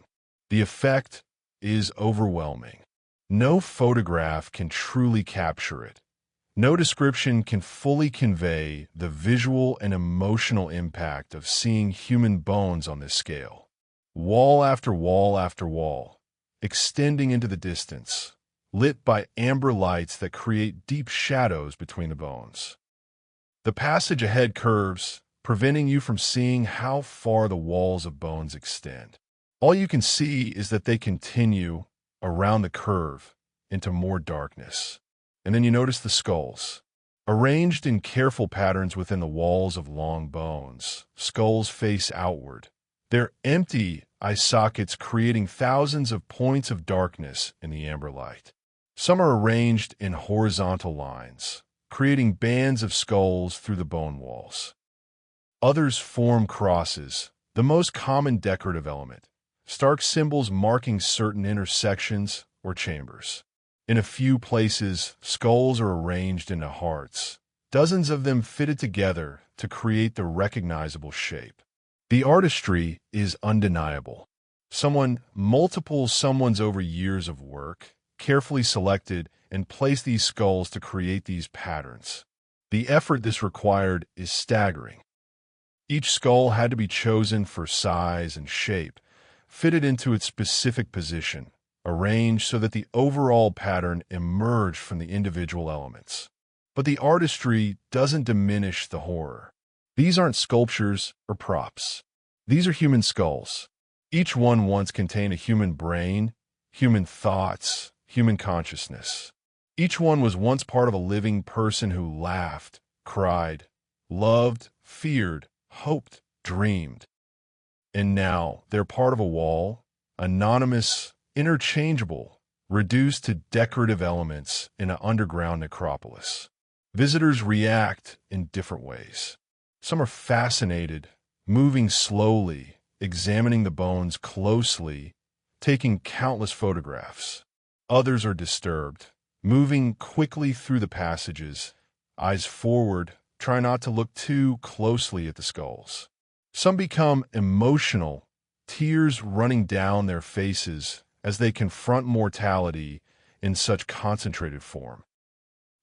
The effect is overwhelming. No photograph can truly capture it. No description can fully convey the visual and emotional impact of seeing human bones on this scale. Wall after wall after wall, extending into the distance, lit by amber lights that create deep shadows between the bones. The passage ahead curves, preventing you from seeing how far the walls of bones extend. All you can see is that they continue around the curve into more darkness. And then you notice the skulls. Arranged in careful patterns within the walls of long bones, skulls face outward. They're empty eye sockets creating thousands of points of darkness in the amber light. Some are arranged in horizontal lines, creating bands of skulls through the bone walls. Others form crosses, the most common decorative element, stark symbols marking certain intersections or chambers. In a few places, skulls are arranged into hearts, dozens of them fitted together to create the recognizable shape. The artistry is undeniable. Multiple someones over years of work, carefully selected and placed these skulls to create these patterns. The effort this required is staggering. Each skull had to be chosen for size and shape, fitted into its specific position, arranged so that the overall pattern emerged from the individual elements. But the artistry doesn't diminish the horror. These aren't sculptures or props. These are human skulls. Each one once contained a human brain, human thoughts, human consciousness. Each one was once part of a living person who laughed, cried, loved, feared, hoped, dreamed. And now they're part of a wall, anonymous, interchangeable, reduced to decorative elements in an underground necropolis. Visitors react in different ways. Some are fascinated, moving slowly, examining the bones closely, taking countless photographs. Others are disturbed, moving quickly through the passages, eyes forward, try not to look too closely at the skulls. Some become emotional, tears running down their faces as they confront mortality in such concentrated form.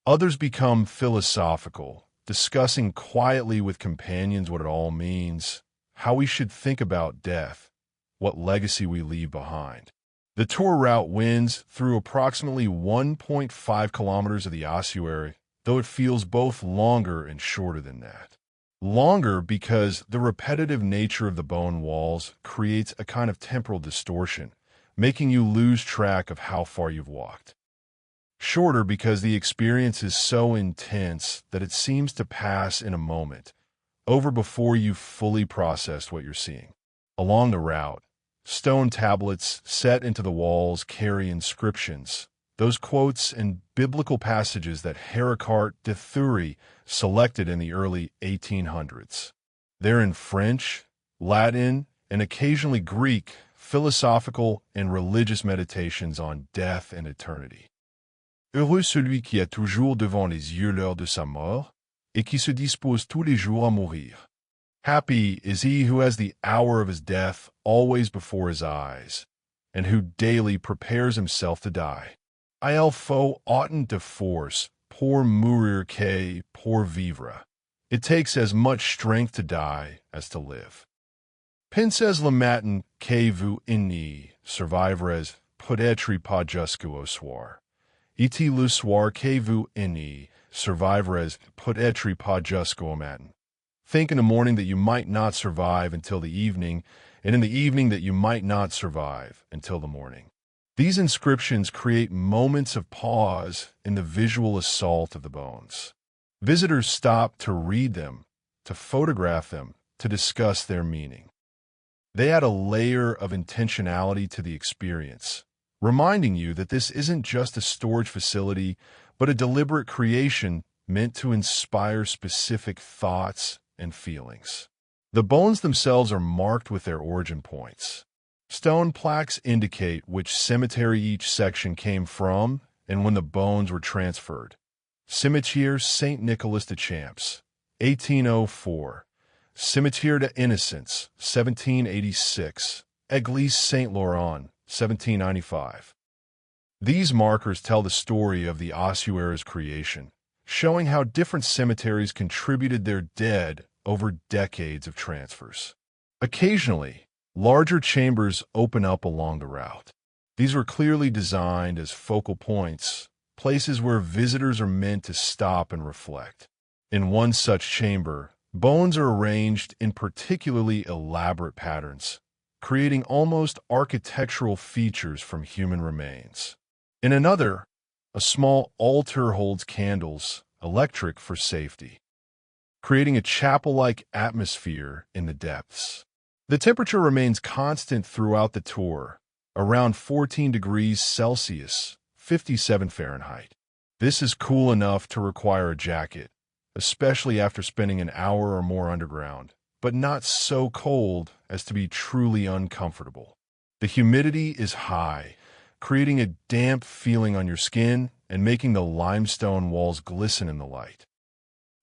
Others become philosophical, discussing quietly with companions what it all means, how we should think about death, what legacy we leave behind. The tour route winds through approximately 1.5 kilometers of the ossuary, though it feels both longer and shorter than that. Longer because the repetitive nature of the bone walls creates a kind of temporal distortion, making you lose track of how far you've walked. Shorter because the experience is so intense that it seems to pass in a moment, over before you've fully processed what you're seeing. Along the route, stone tablets set into the walls carry inscriptions, those quotes and biblical passages that Heracart de Thury selected in the early 1800s. They're in French, Latin, and occasionally Greek, philosophical and religious meditations on death and eternity. Heureux celui qui a toujours devant les yeux l'heure de sa mort, et qui se dispose tous les jours à mourir. Happy is he who has the hour of his death always before his eyes, and who daily prepares himself to die. Il faut autant de force pour mourir que pour vivre. It takes as much strength to die as to live. Pensez le matin que vous n'y survivrez peut-être pas jusqu'au soir. Et le soir que vous n'y survivrez peut-être pas jusqu'au matin. Think in the morning that you might not survive until the evening, and in the evening that you might not survive until the morning. These inscriptions create moments of pause in the visual assault of the bones. Visitors stop to read them, to photograph them, to discuss their meaning. They add a layer of intentionality to the experience, reminding you that this isn't just a storage facility, but a deliberate creation meant to inspire specific thoughts and feelings. The bones themselves are marked with their origin points. Stone plaques indicate which cemetery each section came from and when the bones were transferred. Cimetière Saint-Nicolas de Champs, 1804. Cimetière des Innocents, 1786. Église Saint-Laurent, 1795. These markers tell the story of the ossuary's creation, showing how different cemeteries contributed their dead over decades of transfers. Occasionally, larger chambers open up along the route. These were clearly designed as focal points, places where visitors are meant to stop and reflect. In one such chamber, bones are arranged in particularly elaborate patterns, creating almost architectural features from human remains. In another, a small altar holds candles, electric for safety, creating a chapel-like atmosphere in the depths. The temperature remains constant throughout the tour, around 14 degrees Celsius, 57 Fahrenheit. This is cool enough to require a jacket, especially after spending an hour or more underground, but not so cold as to be truly uncomfortable. The humidity is high, creating a damp feeling on your skin and making the limestone walls glisten in the light.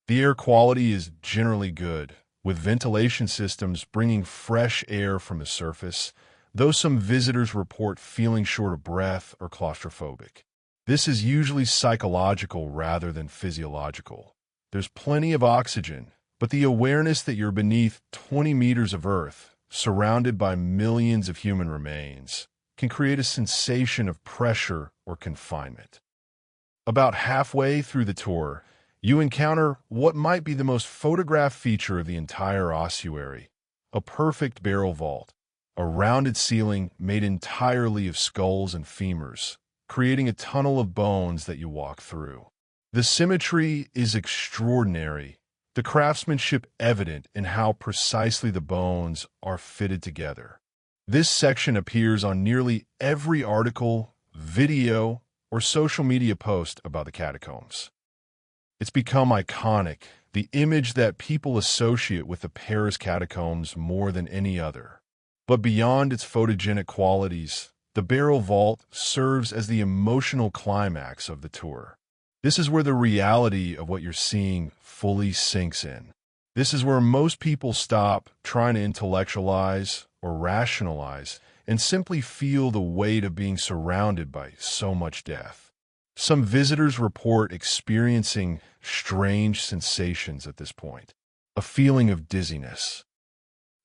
The air quality is generally good, with ventilation systems bringing fresh air from the surface, though some visitors report feeling short of breath or claustrophobic. This is usually psychological rather than physiological. There's plenty of oxygen, but the awareness that you're beneath 20 meters of earth, surrounded by millions of human remains, can create a sensation of pressure or confinement. About halfway through the tour, you encounter what might be the most photographed feature of the entire ossuary, a perfect burial vault, a rounded ceiling made entirely of skulls and femurs, creating a tunnel of bones that you walk through. The symmetry is extraordinary, the craftsmanship evident in how precisely the bones are fitted together. This section appears on nearly every article, video, or social media post about the catacombs. It's become iconic, the image that people associate with the Paris Catacombs more than any other. But beyond its photogenic qualities, the burial vault serves as the emotional climax of the tour. This is where the reality of what you're seeing fully sinks in. This is where most people stop trying to intellectualize or rationalize and simply feel the weight of being surrounded by so much death. Some visitors report experiencing strange sensations at this point, a feeling of dizziness,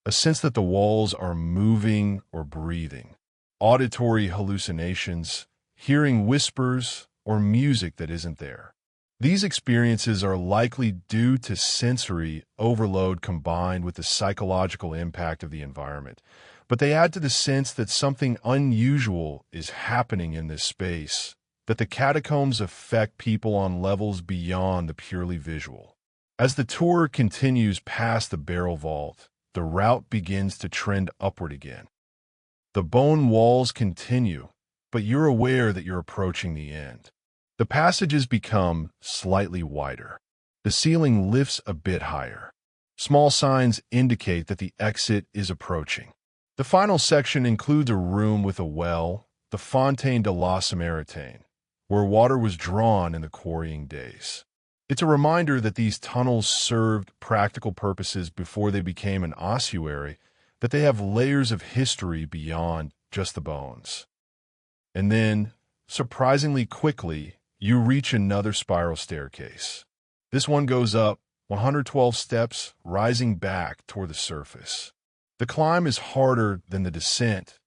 a sense that the walls are moving or breathing, auditory hallucinations, hearing whispers, or music that isn't there. These experiences are likely due to sensory overload combined with the psychological impact of the environment, but they add to the sense that something unusual is happening in this space, that the catacombs affect people on levels beyond the purely visual. As the tour continues past the barrel vault, the route begins to trend upward again. The bone walls continue, but you're aware that you're approaching the end. The passages become slightly wider. The ceiling lifts a bit higher. Small signs indicate that the exit is approaching. The final section includes a room with a well, the Fontaine de la Samaritaine, where water was drawn in the quarrying days. It's a reminder that these tunnels served practical purposes before they became an ossuary, that they have layers of history beyond just the bones. And then, surprisingly quickly, you reach another spiral staircase. This one goes up 112 steps, rising back toward the surface. The climb is harder than the descent,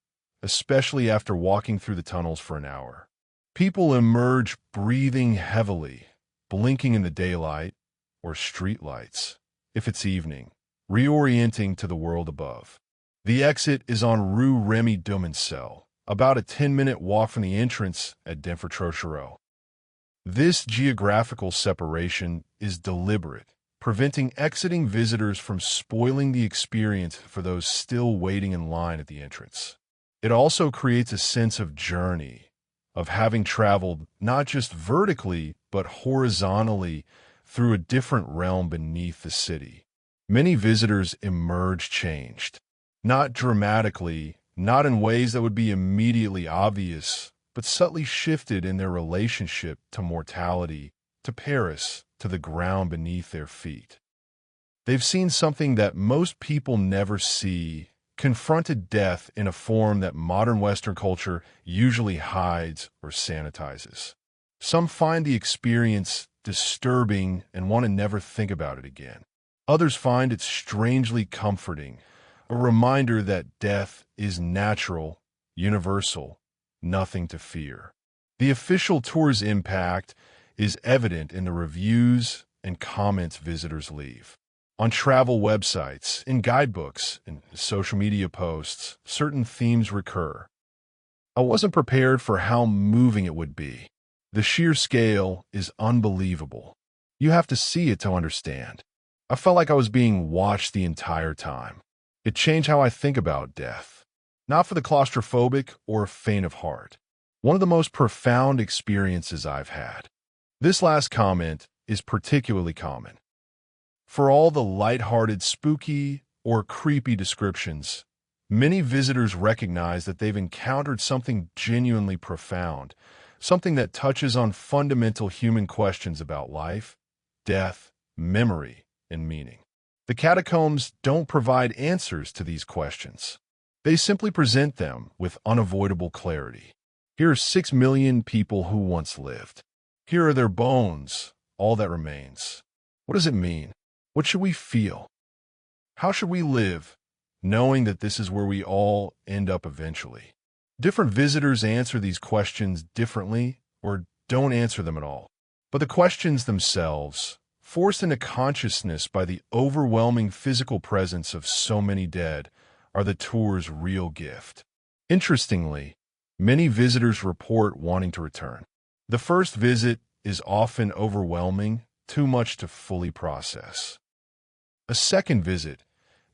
especially after walking through the tunnels for an hour. People emerge breathing heavily, blinking in the daylight or street lights, if it's evening, reorienting to the world above. The exit is on Rue Remy Dumancel, about a 10-minute walk from the entrance at Denfert-Trochereau. This geographical separation is deliberate, preventing exiting visitors from spoiling the experience for those still waiting in line at the entrance. It also creates a sense of journey, of having traveled not just vertically, but horizontally through a different realm beneath the city. Many visitors emerge changed, not dramatically, not in ways that would be immediately obvious, but subtly shifted in their relationship to mortality, to Paris, to the ground beneath their feet. They've seen something that most people never see, confronted death in a form that modern Western culture usually hides or sanitizes. Some find the experience disturbing and want to never think about it again. Others find it strangely comforting, a reminder that death is natural, universal, nothing to fear. The official tour's impact is evident in the reviews and comments visitors leave. On travel websites, in guidebooks, and social media posts, certain themes recur. I wasn't prepared for how moving it would be. The sheer scale is unbelievable. You have to see it to understand. I felt like I was being watched the entire time. It changed how I think about death. Not for the claustrophobic or faint of heart. One of the most profound experiences I've had. This last comment is particularly common. For all the lighthearted, spooky, or creepy descriptions, many visitors recognize that they've encountered something genuinely profound, something that touches on fundamental human questions about life, death, memory, and meaning. The catacombs don't provide answers to these questions. They simply present them with unavoidable clarity. Here are 6 million people who once lived. Here are their bones, all that remains. What does it mean? What should we feel? How should we live, knowing that this is where we all end up eventually? Different visitors answer these questions differently or don't answer them at all. But the questions themselves, forced into consciousness by the overwhelming physical presence of so many dead, are the tour's real gift. Interestingly, many visitors report wanting to return. The first visit is often overwhelming, too much to fully process. A second visit,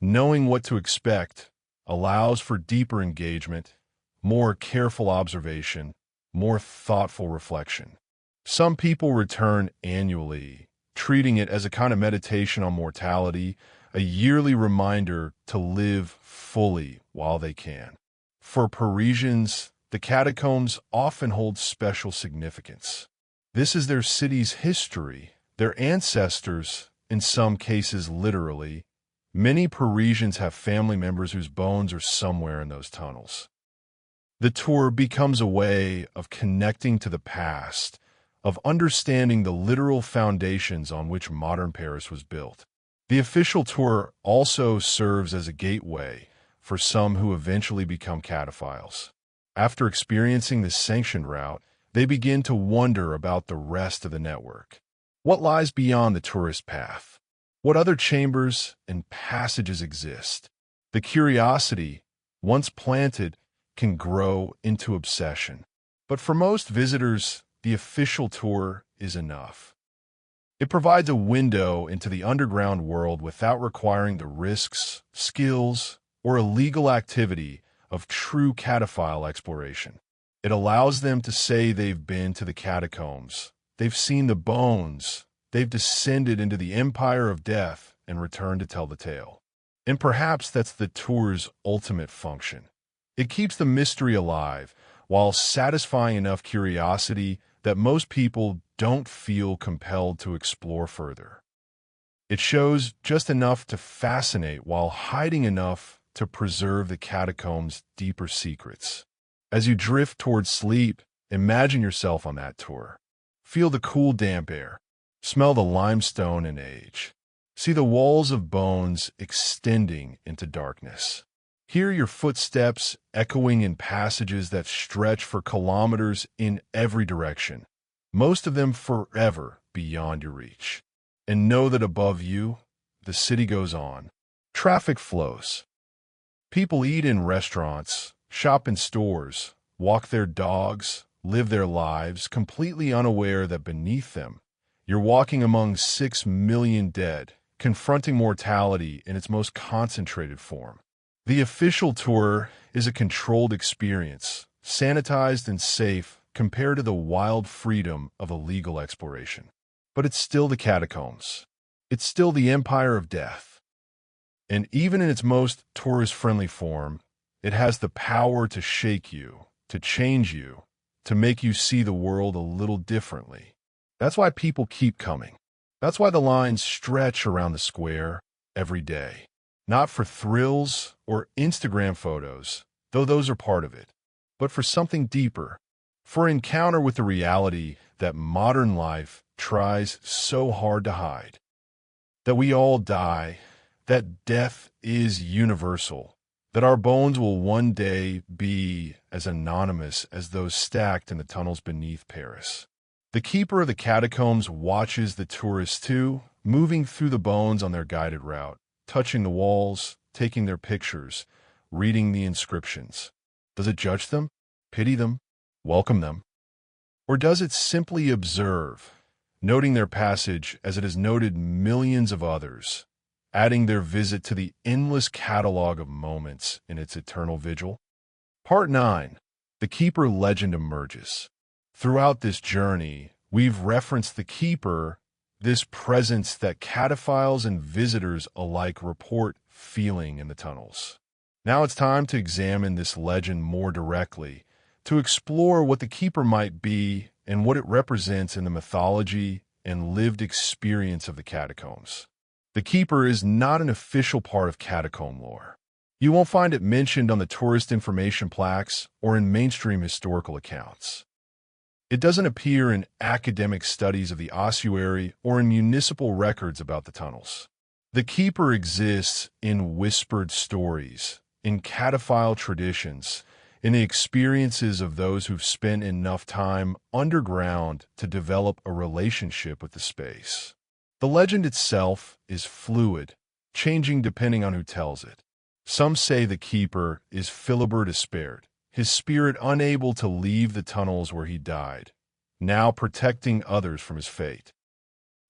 knowing what to expect, allows for deeper engagement, more careful observation, more thoughtful reflection. Some people return annually, treating it as a kind of meditation on mortality, a yearly reminder to live fully while they can. For Parisians, the catacombs often hold special significance. This is their city's history, their ancestors, in some cases literally. Many Parisians have family members whose bones are somewhere in those tunnels. The tour becomes a way of connecting to the past, of understanding the literal foundations on which modern Paris was built. The official tour also serves as a gateway for some who eventually become cataphiles. After experiencing the sanctioned route, they begin to wonder about the rest of the network. What lies beyond the tourist path? What other chambers and passages exist? The curiosity, once planted, can grow into obsession. But for most visitors, the official tour is enough. It provides a window into the underground world without requiring the risks, skills, or illegal activity of true cataphile exploration. It allows them to say they've been to the catacombs, they've seen the bones, they've descended into the empire of death and returned to tell the tale. And perhaps that's the tour's ultimate function. It keeps the mystery alive while satisfying enough curiosity that most people don't feel compelled to explore further. It shows just enough to fascinate while hiding enough to preserve the catacombs' deeper secrets. As you drift towards sleep, imagine yourself on that tour. Feel the cool, damp air. Smell the limestone and age. See the walls of bones extending into darkness. Hear your footsteps echoing in passages that stretch for kilometers in every direction, most of them forever beyond your reach. And know that above you, the city goes on. Traffic flows. People eat in restaurants, shop in stores, walk their dogs, live their lives, completely unaware that beneath them, you're walking among 6 million dead, confronting mortality in its most concentrated form. The official tour is a controlled experience, sanitized and safe compared to the wild freedom of illegal exploration. But it's still the catacombs. It's still the empire of death. And even in its most tourist-friendly form, it has the power to shake you, to change you, to make you see the world a little differently. That's why people keep coming. That's why the lines stretch around the square every day. Not for thrills or Instagram photos, though those are part of it, but for something deeper, for encounter with the reality that modern life tries so hard to hide. That we all die, that death is universal, that our bones will one day be as anonymous as those stacked in the tunnels beneath Paris. The keeper of the catacombs watches the tourists too, moving through the bones on their guided route, touching the walls, taking their pictures, reading the inscriptions. Does it judge them, pity them, welcome them? Or does it simply observe, noting their passage as it has noted millions of others, adding their visit to the endless catalog of moments in its eternal vigil? Part 9. The Keeper Legend emerges. Throughout this journey, we've referenced the Keeper, this presence that cataphiles and visitors alike report feeling in the tunnels. Now it's time to examine this legend more directly, to explore what the Keeper might be and what it represents in the mythology and lived experience of the catacombs. The Keeper is not an official part of catacomb lore. You won't find it mentioned on the tourist information plaques or in mainstream historical accounts. It doesn't appear in academic studies of the ossuary or in municipal records about the tunnels. The Keeper exists in whispered stories, in cataphile traditions, in the experiences of those who've spent enough time underground to develop a relationship with the space. The legend itself is fluid, changing depending on who tells it. Some say the Keeper is Philibert Espert, his spirit unable to leave the tunnels where he died, now protecting others from his fate.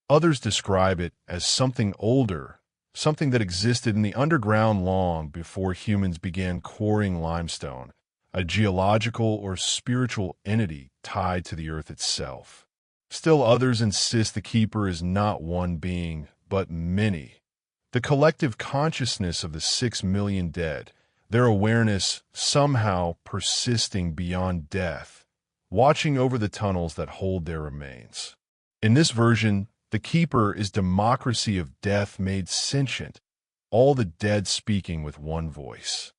Others describe it as something older, something that existed in the underground long before humans began quarrying limestone, a geological or spiritual entity tied to the earth itself. Still others insist the Keeper is not one being, but many. The collective consciousness of the 6 million dead, their awareness somehow persisting beyond death, watching over the tunnels that hold their remains. In this version, the Keeper is democracy of death made sentient, all the dead speaking with one voice.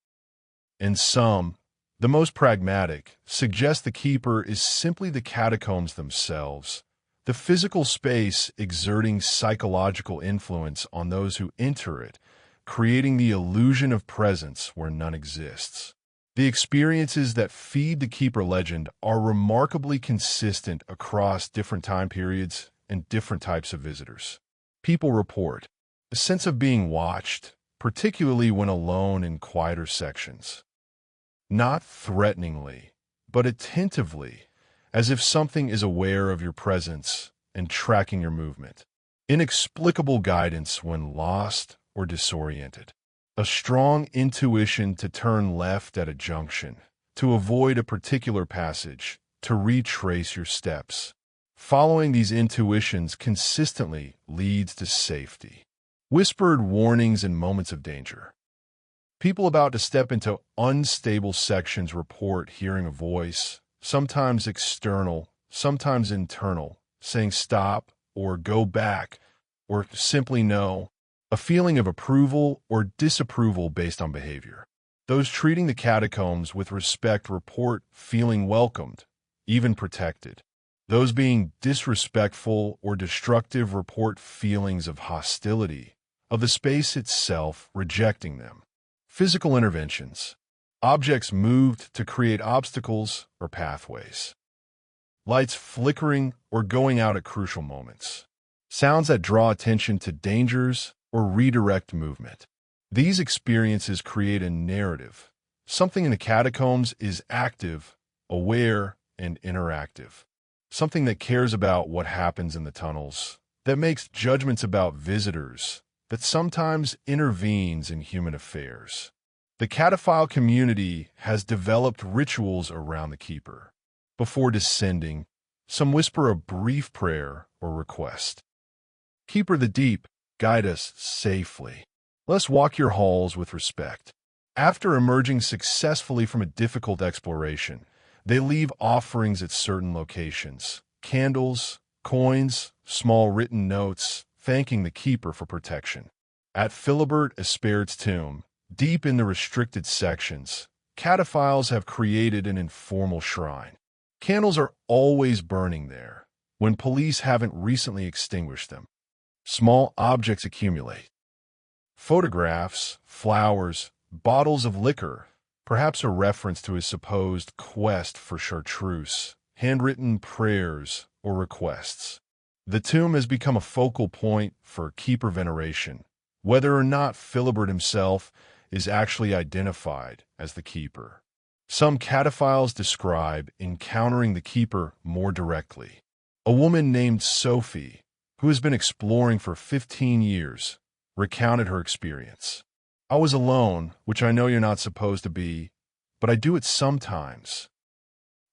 And some, the most pragmatic, suggest the Keeper is simply the catacombs themselves, the physical space exerting psychological influence on those who enter it, creating the illusion of presence where none exists. The experiences that feed the Keeper legend are remarkably consistent across different time periods and different types of visitors. People report a sense of being watched, particularly when alone in quieter sections. Not threateningly, but attentively, as if something is aware of your presence and tracking your movement. Inexplicable guidance when lost or disoriented. A strong intuition to turn left at a junction, to avoid a particular passage, to retrace your steps. Following these intuitions consistently leads to safety. Whispered warnings in moments of danger. People about to step into unstable sections report hearing a voice, sometimes external, sometimes internal, saying stop or go back or simply no, a feeling of approval or disapproval based on behavior. Those treating the catacombs with respect report feeling welcomed, even protected. Those being disrespectful or destructive report feelings of hostility, of the space itself rejecting them. Physical interventions. Objects moved to create obstacles or pathways. Lights flickering or going out at crucial moments. Sounds that draw attention to dangers or redirect movement. These experiences create a narrative. Something in the catacombs is active, aware, and interactive. Something that cares about what happens in the tunnels, that makes judgments about visitors, that sometimes intervenes in human affairs. The cataphile community has developed rituals around the keeper. Before descending, some whisper a brief prayer or request. Keeper the deep, guide us safely. Let's walk your halls with respect. After emerging successfully from a difficult exploration, they leave offerings at certain locations. Candles, coins, small written notes, thanking the keeper for protection. At Philibert Espairet's tomb, deep in the restricted sections, cataphiles have created an informal shrine. Candles are always burning there, when police haven't recently extinguished them. Small objects accumulate. Photographs, flowers, bottles of liquor, perhaps a reference to his supposed quest for chartreuse, handwritten prayers or requests. The tomb has become a focal point for keeper veneration, whether or not Philibert himself is actually identified as the keeper. Some cataphiles describe encountering the keeper more directly. A woman named Sophie, who has been exploring for 15 years, recounted her experience. I was alone, which I know you're not supposed to be, but I do it sometimes.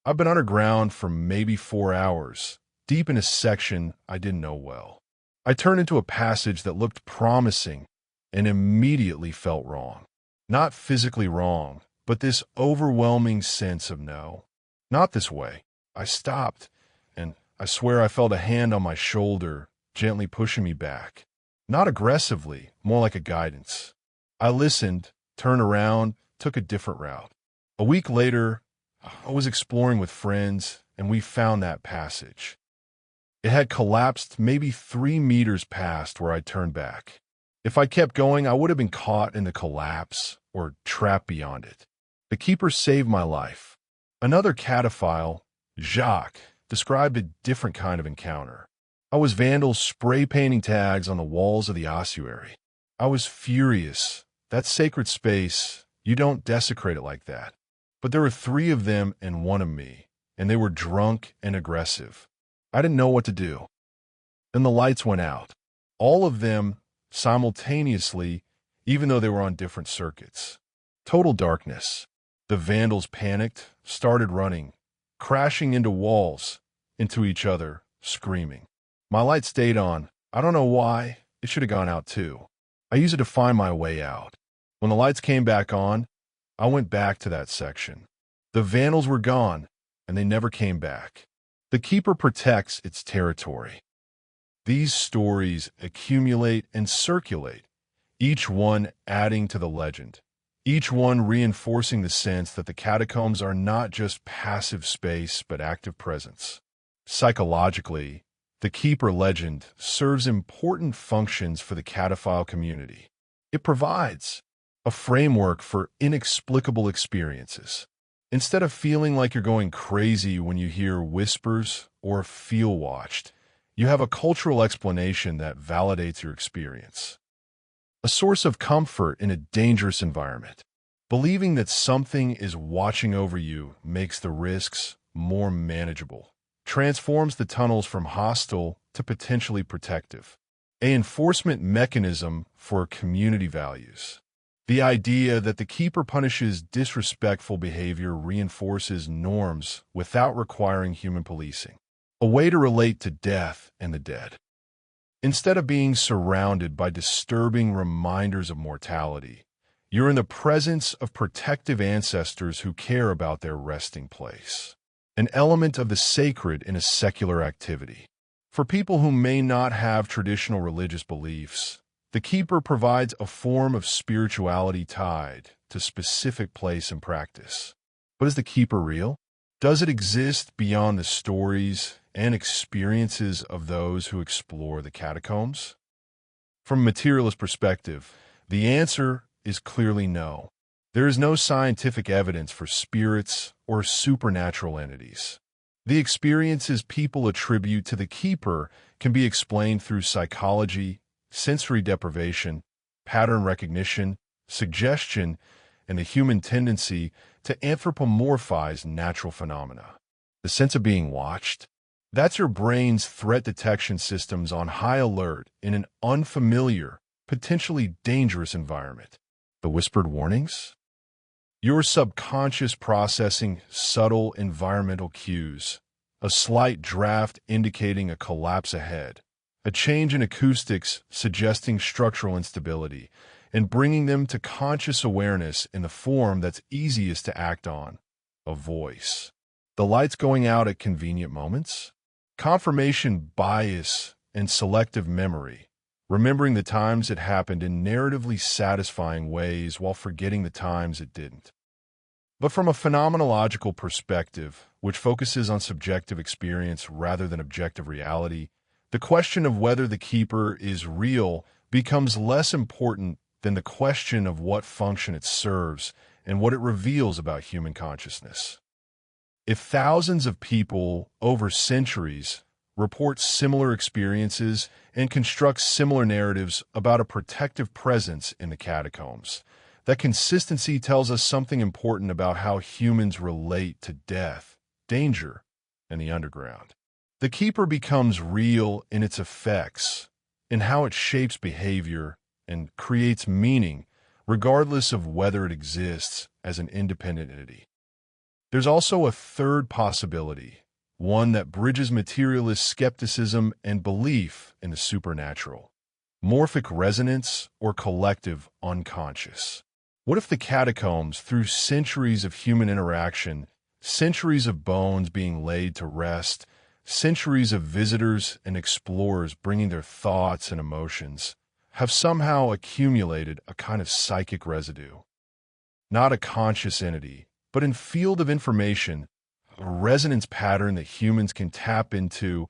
I've been underground for maybe 4 hours, deep in a section I didn't know well. I turned into a passage that looked promising and immediately felt wrong. Not physically wrong, but this overwhelming sense of no. Not this way. I stopped, and I swear I felt a hand on my shoulder, gently pushing me back. Not aggressively, more like a guidance. I listened, turned around, took a different route. A week later, I was exploring with friends, and we found that passage. It had collapsed maybe 3 meters past where I turned back. If I kept going, I would have been caught in the collapse or trapped beyond it. The keeper saved my life. Another cataphile, Jacques, described a different kind of encounter. I was vandals spray painting tags on the walls of the ossuary. I was furious. That sacred space, you don't desecrate it like that. But there were 3 of them and 1 of me, and they were drunk and aggressive. I didn't know what to do. Then the lights went out. All of them simultaneously, even though they were on different circuits. Total darkness. The vandals panicked, started running, crashing into walls, into each other, screaming. My light stayed on. I don't know why. It should have gone out too. I used it to find my way out. When the lights came back on, I went back to that section. The vandals were gone, and they never came back. The keeper protects its territory. These stories accumulate and circulate, each one adding to the legend, each one reinforcing the sense that the catacombs are not just passive space but active presence. Psychologically, the keeper legend serves important functions for the cataphile community. It provides a framework for inexplicable experiences. Instead of feeling like you're going crazy when you hear whispers or feel watched, you have a cultural explanation that validates your experience. A source of comfort in a dangerous environment. Believing that something is watching over you makes the risks more manageable. transforms the tunnels from hostile to potentially protective. An enforcement mechanism for community values. The idea that the keeper punishes disrespectful behavior reinforces norms without requiring human policing. A way to relate to death and the dead. Instead of being surrounded by disturbing reminders of mortality, you're in the presence of protective ancestors who care about their resting place. An element of the sacred in a secular activity. For people who may not have traditional religious beliefs, the keeper provides a form of spirituality tied to specific place and practice. But is the keeper real? Does it exist beyond the stories and experiences of those who explore the catacombs? From a materialist perspective, the answer is clearly no. There is no scientific evidence for spirits or supernatural entities. The experiences people attribute to the keeper can be explained through psychology, sensory deprivation, pattern recognition, suggestion, and the human tendency to anthropomorphize natural phenomena. The sense of being watched? That's your brain's threat detection systems on high alert in an unfamiliar, potentially dangerous environment. The whispered warnings? Your subconscious processing subtle environmental cues, a slight draft indicating a collapse ahead, a change in acoustics suggesting structural instability, and bringing them to conscious awareness in the form that's easiest to act on, a voice. The lights going out at convenient moments? Confirmation bias and selective memory, remembering the times it happened in narratively satisfying ways while forgetting the times it didn't. But from a phenomenological perspective, which focuses on subjective experience rather than objective reality, the question of whether the keeper is real becomes less important than the question of what function it serves and what it reveals about human consciousness. If thousands of people over centuries report similar experiences and construct similar narratives about a protective presence in the catacombs, that consistency tells us something important about how humans relate to death, danger, and the underground. The keeper becomes real in its effects, in how it shapes behavior and creates meaning, regardless of whether it exists as an independent entity. There's also a third possibility, one that bridges materialist skepticism and belief in the supernatural. Morphic resonance or collective unconscious. What if the catacombs, through centuries of human interaction, centuries of bones being laid to rest, centuries of visitors and explorers bringing their thoughts and emotions, have somehow accumulated a kind of psychic residue? Not a conscious entity, but in field of information, a resonance pattern that humans can tap into,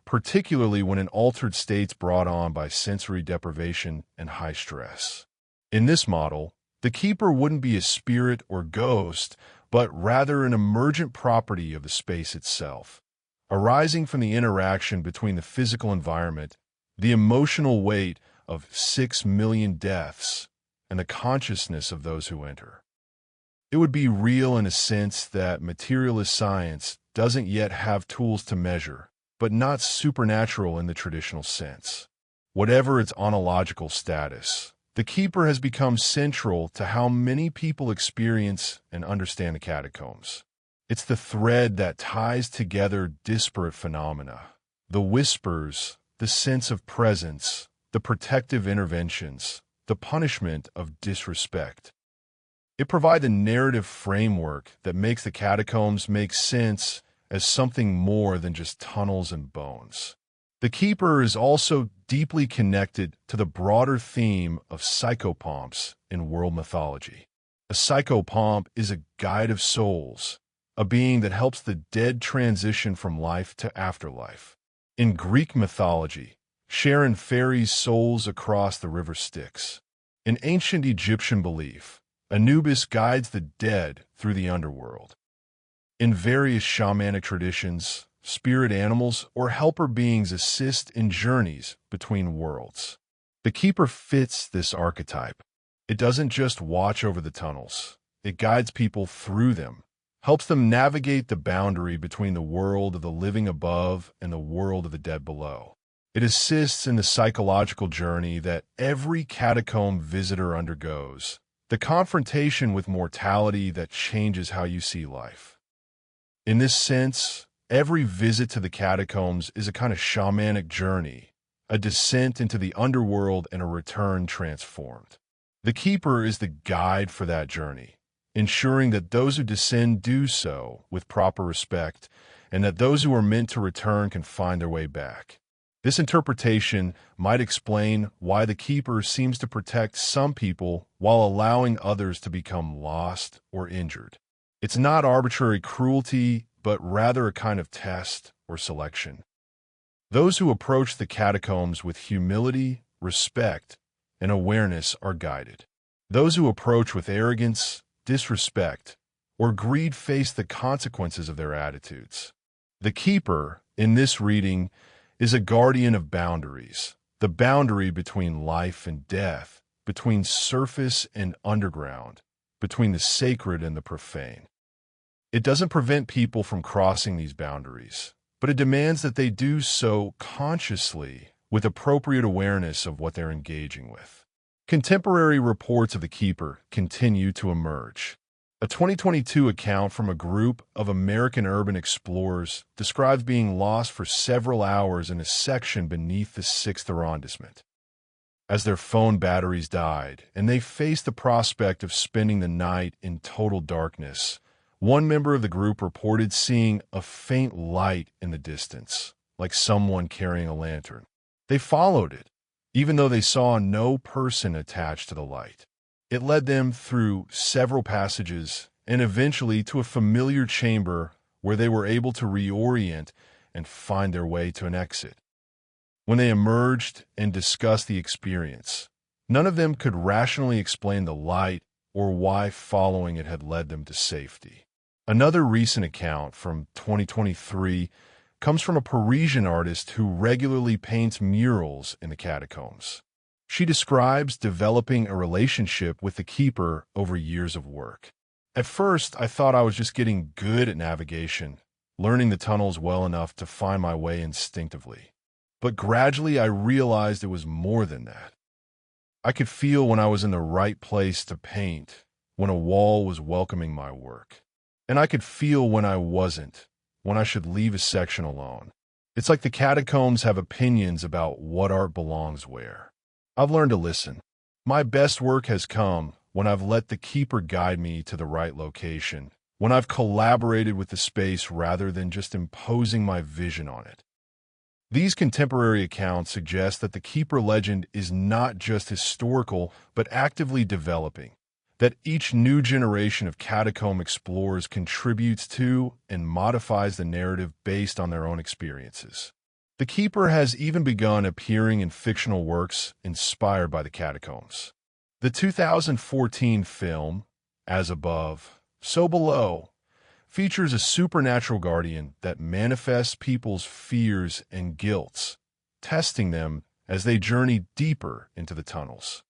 particularly when an altered state's brought on by sensory deprivation and high stress. In this model, the keeper wouldn't be a spirit or ghost, but rather an emergent property of the space itself, arising from the interaction between the physical environment, the emotional weight of 6 million deaths, and the consciousness of those who enter. It would be real in a sense that materialist science doesn't yet have tools to measure, but not supernatural in the traditional sense. Whatever its ontological status, the keeper has become central to how many people experience and understand the catacombs. It's the thread that ties together disparate phenomena, the whispers, the sense of presence, the protective interventions, the punishment of disrespect. It provides a narrative framework that makes the catacombs make sense as something more than just tunnels and bones. The keeper is also deeply connected to the broader theme of psychopomps in world mythology. A psychopomp is a guide of souls, a being that helps the dead transition from life to afterlife. In Greek mythology, Charon ferries souls across the river Styx. In ancient Egyptian belief, Anubis guides the dead through the underworld. In various shamanic traditions, spirit animals or helper beings assist in journeys between worlds. The keeper fits this archetype. It doesn't just watch over the tunnels. It guides people through them, helps them navigate the boundary between the world of the living above and the world of the dead below. It assists in the psychological journey that every catacomb visitor undergoes, the confrontation with mortality that changes how you see life. In this sense, every visit to the catacombs is a kind of shamanic journey, a descent into the underworld and a return transformed. The Keeper is the guide for that journey, ensuring that those who descend do so with proper respect, and that those who are meant to return can find their way back. This interpretation might explain why the Keeper seems to protect some people while allowing others to become lost or injured. It's not arbitrary cruelty, but rather a kind of test or selection. Those who approach the catacombs with humility, respect, and awareness are guided. Those who approach with arrogance, disrespect, or greed face the consequences of their attitudes. The Keeper, in this reading, is a guardian of boundaries, the boundary between life and death, between surface and underground, between the sacred and the profane. It doesn't prevent people from crossing these boundaries, but it demands that they do so consciously with appropriate awareness of what they're engaging with. Contemporary reports of the Keeper continue to emerge. A 2022 account from a group of American urban explorers describes being lost for several hours in a section beneath the 6th arrondissement. As their phone batteries died and they faced the prospect of spending the night in total darkness, one member of the group reported seeing a faint light in the distance, like someone carrying a lantern. They followed it, even though they saw no person attached to the light. It led them through several passages and eventually to a familiar chamber where they were able to reorient and find their way to an exit. When they emerged and discussed the experience, none of them could rationally explain the light or why following it had led them to safety. Another recent account from 2023 comes from a Parisian artist who regularly paints murals in the catacombs. She describes developing a relationship with the Keeper over years of work. At first, I thought I was just getting good at navigation, learning the tunnels well enough to find my way instinctively. But gradually, I realized it was more than that. I could feel when I was in the right place to paint, when a wall was welcoming my work. And I could feel when I wasn't, when I should leave a section alone. It's like the catacombs have opinions about what art belongs where. I've learned to listen. My best work has come when I've let the Keeper guide me to the right location, when I've collaborated with the space rather than just imposing my vision on it. These contemporary accounts suggest that the Keeper legend is not just historical, but actively developing, that each new generation of catacomb explorers contributes to and modifies the narrative based on their own experiences. The Keeper has even begun appearing in fictional works inspired by the catacombs. The 2014 film, As Above, So Below, features a supernatural guardian that manifests people's fears and guilts, testing them as they journey deeper into the tunnels.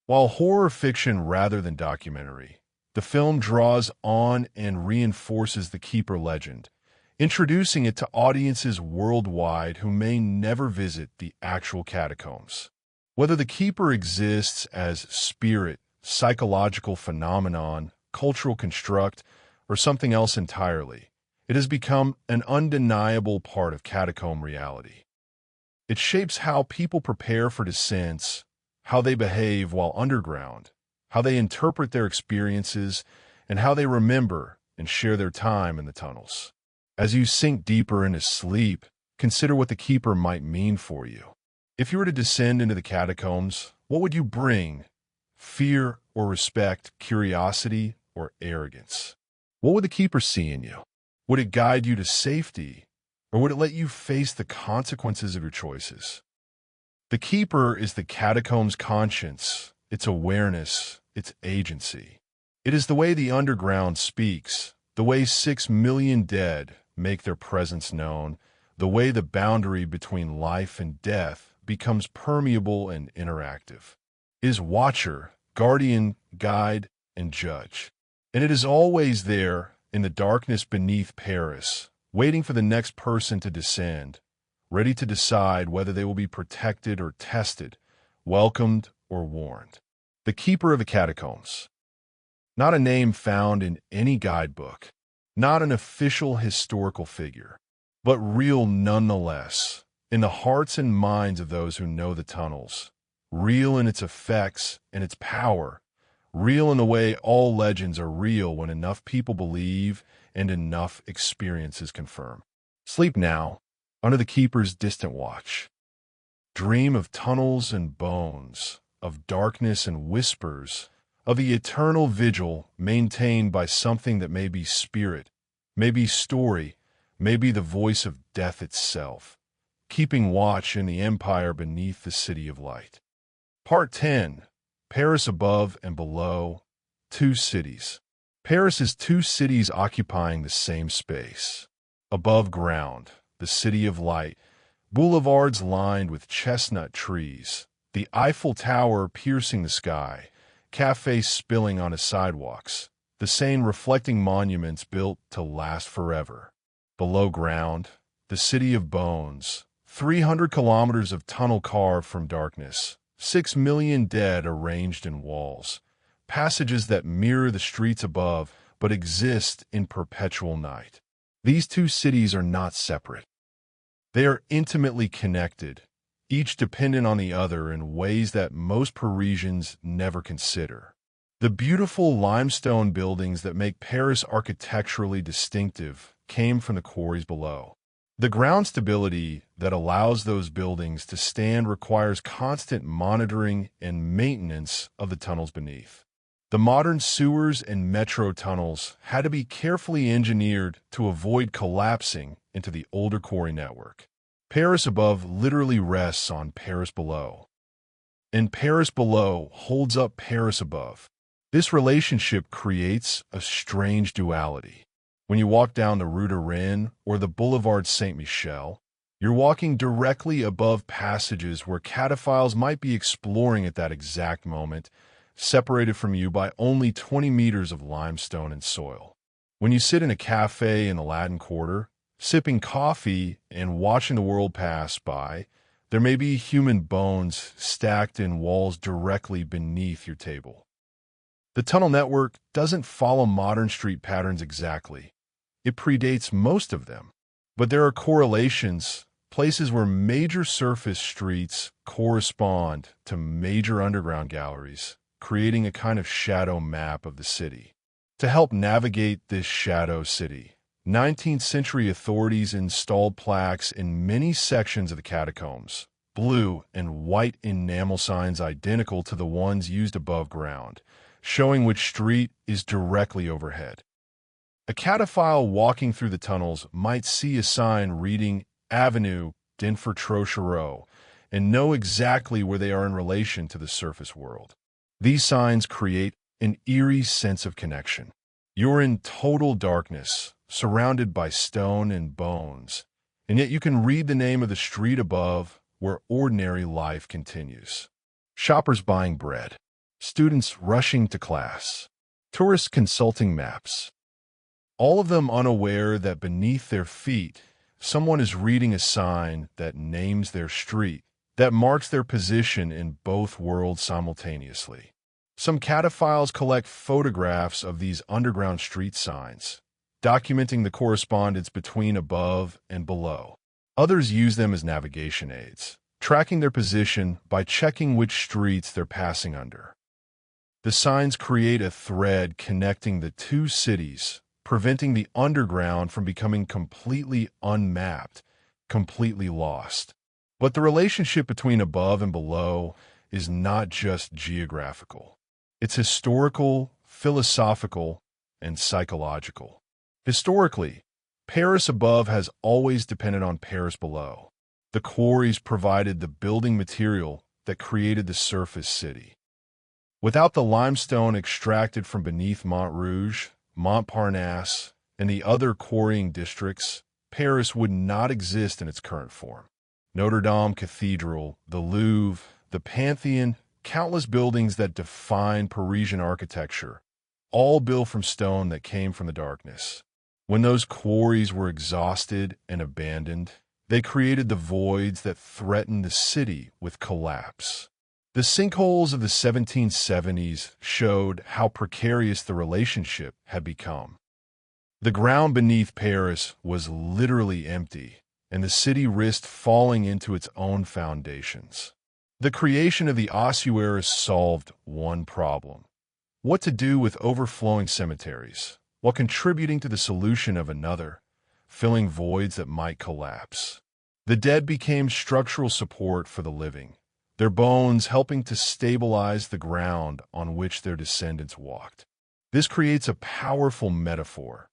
While horror fiction rather than documentary, the film draws on and reinforces the Keeper legend, introducing it to audiences worldwide who may never visit the actual catacombs. Whether the Keeper exists as spirit, psychological phenomenon, cultural construct, or something else entirely, it has become an undeniable part of catacomb reality. It shapes how people prepare for descents, how they behave while underground, how they interpret their experiences, and how they remember and share their time in the tunnels. As you sink deeper into sleep, consider what the Keeper might mean for you. If you were to descend into the catacombs, what would you bring? Fear or respect, curiosity or arrogance? What would the Keeper see in you? Would it guide you to safety, or would it let you face the consequences of your choices? The Keeper is the catacomb's conscience, its awareness, its agency. It is the way the underground speaks, the way 6 million dead make their presence known, the way the boundary between life and death becomes permeable and interactive. It is watcher, guardian, guide, and judge. And it is always there, in the darkness beneath Paris, waiting for the next person to descend, ready to decide whether they will be protected or tested, welcomed or warned. The Keeper of the Catacombs. Not a name found in any guidebook, not an official historical figure, but real nonetheless, in the hearts and minds of those who know the tunnels, real in its effects and its power, real in the way all legends are real when enough people believe and enough experiences confirm. Sleep now, under the Keeper's distant watch. Dream of tunnels and bones, of darkness and whispers, of the eternal vigil maintained by something that may be spirit, may be story, may be the voice of death itself, keeping watch in the empire beneath the city of light. Part 10. Paris above and below, two cities. Paris is two cities occupying the same space. Above ground, the city of light, boulevards lined with chestnut trees, the Eiffel Tower piercing the sky, cafes spilling on its sidewalks, the Seine reflecting monuments built to last forever. Below ground, the city of bones, 300 kilometers of tunnel carved from darkness, 6 million dead arranged in walls, passages that mirror the streets above but exist in perpetual night. These two cities are not separate. They are intimately connected, each dependent on the other in ways that most Parisians never consider. The beautiful limestone buildings that make Paris architecturally distinctive came from the quarries below. The ground stability that allows those buildings to stand requires constant monitoring and maintenance of the tunnels beneath. The modern sewers and metro tunnels had to be carefully engineered to avoid collapsing into the older quarry network. Paris above literally rests on Paris below, and Paris below holds up Paris above. This relationship creates a strange duality. When you walk down the Rue de Rennes or the Boulevard Saint-Michel, you're walking directly above passages where cataphiles might be exploring at that exact moment, separated from you by only 20 meters of limestone and soil. When you sit in a cafe in the Latin Quarter, sipping coffee and watching the world pass by, there may be human bones stacked in walls directly beneath your table. The tunnel network doesn't follow modern street patterns exactly. It predates most of them. But there are correlations, places where major surface streets correspond to major underground galleries, creating a kind of shadow map of the city. To help navigate this shadow city, 19th century authorities installed plaques in many sections of the catacombs, blue and white enamel signs identical to the ones used above ground, showing which street is directly overhead. A cataphile walking through the tunnels might see a sign reading Avenue d'Infiltration and know exactly where they are in relation to the surface world. These signs create an eerie sense of connection. You're in total darkness, surrounded by stone and bones, and yet you can read the name of the street above where ordinary life continues. Shoppers buying bread, students rushing to class, tourists consulting maps, all of them unaware that beneath their feet, someone is reading a sign that names their street, that marks their position in both worlds simultaneously. Some cataphiles collect photographs of these underground street signs, documenting the correspondence between above and below. Others use them as navigation aids, tracking their position by checking which streets they're passing under. The signs create a thread connecting the two cities, preventing the underground from becoming completely unmapped, completely lost. But the relationship between above and below is not just geographical. It's historical, philosophical, and psychological. Historically, Paris above has always depended on Paris below. The quarries provided the building material that created the surface city. Without the limestone extracted from beneath Montrouge, Montparnasse, and the other quarrying districts, Paris would not exist in its current form. Notre Dame Cathedral, the Louvre, the Pantheon, countless buildings that define Parisian architecture, all built from stone that came from the darkness. When those quarries were exhausted and abandoned, they created the voids that threatened the city with collapse. The sinkholes of the 1770s showed how precarious the relationship had become. The ground beneath Paris was literally empty, and the city risked falling into its own foundations. The creation of the ossuary solved one problem: what to do with overflowing cemeteries, while contributing to the solution of another, filling voids that might collapse. The dead became structural support for the living, their bones helping to stabilize the ground on which their descendants walked. This creates a powerful metaphor.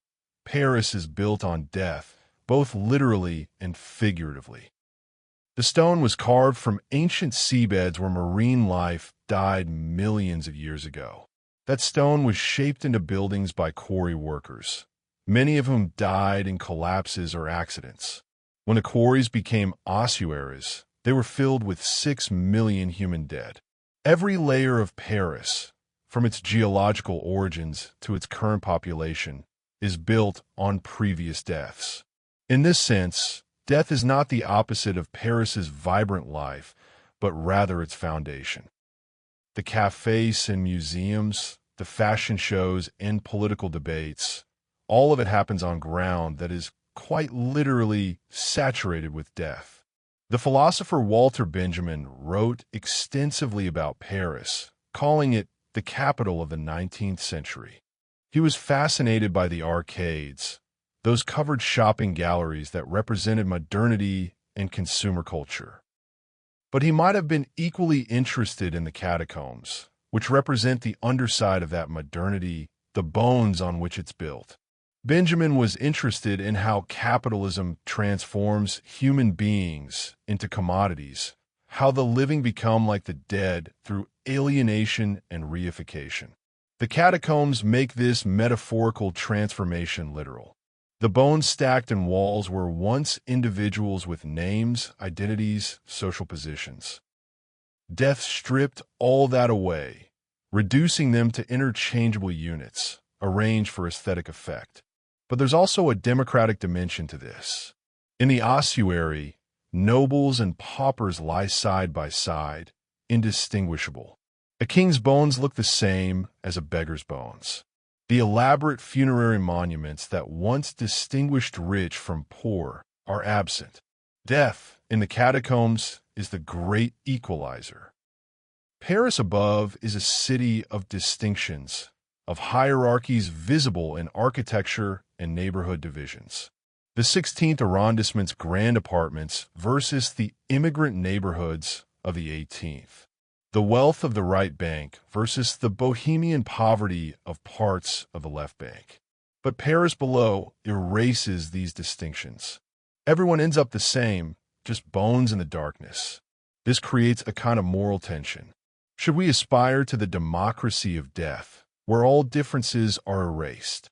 Paris is built on death, both literally and figuratively. The stone was carved from ancient seabeds where marine life died millions of years ago. That stone was shaped into buildings by quarry workers, many of whom died in collapses or accidents. When the quarries became ossuaries, they were filled with 6 million human dead. Every layer of Paris, from its geological origins to its current population, is built on previous deaths. In this sense, death is not the opposite of Paris's vibrant life, but rather its foundation. The cafes and museums, the fashion shows and political debates, all of it happens on ground that is quite literally saturated with death. The philosopher Walter Benjamin wrote extensively about Paris, calling it the capital of the 19th century. He was fascinated by the arcades, those covered shopping galleries that represented modernity and consumer culture. But he might have been equally interested in the catacombs, which represent the underside of that modernity, the bones on which it's built. Benjamin was interested in how capitalism transforms human beings into commodities, how the living become like the dead through alienation and reification. The catacombs make this metaphorical transformation literal. The bones stacked in walls were once individuals with names, identities, social positions. Death stripped all that away, reducing them to interchangeable units, arranged for aesthetic effect. But there's also a democratic dimension to this. In the ossuary, nobles and paupers lie side by side, indistinguishable. A king's bones look the same as a beggar's bones. The elaborate funerary monuments that once distinguished rich from poor are absent. Death, in the catacombs, is the great equalizer. Paris above is a city of distinctions, of hierarchies visible in architecture and neighborhood divisions. The 16th arrondissement's grand apartments versus the immigrant neighborhoods of the 18th. The wealth of the right bank versus the bohemian poverty of parts of the left bank. But Paris below erases these distinctions. Everyone ends up the same, just bones in the darkness. This creates a kind of moral tension. Should we aspire to the democracy of death, where all differences are erased?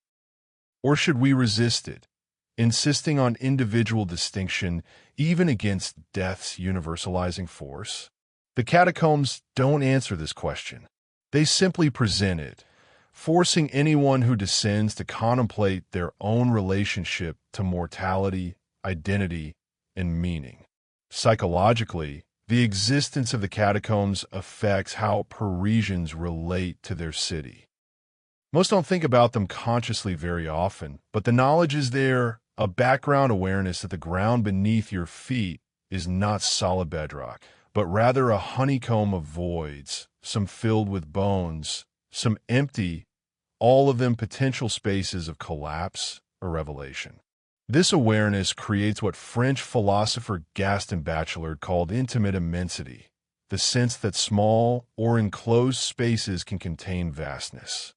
Or should we resist it, insisting on individual distinction even against death's universalizing force? The catacombs don't answer this question. They simply present it, forcing anyone who descends to contemplate their own relationship to mortality, identity, and meaning. Psychologically, the existence of the catacombs affects how Parisians relate to their city. Most don't think about them consciously very often, but the knowledge is there, a background awareness that the ground beneath your feet is not solid bedrock, but rather a honeycomb of voids, some filled with bones, some empty, all of them potential spaces of collapse or revelation. This awareness creates what French philosopher Gaston Bachelard called intimate immensity, the sense that small or enclosed spaces can contain vastness.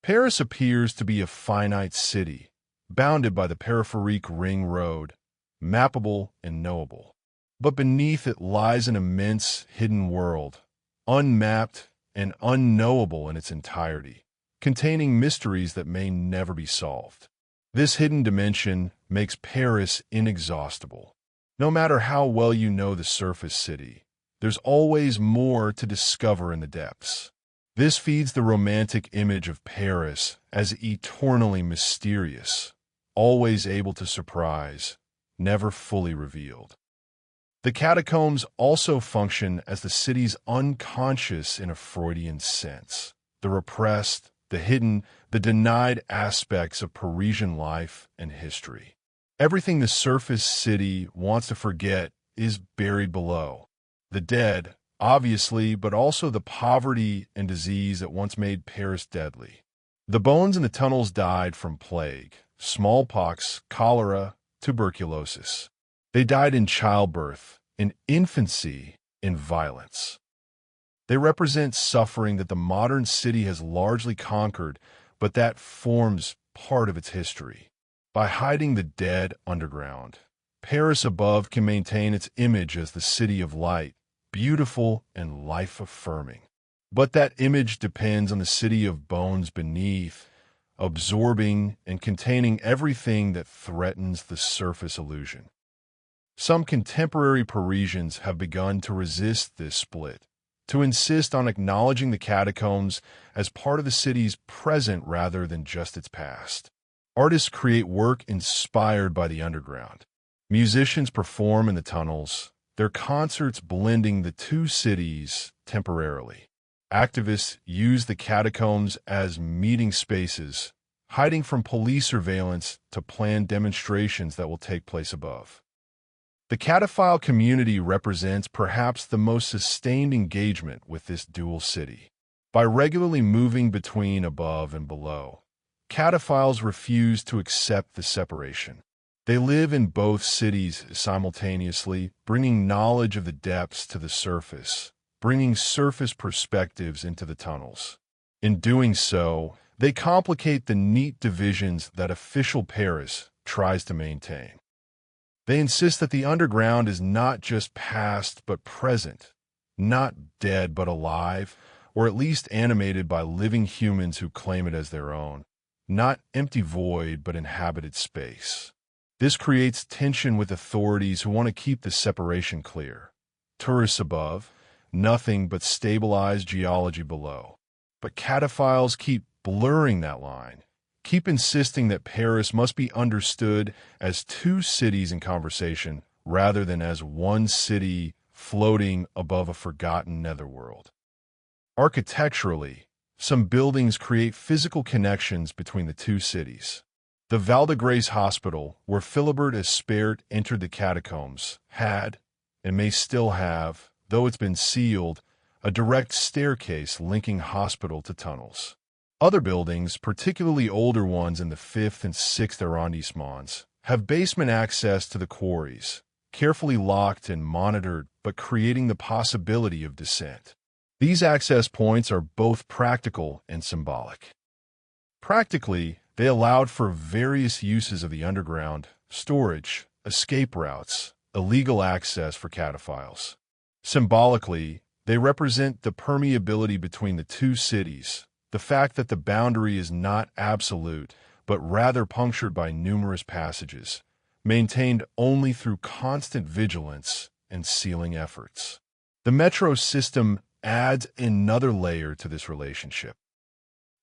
Paris appears to be a finite city, bounded by the peripheric ring road, mappable and knowable. But beneath it lies an immense hidden world, unmapped and unknowable in its entirety, containing mysteries that may never be solved. This hidden dimension makes Paris inexhaustible. No matter how well you know the surface city, there's always more to discover in the depths. This feeds the romantic image of Paris as eternally mysterious, always able to surprise, never fully revealed. The catacombs also function as the city's unconscious in a Freudian sense, the repressed, the hidden, the denied aspects of Parisian life and history. Everything the surface city wants to forget is buried below. The dead, obviously, but also the poverty and disease that once made Paris deadly. The bones in the tunnels died from plague, smallpox, cholera, tuberculosis. They died in childbirth, in infancy, in violence. They represent suffering that the modern city has largely conquered, but that forms part of its history. By hiding the dead underground, Paris above can maintain its image as the city of light, beautiful and life-affirming. But that image depends on the city of bones beneath, absorbing and containing everything that threatens the surface illusion. Some contemporary Parisians have begun to resist this split, to insist on acknowledging the catacombs as part of the city's present rather than just its past. Artists create work inspired by the underground. Musicians perform in the tunnels, their concerts blending the two cities temporarily. Activists use the catacombs as meeting spaces, hiding from police surveillance to plan demonstrations that will take place above. The cataphile community represents perhaps the most sustained engagement with this dual city. By regularly moving between above and below, cataphiles refuse to accept the separation. They live in both cities simultaneously, bringing knowledge of the depths to the surface, bringing surface perspectives into the tunnels. In doing so, they complicate the neat divisions that official Paris tries to maintain. They insist that the underground is not just past but present, not dead but alive, or at least animated by living humans who claim it as their own, not empty void but inhabited space. This creates tension with authorities who want to keep the separation clear. Tourists above, nothing but stabilized geology below. But cataphiles keep blurring that line, keep insisting that Paris must be understood as two cities in conversation rather than as one city floating above a forgotten netherworld. Architecturally, some buildings create physical connections between the two cities. The Val de Grace Hospital, where Philibert Espert entered the catacombs, had, and may still have, though it's been sealed, a direct staircase linking hospital to tunnels. Other buildings, particularly older ones in the 5th and 6th arrondissements, have basement access to the quarries, carefully locked and monitored but creating the possibility of descent. These access points are both practical and symbolic. Practically, they allowed for various uses of the underground, storage, escape routes, illegal access for cataphiles. Symbolically, they represent the permeability between the two cities, the fact that the boundary is not absolute, but rather punctured by numerous passages, maintained only through constant vigilance and sealing efforts. The metro system adds another layer to this relationship.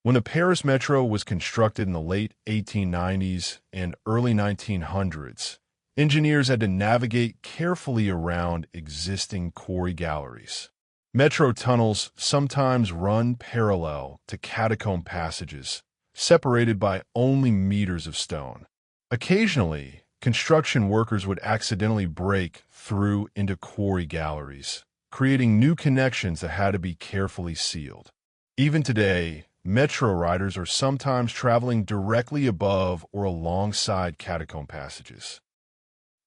When the Paris metro was constructed in the late 1890s and early 1900s, engineers had to navigate carefully around existing quarry galleries. Metro tunnels sometimes run parallel to catacomb passages, separated by only meters of stone. Occasionally, construction workers would accidentally break through into quarry galleries, creating new connections that had to be carefully sealed. Even today, metro riders are sometimes traveling directly above or alongside catacomb passages.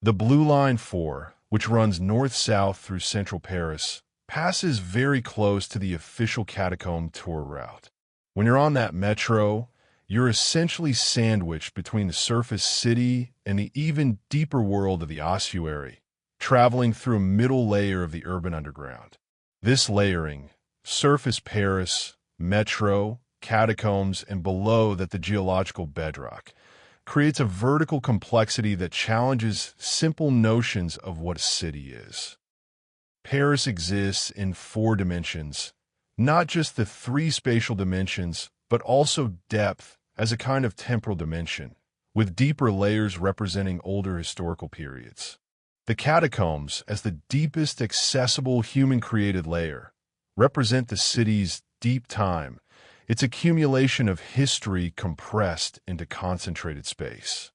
The Blue Line 4, which runs north-south through central Paris, passes very close to the official catacomb tour route. When you're on that metro, you're essentially sandwiched between the surface city and the even deeper world of the ossuary, traveling through a middle layer of the urban underground. This layering, surface Paris, metro, catacombs, and below that the geological bedrock, creates a vertical complexity that challenges simple notions of what a city is. Paris exists in 4 dimensions, not just the three spatial dimensions, but also depth as a kind of temporal dimension, with deeper layers representing older historical periods. The catacombs, as the deepest accessible human-created layer, represent the city's deep time, its accumulation of history compressed into concentrated space.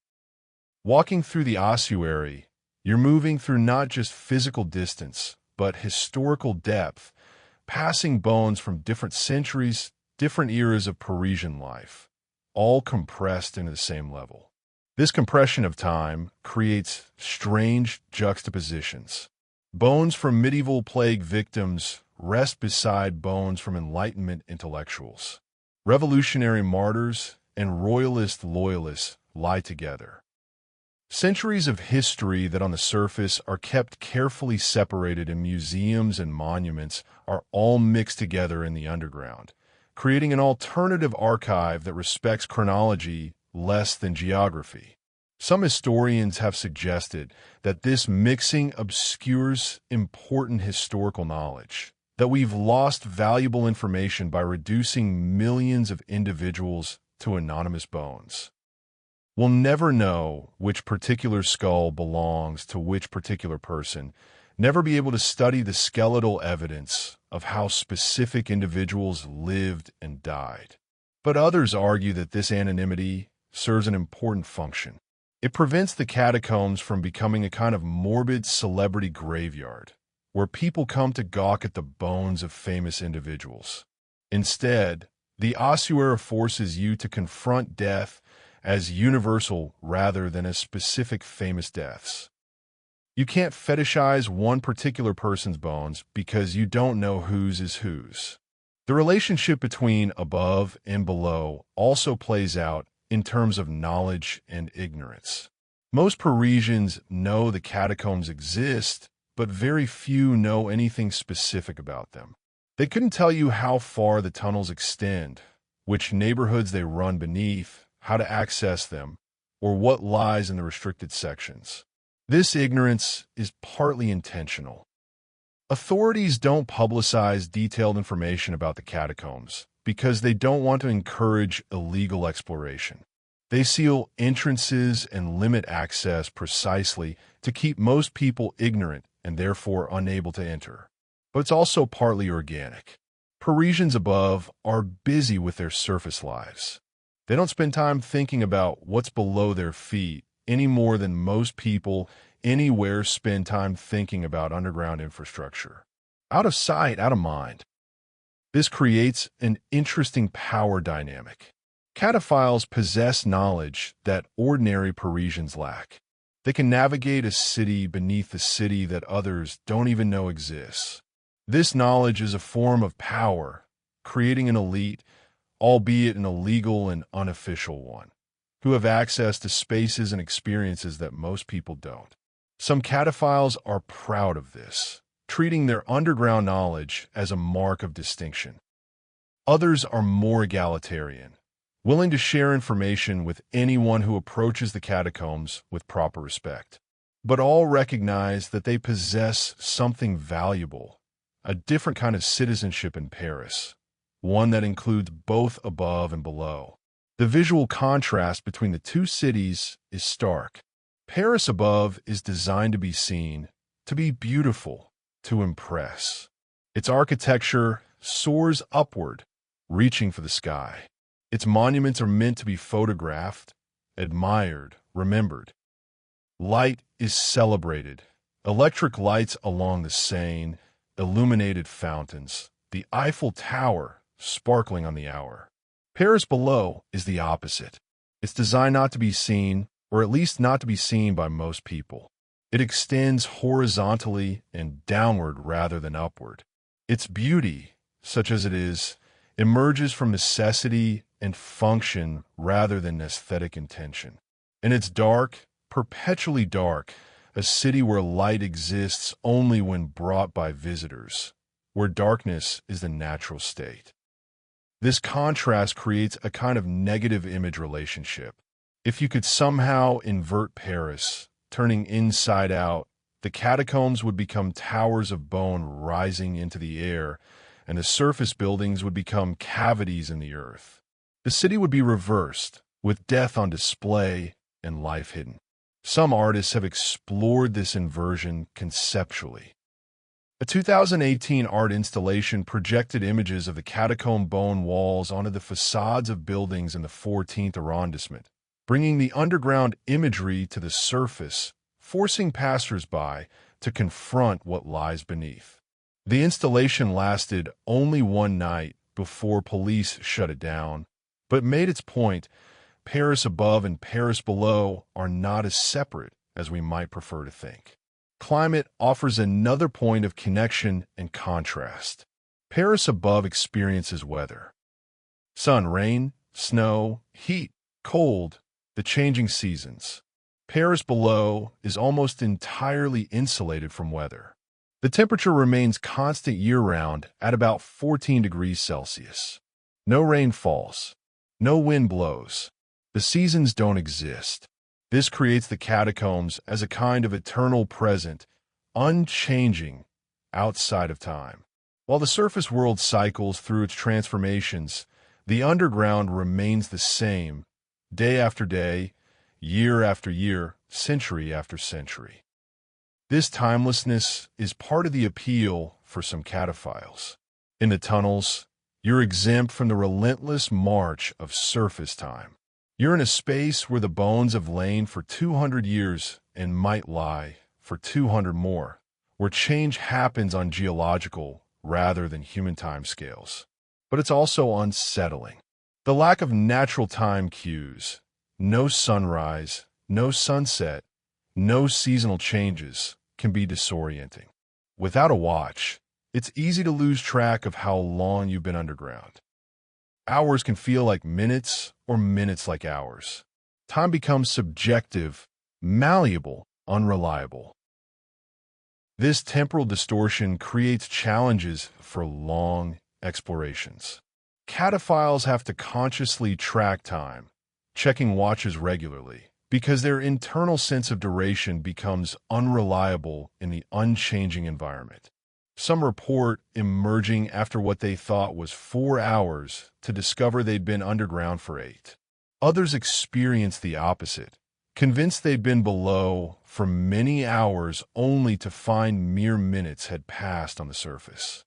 Walking through the ossuary, you're moving through not just physical distance, but historical depth, passing bones from different centuries, different eras of Parisian life, all compressed into the same level. This compression of time creates strange juxtapositions. Bones from medieval plague victims rest beside bones from Enlightenment intellectuals. Revolutionary martyrs and royalist loyalists lie together. Centuries of history that on the surface are kept carefully separated in museums and monuments are all mixed together in the underground, creating an alternative archive that respects chronology less than geography. Some historians have suggested that this mixing obscures important historical knowledge, that we've lost valuable information by reducing millions of individuals to anonymous bones. We'll never know which particular skull belongs to which particular person, never be able to study the skeletal evidence of how specific individuals lived and died. But others argue that this anonymity serves an important function. It prevents the catacombs from becoming a kind of morbid celebrity graveyard, where people come to gawk at the bones of famous individuals. Instead, the ossuary forces you to confront death as universal rather than as specific famous deaths. You can't fetishize one particular person's bones because you don't know whose is whose. The relationship between above and below also plays out in terms of knowledge and ignorance. Most Parisians know the catacombs exist, but very few know anything specific about them. They couldn't tell you how far the tunnels extend, which neighborhoods they run beneath, how to access them, or what lies in the restricted sections. This ignorance is partly intentional. Authorities don't publicize detailed information about the catacombs because they don't want to encourage illegal exploration. They seal entrances and limit access precisely to keep most people ignorant and therefore unable to enter. But it's also partly organic. Parisians above are busy with their surface lives. They don't spend time thinking about what's below their feet any more than most people anywhere spend time thinking about underground infrastructure. Out of sight, out of mind. This creates an interesting power dynamic. Cataphiles possess knowledge that ordinary Parisians lack. They can navigate a city beneath the city that others don't even know exists. This knowledge is a form of power, creating an elite, albeit an illegal and unofficial one, who have access to spaces and experiences that most people don't. Some cataphiles are proud of this, treating their underground knowledge as a mark of distinction. Others are more egalitarian, willing to share information with anyone who approaches the catacombs with proper respect. But all recognize that they possess something valuable, a different kind of citizenship in Paris, one that includes both above and below. The visual contrast between the two cities is stark. Paris above is designed to be seen, to be beautiful, to impress. Its architecture soars upward, reaching for the sky. Its monuments are meant to be photographed, admired, remembered. Light is celebrated. Electric lights along the Seine, illuminated fountains, the Eiffel Tower sparkling on the hour. Paris below is the opposite. It's designed not to be seen, or at least not to be seen by most people. It extends horizontally and downward rather than upward. Its beauty, such as it is, emerges from necessity and function rather than aesthetic intention. And it's dark, perpetually dark, a city where light exists only when brought by visitors, where darkness is the natural state. This contrast creates a kind of negative image relationship. If you could somehow invert Paris, turning inside out, the catacombs would become towers of bone rising into the air and the surface buildings would become cavities in the earth. The city would be reversed, with death on display and life hidden. Some artists have explored this inversion conceptually. A 2018 art installation projected images of the catacomb bone walls onto the facades of buildings in the 14th arrondissement, bringing the underground imagery to the surface, forcing passers-by to confront what lies beneath. The installation lasted only one night before police shut it down, but made its point. Paris above and Paris below are not as separate as we might prefer to think. Climate offers another point of connection and contrast. Paris above experiences weather. Sun, rain, snow, heat, cold, the changing seasons. Paris below is almost entirely insulated from weather. The temperature remains constant year-round at about 14 degrees Celsius. No rain falls. No wind blows. The seasons don't exist. This creates the catacombs as a kind of eternal present, unchanging, outside of time. While the surface world cycles through its transformations, the underground remains the same, day after day, year after year, century after century. This timelessness is part of the appeal for some cataphiles. In the tunnels, you're exempt from the relentless march of surface time. You're in a space where the bones have lain for 200 years and might lie for 200 more, where change happens on geological rather than human timescales. But it's also unsettling. The lack of natural time cues, no sunrise, no sunset, no seasonal changes can be disorienting. Without a watch, it's easy to lose track of how long you've been underground. Hours can feel like minutes or minutes like hours. Time becomes subjective, malleable, unreliable. This temporal distortion creates challenges for long explorations. Cataphiles have to consciously track time, checking watches regularly, because their internal sense of duration becomes unreliable in the unchanging environment. Some report emerging after what they thought was 4 hours to discover they'd been underground for 8. Others experience the opposite, convinced they'd been below for many hours only to find mere minutes had passed on the surface.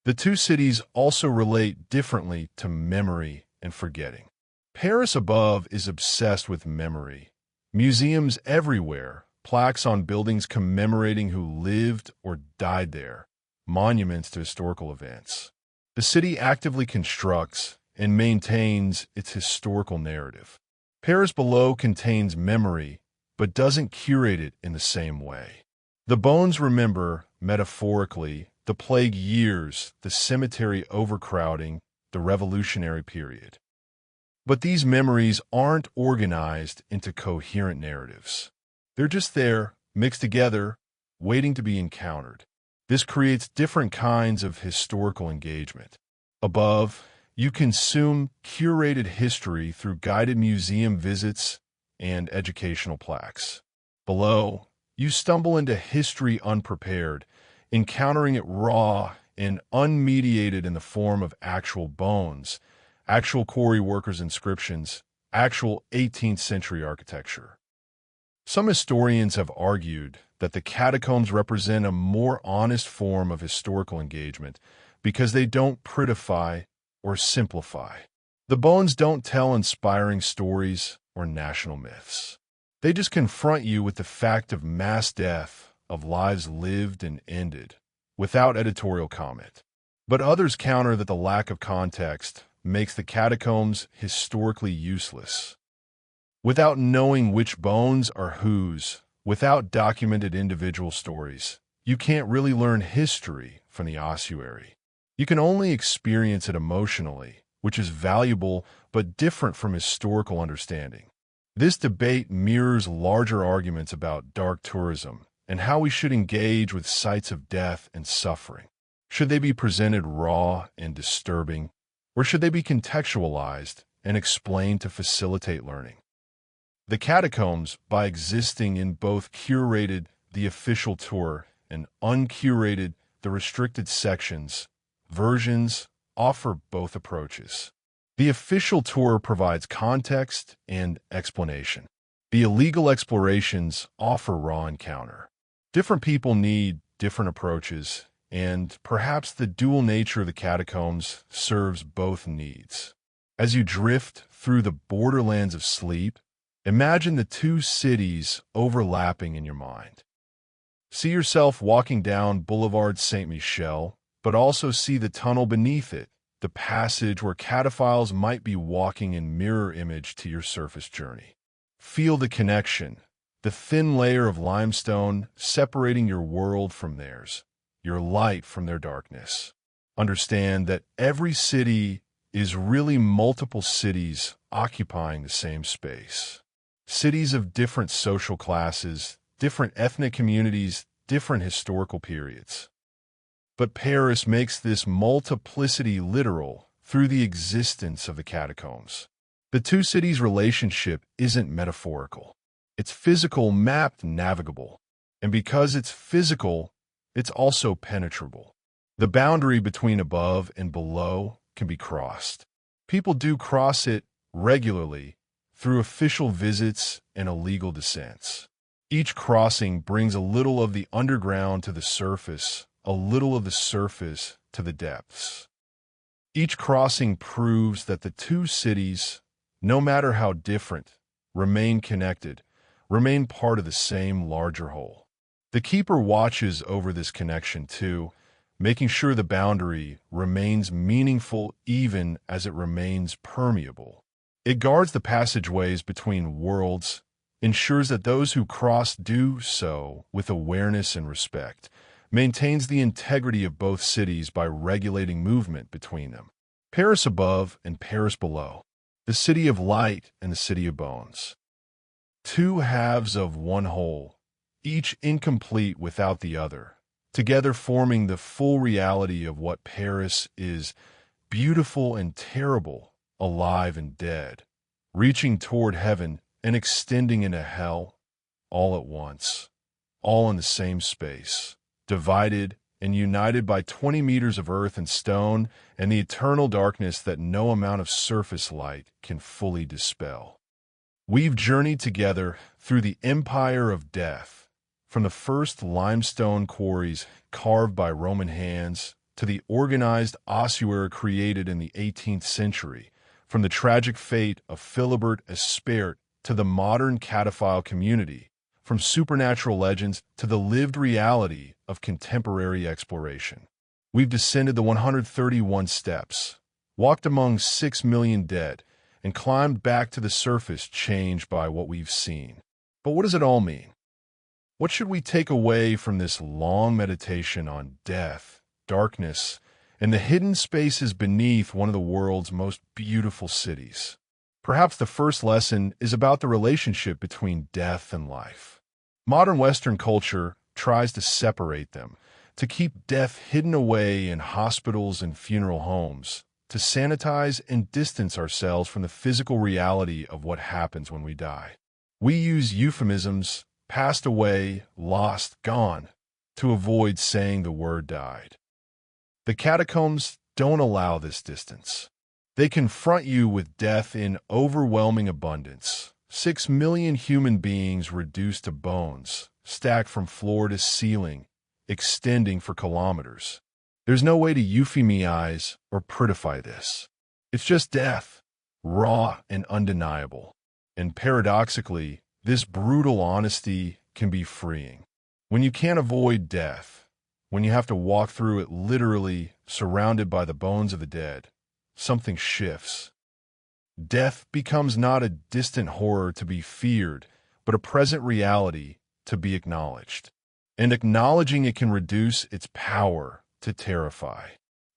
The two cities also relate differently to memory and forgetting. Paris above is obsessed with memory. Museums everywhere, plaques on buildings commemorating who lived or died there, monuments to historical events. The city actively constructs and maintains its historical narrative. Paris below contains memory, but doesn't curate it in the same way. The bones remember, metaphorically, the plague years, the cemetery overcrowding, the revolutionary period. But these memories aren't organized into coherent narratives. They're just there, mixed together, waiting to be encountered. This creates different kinds of historical engagement. Above, you consume curated history through guided museum visits and educational plaques. Below, you stumble into history unprepared, encountering it raw and unmediated in the form of actual bones, actual quarry workers' inscriptions, actual 18th century architecture. Some historians have argued that the catacombs represent a more honest form of historical engagement because they don't prettify or simplify. The bones don't tell inspiring stories or national myths. They just confront you with the fact of mass death, of lives lived and ended, without editorial comment. But others counter that the lack of context makes the catacombs historically useless. Without knowing which bones are whose, without documented individual stories, you can't really learn history from the ossuary. You can only experience it emotionally, which is valuable but different from historical understanding. This debate mirrors larger arguments about dark tourism and how we should engage with sites of death and suffering. Should they be presented raw and disturbing, or should they be contextualized and explained to facilitate learning? The catacombs, by existing in both curated, the official tour, and uncurated, the restricted sections, versions offer both approaches. The official tour provides context and explanation. The illegal explorations offer raw encounter. Different people need different approaches, and perhaps the dual nature of the catacombs serves both needs. As you drift through the borderlands of sleep, imagine the two cities overlapping in your mind. See yourself walking down Boulevard Saint-Michel, but also see the tunnel beneath it, the passage where cataphiles might be walking in mirror image to your surface journey. Feel the connection, the thin layer of limestone separating your world from theirs, your light from their darkness. Understand that every city is really multiple cities occupying the same space. Cities of different social classes, different ethnic communities, different historical periods. But Paris makes this multiplicity literal through the existence of the catacombs. The two cities' relationship isn't metaphorical. It's physical, mapped, navigable. And because it's physical, it's also penetrable. The boundary between above and below can be crossed. People do cross it regularly through official visits and illegal descents. Each crossing brings a little of the underground to the surface, a little of the surface to the depths. Each crossing proves that the two cities, no matter how different, remain connected, remain part of the same larger whole. The keeper watches over this connection too, making sure the boundary remains meaningful even as it remains permeable. It guards the passageways between worlds, ensures that those who cross do so with awareness and respect, maintains the integrity of both cities by regulating movement between them. Paris above and Paris below, the city of light and the city of bones. Two halves of one whole, each incomplete without the other, together forming the full reality of what Paris is: beautiful and terrible, alive and dead, reaching toward heaven and extending into hell, all at once, all in the same space, divided and united by 20 meters of earth and stone and the eternal darkness that no amount of surface light can fully dispel. We've journeyed together through the empire of death, from the first limestone quarries carved by Roman hands to the organized ossuary created in the 18th century, from the tragic fate of Philibert Espert to the modern cataphile community, from supernatural legends to the lived reality of contemporary exploration. We've descended the 131 steps, walked among 6 million dead, and climbed back to the surface changed by what we've seen. But what does it all mean? What should we take away from this long meditation on death, darkness, and the hidden spaces beneath one of the world's most beautiful cities? Perhaps the first lesson is about the relationship between death and life. Modern Western culture tries to separate them, to keep death hidden away in hospitals and funeral homes, to sanitize and distance ourselves from the physical reality of what happens when we die. We use euphemisms, passed away, lost, gone, to avoid saying the word died. The catacombs don't allow this distance. They confront you with death in overwhelming abundance. 6 million human beings reduced to bones, stacked from floor to ceiling, extending for kilometers. There's no way to euphemize or prettify this. It's just death, raw and undeniable. And paradoxically, this brutal honesty can be freeing. When you can't avoid death, when you have to walk through it literally surrounded by the bones of the dead, something shifts. Death becomes not a distant horror to be feared, but a present reality to be acknowledged. And acknowledging it can reduce its power to terrify.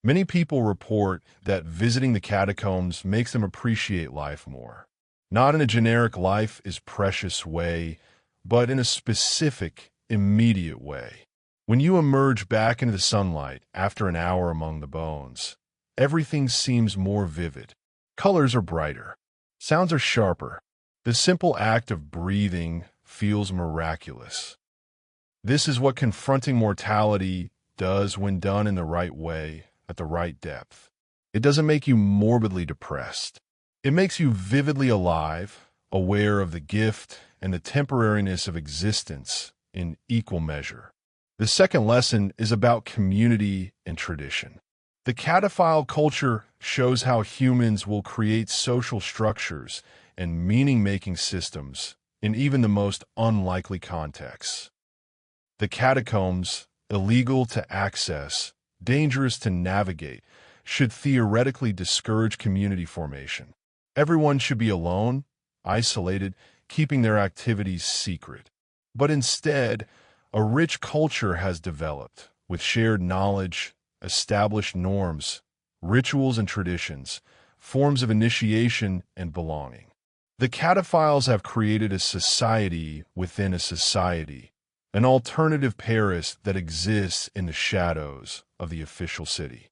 Many people report that visiting the catacombs makes them appreciate life more. Not in a generic life is precious way, but in a specific, immediate way. When you emerge back into the sunlight after an hour among the bones, everything seems more vivid. Colors are brighter. Sounds are sharper. The simple act of breathing feels miraculous. This is what confronting mortality does when done in the right way, at the right depth. It doesn't make you morbidly depressed. It makes you vividly alive, aware of the gift and the temporariness of existence in equal measure. The second lesson is about community and tradition. The cataphile culture shows how humans will create social structures and meaning-making systems in even the most unlikely contexts. The catacombs, illegal to access, dangerous to navigate, should theoretically discourage community formation. Everyone should be alone, isolated, keeping their activities secret. But instead, a rich culture has developed, with shared knowledge, established norms, rituals and traditions, forms of initiation and belonging. The cataphiles have created a society within a society, an alternative Paris that exists in the shadows of the official city.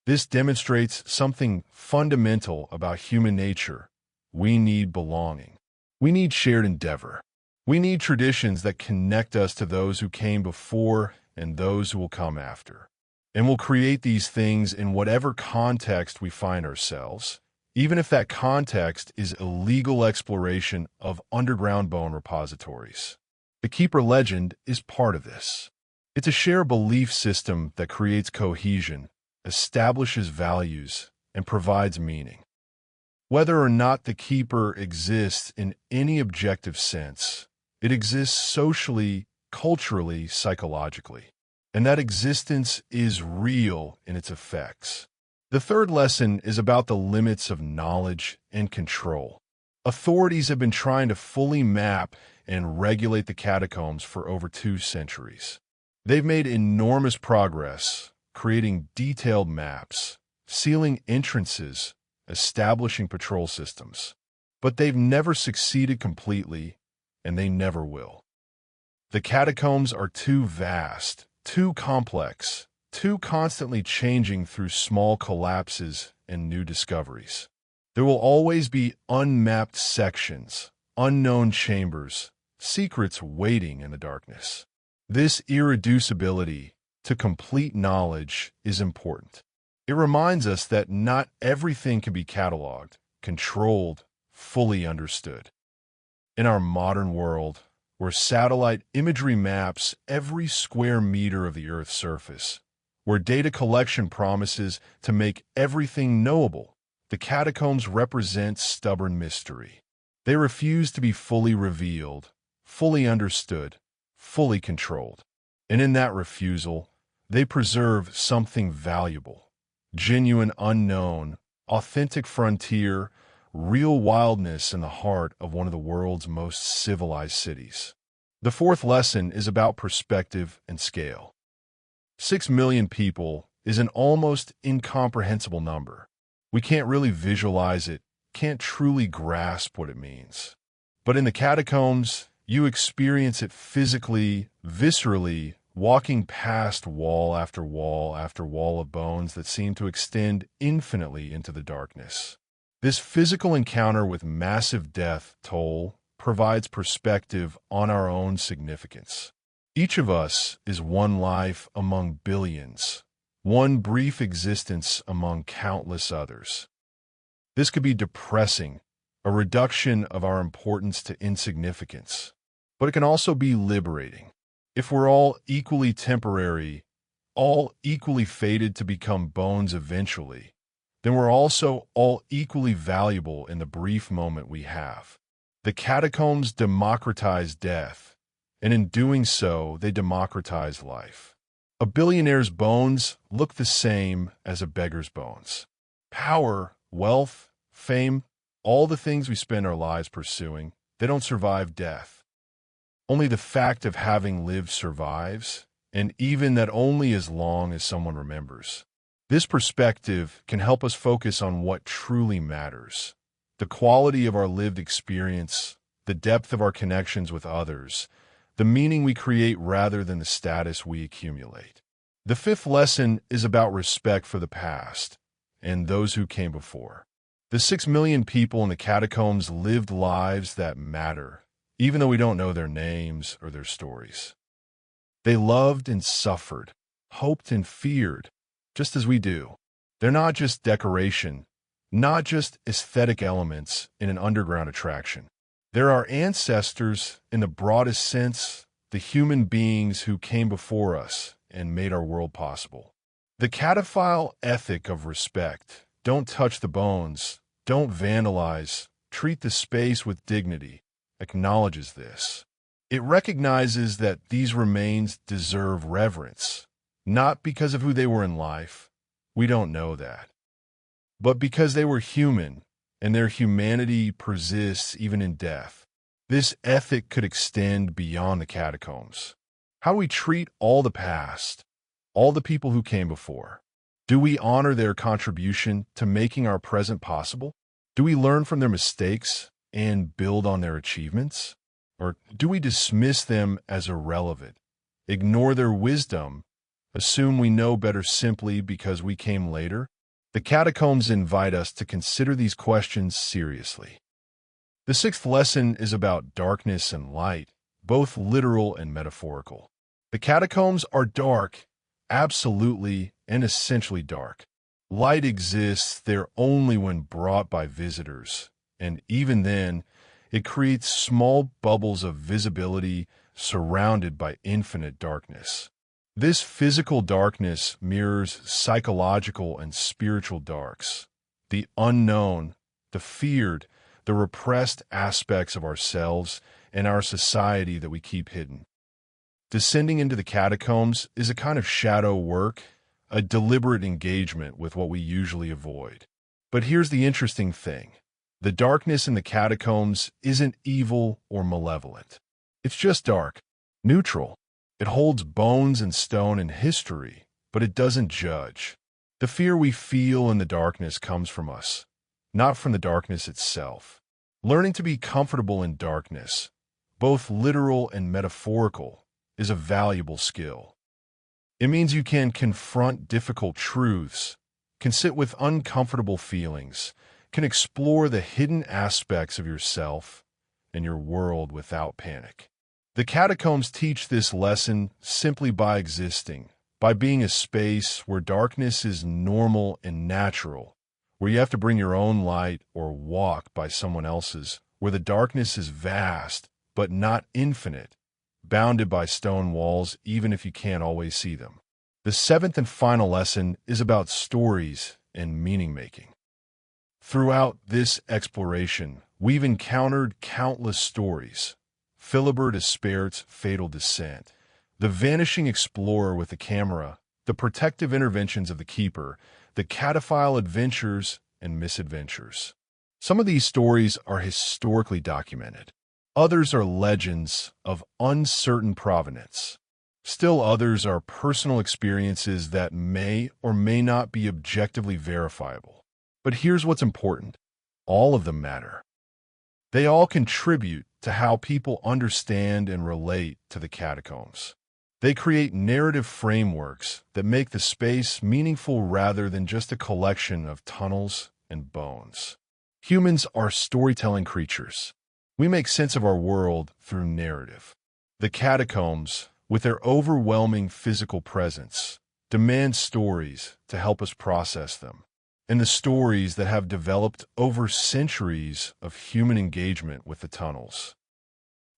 This demonstrates something fundamental about human nature. We need belonging. We need shared endeavor. We need traditions that connect us to those who came before and those who will come after. And we'll create these things in whatever context we find ourselves, even if that context is illegal exploration of underground bone repositories. The Keeper legend is part of this. It's a shared belief system that creates cohesion, establishes values, and provides meaning. Whether or not the Keeper exists in any objective sense, it exists socially, culturally, psychologically. And that existence is real in its effects. The third lesson is about the limits of knowledge and control. Authorities have been trying to fully map and regulate the catacombs for over 2 centuries. They've made enormous progress, creating detailed maps, sealing entrances, establishing patrol systems. But they've never succeeded completely, and they never will. The catacombs are too vast, too complex, too constantly changing through small collapses and new discoveries. There will always be unmapped sections, unknown chambers, secrets waiting in the darkness. This irreducibility to complete knowledge is important. It reminds us that not everything can be cataloged, controlled, fully understood. In our modern world, where satellite imagery maps every square meter of the Earth's surface, where data collection promises to make everything knowable, the catacombs represent stubborn mystery. They refuse to be fully revealed, fully understood, fully controlled. And in that refusal, they preserve something valuable, genuine unknown, authentic frontier, real wildness in the heart of one of the world's most civilized cities. The fourth lesson is about perspective and scale. 6 million people is an almost incomprehensible number. We can't really visualize it, can't truly grasp what it means. But in the catacombs, you experience it physically, viscerally, walking past wall after wall after wall of bones that seem to extend infinitely into the darkness. This physical encounter with massive death toll provides perspective on our own significance. Each of us is one life among billions, one brief existence among countless others. This could be depressing, a reduction of our importance to insignificance, but it can also be liberating. If we're all equally temporary, all equally fated to become bones eventually, then we're also all equally valuable in the brief moment we have. The catacombs democratize death, and in doing so, they democratize life. A billionaire's bones look the same as a beggar's bones. Power, wealth, fame, all the things we spend our lives pursuing, they don't survive death. Only the fact of having lived survives, and even that only as long as someone remembers. This perspective can help us focus on what truly matters. The quality of our lived experience, the depth of our connections with others, the meaning we create rather than the status we accumulate. The fifth lesson is about respect for the past and those who came before. The 6 million people in the catacombs lived lives that matter, even though we don't know their names or their stories. They loved and suffered, hoped and feared, just as we do. They're not just decoration, not just aesthetic elements in an underground attraction. They're our ancestors in the broadest sense, the human beings who came before us and made our world possible. The cataphile ethic of respect, don't touch the bones, don't vandalize, treat the space with dignity, acknowledges this. It recognizes that these remains deserve reverence, not because of who they were in life, we don't know that, but because they were human and their humanity persists even in death. This ethic could extend beyond the catacombs. How do we treat all the past, all the people who came before? Do we honor their contribution to making our present possible? Do we learn from their mistakes and build on their achievements? Or do we dismiss them as irrelevant, ignore their wisdom, assume we know better simply because we came later? The catacombs invite us to consider these questions seriously. The sixth lesson is about darkness and light, both literal and metaphorical. The catacombs are dark, absolutely and essentially dark. Light exists there only when brought by visitors, and even then, it creates small bubbles of visibility surrounded by infinite darkness. This physical darkness mirrors psychological and spiritual darks, the unknown, the feared, the repressed aspects of ourselves and our society that we keep hidden. Descending into the catacombs is a kind of shadow work, a deliberate engagement with what we usually avoid. But here's the interesting thing. The darkness in the catacombs isn't evil or malevolent. It's just dark, neutral. It holds bones and stone and history, but it doesn't judge. The fear we feel in the darkness comes from us, not from the darkness itself. Learning to be comfortable in darkness, both literal and metaphorical, is a valuable skill. It means you can confront difficult truths, can sit with uncomfortable feelings, can explore the hidden aspects of yourself and your world without panic. The catacombs teach this lesson simply by existing, by being a space where darkness is normal and natural, where you have to bring your own light or walk by someone else's, where the darkness is vast but not infinite, bounded by stone walls even if you can't always see them. The seventh and final lesson is about stories and meaning-making. Throughout this exploration, we've encountered countless stories. Philibert Esparte's fatal descent, the vanishing explorer with the camera, the protective interventions of the keeper, the cataphile adventures and misadventures. Some of these stories are historically documented. Others are legends of uncertain provenance. Still others are personal experiences that may or may not be objectively verifiable. But here's what's important. All of them matter. They all contribute to how people understand and relate to the catacombs. They create narrative frameworks that make the space meaningful rather than just a collection of tunnels and bones. Humans are storytelling creatures. We make sense of our world through narrative. The catacombs, with their overwhelming physical presence, demand stories to help us process them. And the stories that have developed over centuries of human engagement with the tunnels.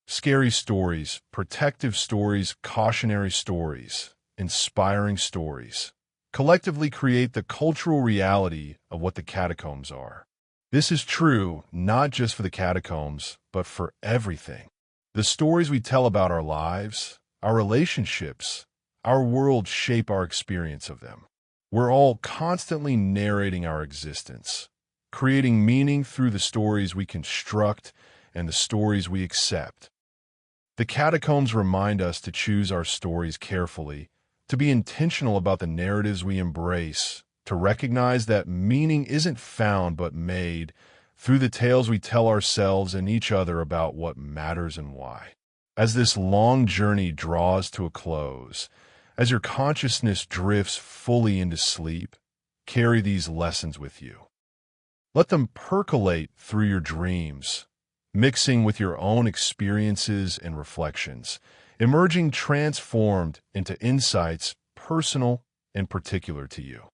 Scary stories, protective stories, cautionary stories, inspiring stories, collectively create the cultural reality of what the catacombs are. This is true not just for the catacombs, but for everything. The stories we tell about our lives, our relationships, our world shape our experience of them. We're all constantly narrating our existence, creating meaning through the stories we construct and the stories we accept. The catacombs remind us to choose our stories carefully, to be intentional about the narratives we embrace, to recognize that meaning isn't found but made through the tales we tell ourselves and each other about what matters and why. As this long journey draws to a close, as your consciousness drifts fully into sleep, carry these lessons with you. Let them percolate through your dreams, mixing with your own experiences and reflections, emerging transformed into insights personal and particular to you.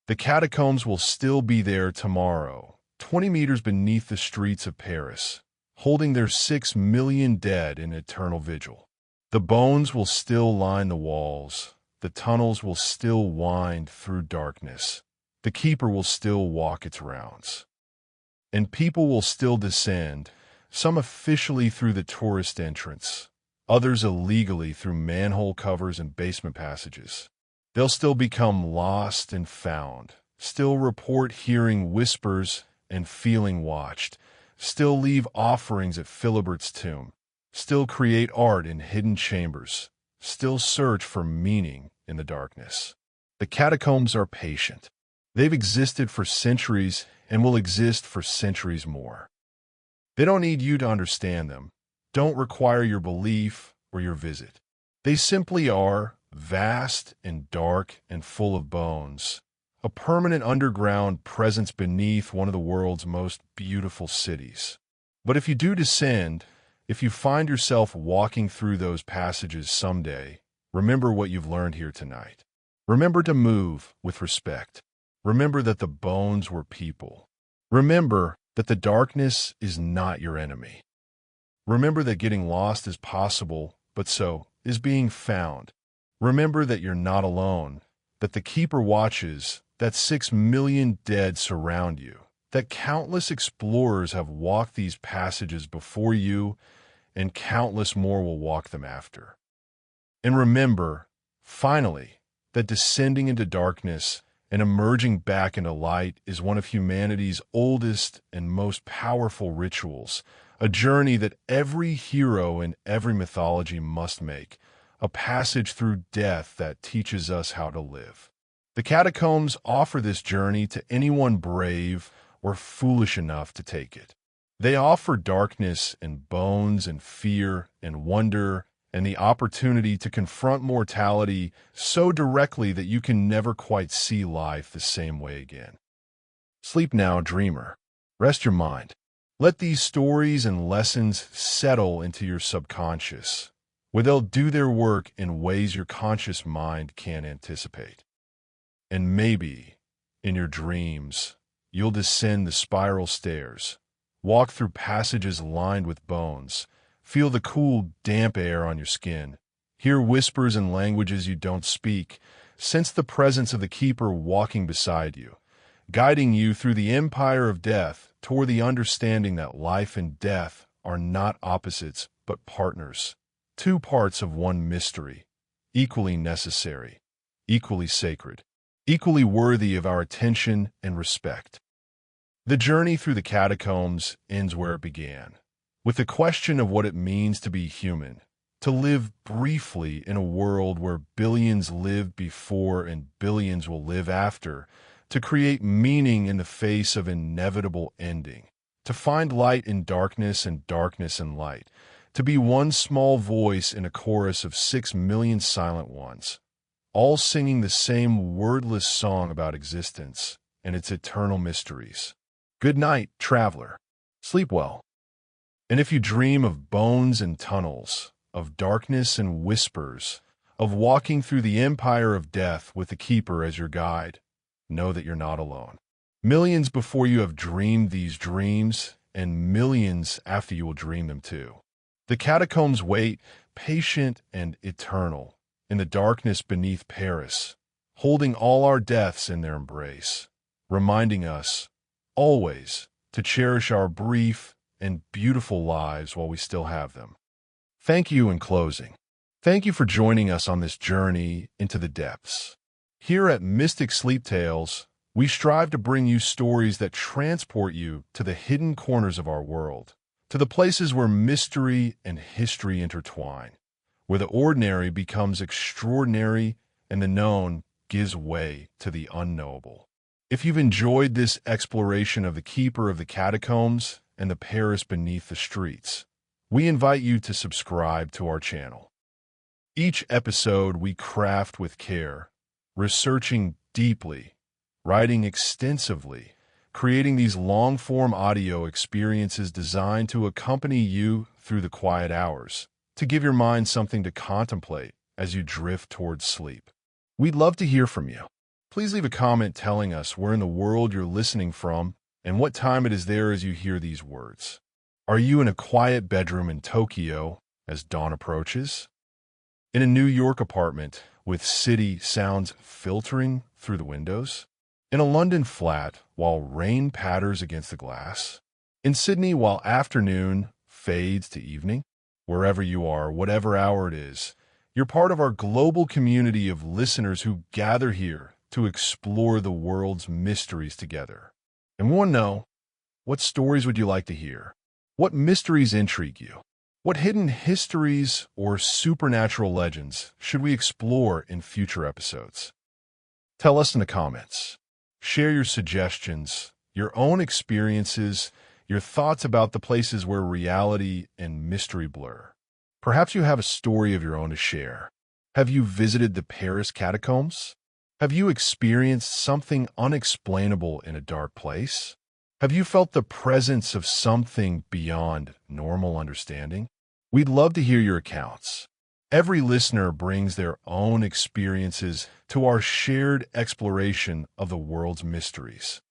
The catacombs will still be there tomorrow, 20 meters beneath the streets of Paris, holding their 6 million dead in eternal vigil. The bones will still line the walls, the tunnels will still wind through darkness, the keeper will still walk its rounds. And people will still descend, some officially through the tourist entrance, others illegally through manhole covers and basement passages. They'll still become lost and found, still report hearing whispers and feeling watched, still leave offerings at Philibert's tomb, still create art in hidden chambers, still search for meaning in the darkness. The catacombs are patient. They've existed for centuries and will exist for centuries more. They don't need you to understand them, don't require your belief or your visit. They simply are vast and dark and full of bones, a permanent underground presence beneath one of the world's most beautiful cities. But if you do descend, if you find yourself walking through those passages someday, remember what you've learned here tonight. Remember to move with respect. Remember that the bones were people. Remember that the darkness is not your enemy. Remember that getting lost is possible, but so is being found. Remember that you're not alone, that the keeper watches, that 6 million dead surround you, that countless explorers have walked these passages before you, and countless more will walk them after. And remember, finally, that descending into darkness and emerging back into light is one of humanity's oldest and most powerful rituals, a journey that every hero in every mythology must make, a passage through death that teaches us how to live. The catacombs offer this journey to anyone brave or foolish enough to take it. They offer darkness and bones and fear and wonder and the opportunity to confront mortality so directly that you can never quite see life the same way again. Sleep now, dreamer. Rest your mind. Let these stories and lessons settle into your subconscious, where they'll do their work in ways your conscious mind can't anticipate. And maybe, in your dreams, you'll descend the spiral stairs, walk through passages lined with bones, feel the cool, damp air on your skin, hear whispers in languages you don't speak, sense the presence of the keeper walking beside you, guiding you through the empire of death toward the understanding that life and death are not opposites but partners, two parts of one mystery, equally necessary, equally sacred, equally worthy of our attention and respect. The journey through the catacombs ends where it began, with the question of what it means to be human, to live briefly in a world where billions lived before and billions will live after, to create meaning in the face of inevitable ending, to find light in darkness and darkness in light, to be one small voice in a chorus of 6 million silent ones, all singing the same wordless song about existence and its eternal mysteries. Good night, traveler. Sleep well. And if you dream of bones and tunnels, of darkness and whispers, of walking through the empire of death with the keeper as your guide, know that you're not alone. Millions before you have dreamed these dreams, and millions after you will dream them too. The catacombs wait, patient and eternal, in the darkness beneath Paris, holding all our deaths in their embrace, reminding us, always, to cherish our brief and beautiful lives while we still have them. Thank you in closing. Thank you for joining us on this journey into the depths. Here at Mystic Sleep Tales, we strive to bring you stories that transport you to the hidden corners of our world, to the places where mystery and history intertwine, where the ordinary becomes extraordinary and the known gives way to the unknowable. If you've enjoyed this exploration of the keeper of the catacombs and the Paris beneath the streets, we invite you to subscribe to our channel. Each episode we craft with care, researching deeply, writing extensively, creating these long-form audio experiences designed to accompany you through the quiet hours, to give your mind something to contemplate as you drift towards sleep. We'd love to hear from you. Please leave a comment telling us where in the world you're listening from and what time it is there as you hear these words. Are you in a quiet bedroom in Tokyo as dawn approaches? In a New York apartment with city sounds filtering through the windows? In a London flat while rain patters against the glass? In Sydney while afternoon fades to evening? Wherever you are, whatever hour it is, you're part of our global community of listeners who gather here to explore the world's mysteries together. And we want to know, what stories would you like to hear? What mysteries intrigue you? What hidden histories or supernatural legends should we explore in future episodes? Tell us in the comments. Share your suggestions, your own experiences, your thoughts about the places where reality and mystery blur. Perhaps you have a story of your own to share. Have you visited the Paris Catacombs? Have you experienced something unexplainable in a dark place? Have you felt the presence of something beyond normal understanding? We'd love to hear your accounts. Every listener brings their own experiences to our shared exploration of the world's mysteries.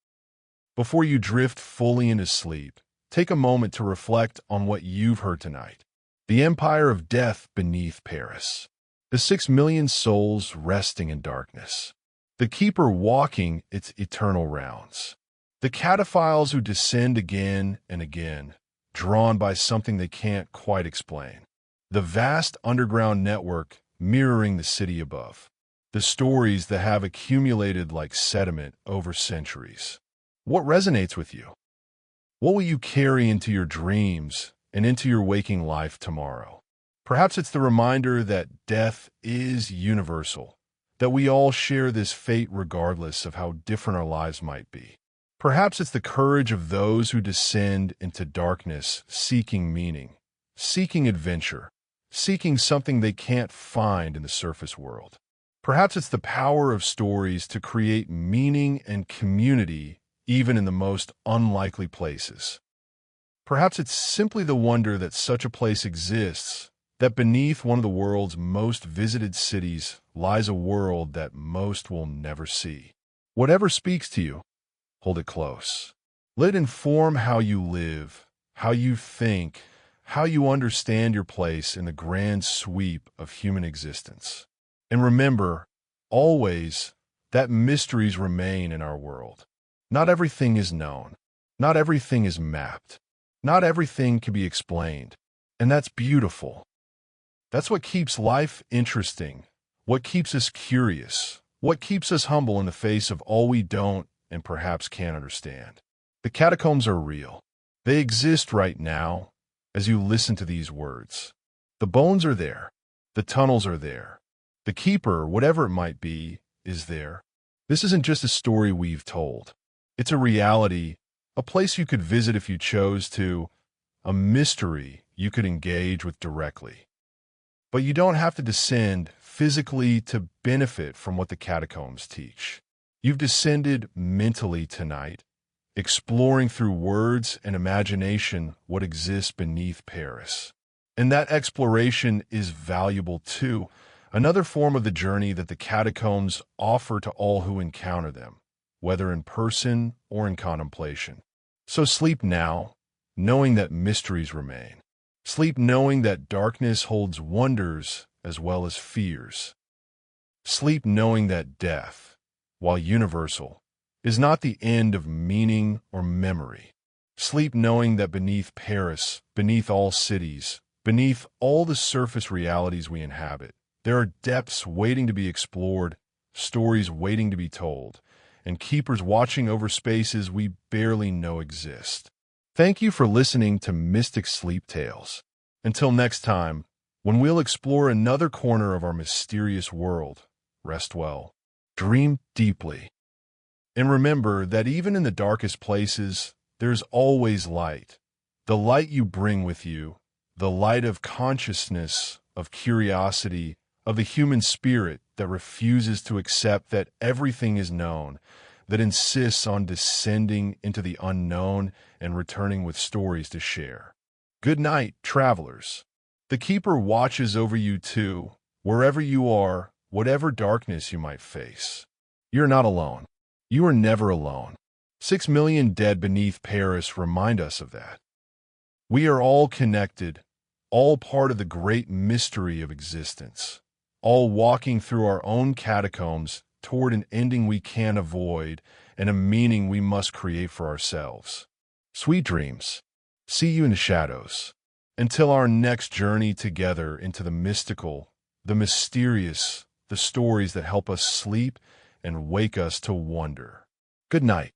Before you drift fully into sleep, take a moment to reflect on what you've heard tonight. The empire of death beneath Paris. The 6 million souls resting in darkness. The keeper walking its eternal rounds. The cataphiles who descend again and again, drawn by something they can't quite explain. The vast underground network mirroring the city above. The stories that have accumulated like sediment over centuries. What resonates with you? What will you carry into your dreams and into your waking life tomorrow? Perhaps it's the reminder that death is universal, that we all share this fate regardless of how different our lives might be. Perhaps it's the courage of those who descend into darkness seeking meaning, seeking adventure, seeking something they can't find in the surface world. Perhaps it's the power of stories to create meaning and community even in the most unlikely places. Perhaps it's simply the wonder that such a place exists, that beneath one of the world's most visited cities lies a world that most will never see. Whatever speaks to you, hold it close. Let it inform how you live, how you think, how you understand your place in the grand sweep of human existence. And remember, always, that mysteries remain in our world. Not everything is known. Not everything is mapped. Not everything can be explained. And that's beautiful. That's what keeps life interesting, what keeps us curious, what keeps us humble in the face of all we don't and perhaps can't understand. The catacombs are real. They exist right now as you listen to these words. The bones are there. The tunnels are there. The keeper, whatever it might be, is there. This isn't just a story we've told. It's a reality, a place you could visit if you chose to, a mystery you could engage with directly. But you don't have to descend physically to benefit from what the catacombs teach. You've descended mentally tonight, exploring through words and imagination what exists beneath Paris. And that exploration is valuable too, another form of the journey that the catacombs offer to all who encounter them, whether in person or in contemplation. So sleep now, knowing that mysteries remain. Sleep knowing that darkness holds wonders as well as fears. Sleep knowing that death, while universal, is not the end of meaning or memory. Sleep knowing that beneath Paris, beneath all cities, beneath all the surface realities we inhabit, there are depths waiting to be explored, stories waiting to be told, and keepers watching over spaces we barely know exist. Thank you for listening to Mystic Sleep Tales. Until next time, when we'll explore another corner of our mysterious world, rest well, dream deeply, and remember that even in the darkest places, there's always light. The light you bring with you, the light of consciousness, of curiosity, of the human spirit that refuses to accept that everything is known, that insists on descending into the unknown and returning with stories to share. Good night, travelers. The Keeper watches over you too, wherever you are, whatever darkness you might face. You're not alone. You are never alone. 6 million dead beneath Paris remind us of that. We are all connected, all part of the great mystery of existence, all walking through our own catacombs toward an ending we can't avoid and a meaning we must create for ourselves. Sweet dreams. See you in the shadows. Until our next journey together into the mystical, the mysterious, the stories that help us sleep and wake us to wonder. Good night.